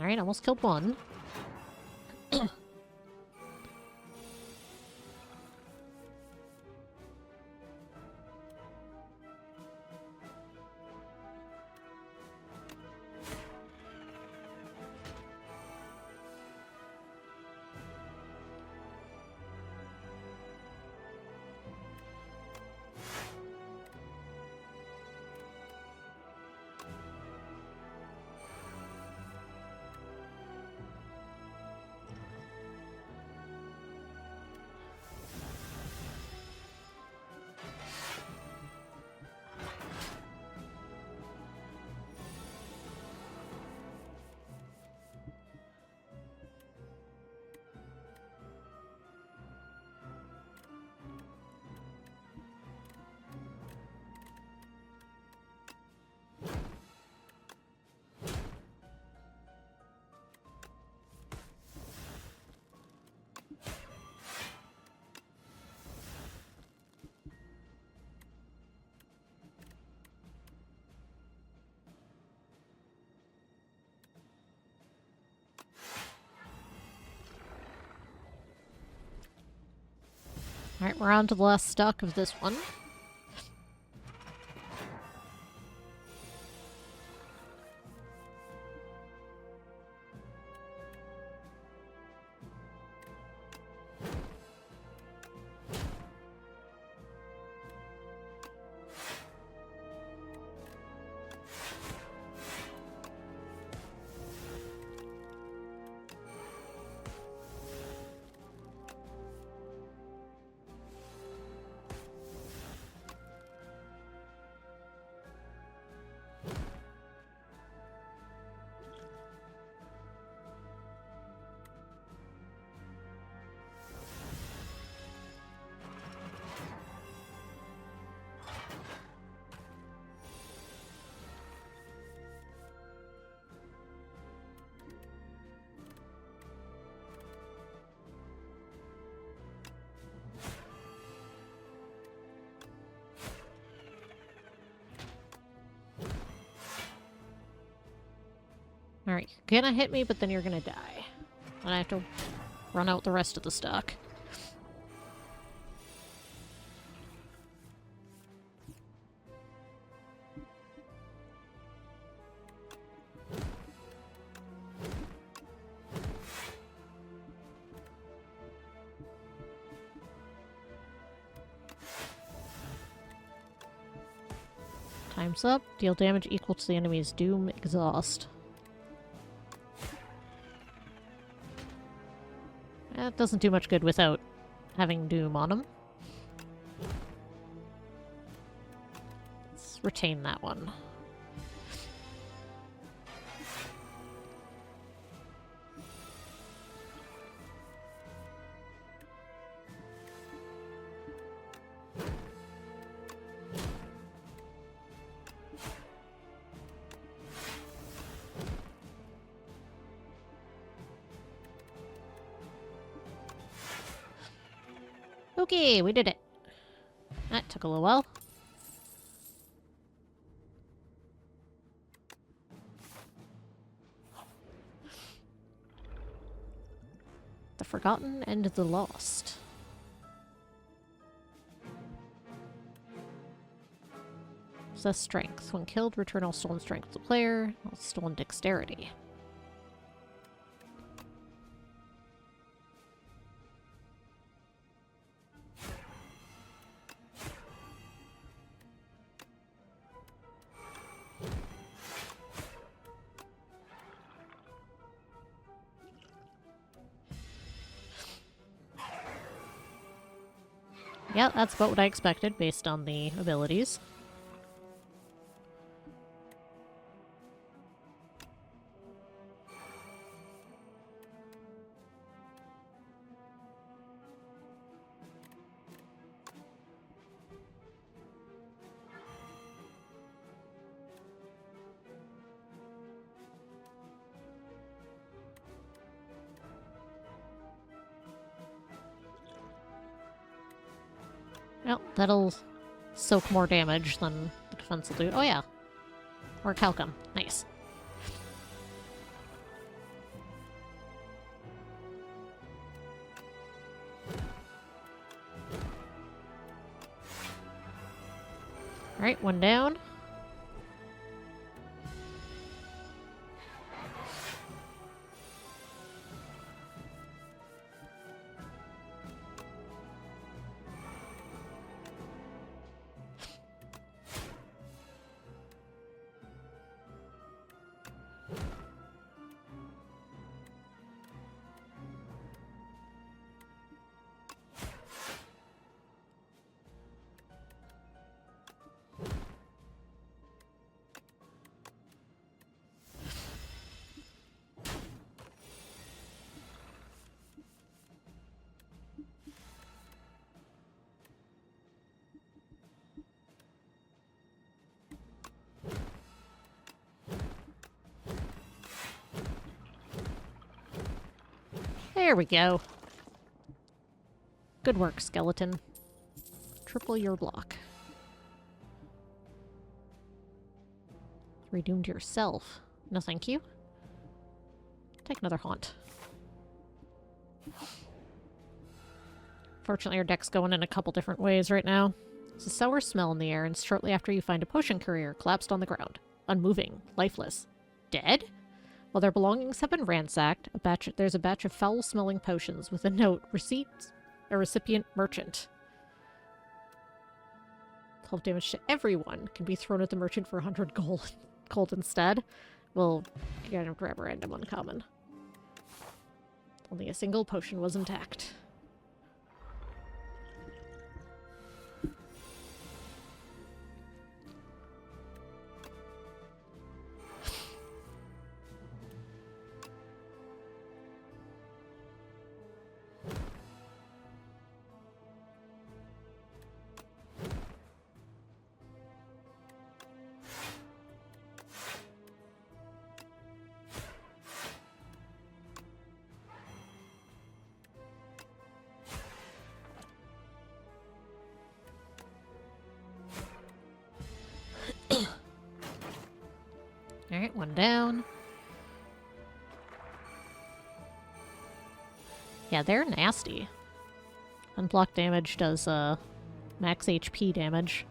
Alright, almost killed one. Alright, we're on to the last stock of this one. Alright, you're gonna hit me, but then you're gonna die. And I have to run out the rest of the stock. Time's up. Deal damage equal to the enemy's doom exhaust. That doesn't do much good without having doom on him. Let's let's retain that one. Okay, we did it. That took a little while. The Forgotten and the Lost. Possess Strength. When killed, return all stolen strength to the player, all stolen dexterity. Yeah, that's about what I expected based on the abilities. Well, that'll soak more damage than the defense will do. Oh yeah. Or Calcum. Nice. Alright, one down. There we go. Good work, skeleton. Triple your block. Redoomed yourself. No thank you. Take another haunt. Fortunately, our deck's going in a couple different ways right now. There's a sour smell in the air, and shortly after you find a potion courier collapsed on the ground. Unmoving. Lifeless. Dead? While their belongings have been ransacked, there's a batch of foul-smelling potions with a note, a recipient merchant. 12 damage to everyone can be thrown at the merchant for 100 gold instead. We'll get him grab a random uncommon. Only a single potion was intact. Alright, one down. Yeah, they're nasty. Unblocked damage does, max HP damage.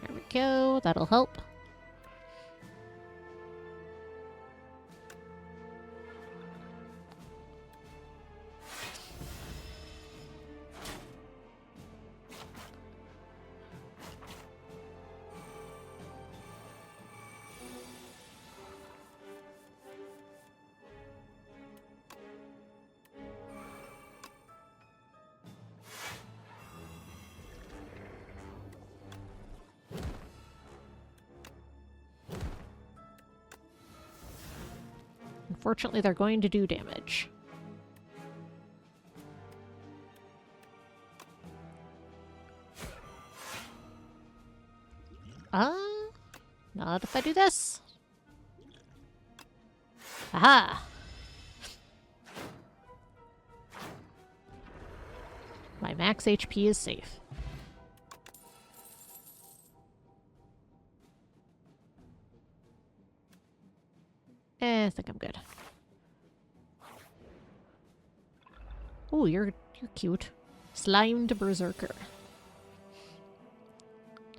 There we go, that'll help. Unfortunately, they're going to do damage. Not if I do this. Aha! My max HP is safe. I think I'm good. Oh, you're cute. Slimed Berserker.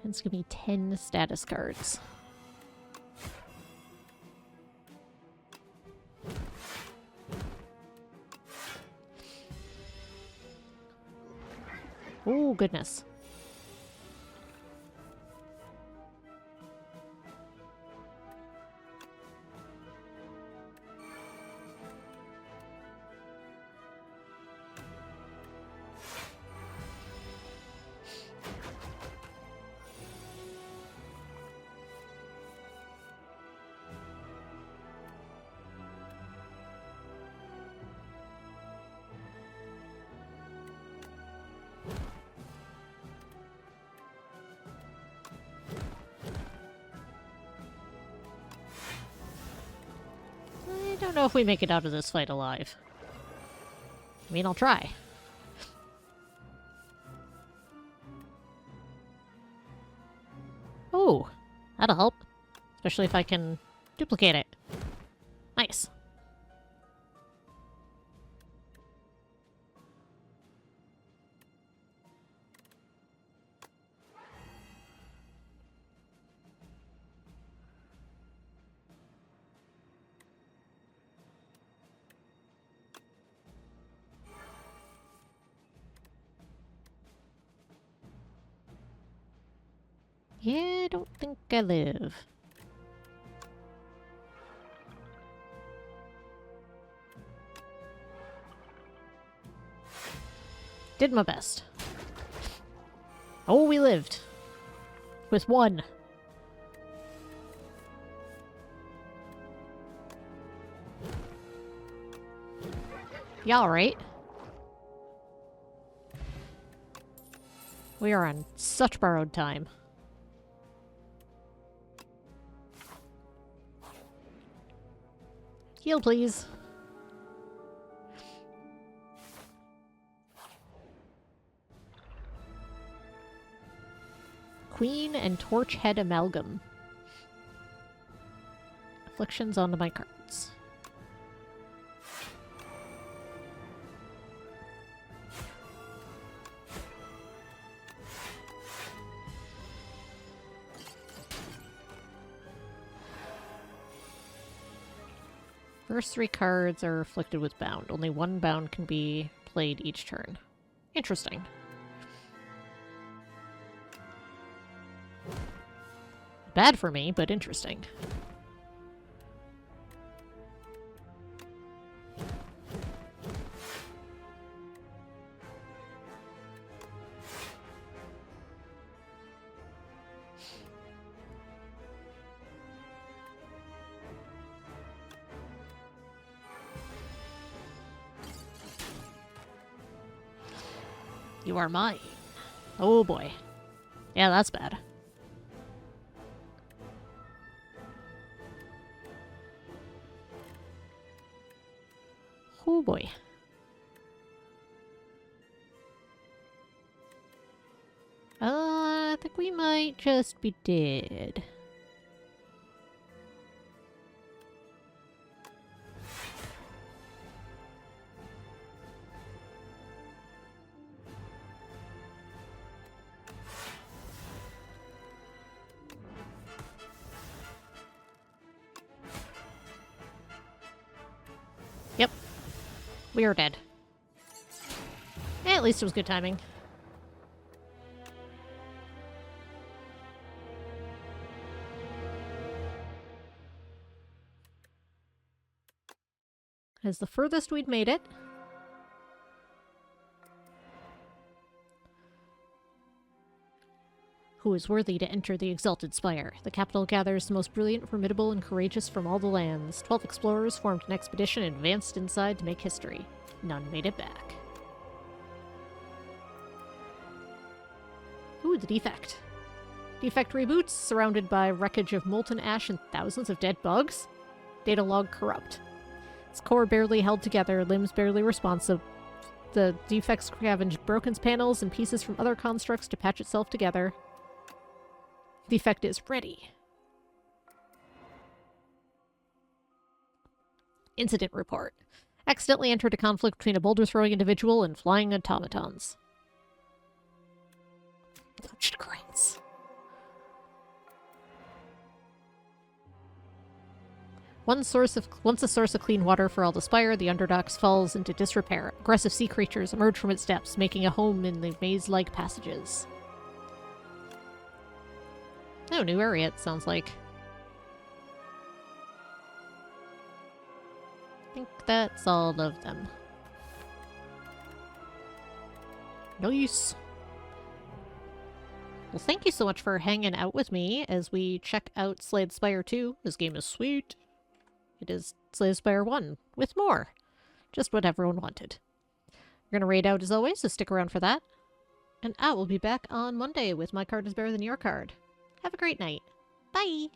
Tends to give me 10 status cards. Oh, goodness. I don't know if we make it out of this fight alive. I mean, I'll try. Oh, that'll help. Especially if I can duplicate it. Nice. Yeah, I don't think I live. Did my best. Oh, we lived. With 1. Yeah, alright. We are on such borrowed time. Heal, please. Queen and Torch Head Amalgam. Afflictions onto my cards. First 3 cards are afflicted with bound. Only 1 bound can be played each turn. Interesting. Bad for me, but interesting. You are mine. Oh boy. Yeah, that's bad. Oh boy. I think we might just be dead. Yep. We are dead. At least it was good timing. As the furthest we'd made it. Who is worthy to enter the Exalted Spire? The capital gathers the most brilliant, formidable, and courageous from all the lands. 12 explorers formed an expedition and advanced inside to make history. None made it back. Ooh, the defect. Defect reboots, surrounded by wreckage of molten ash and thousands of dead bugs. Data log corrupt. Its core barely held together, limbs barely responsive. The defect scavenged broken panels and pieces from other constructs to patch itself together. Defect is ready. Incident report. Accidentally entered a conflict between a boulder-throwing individual and flying automatons. Touched crates. Once a source of clean water for all the Spire, the Underdogs falls into disrepair. Aggressive sea creatures emerge from its depths, making a home in the maze-like passages. Oh, new area, it sounds like. I think that's all of them. Nice. Well, thank you so much for hanging out with me as we check out Slay the Spire 2. This game is sweet. It is Slay the Spire 1, with more. Just what everyone wanted. We're going to raid out as always, so stick around for that. And I will be back on Monday with My Card is Better Than Your Card. Have a great night. Bye!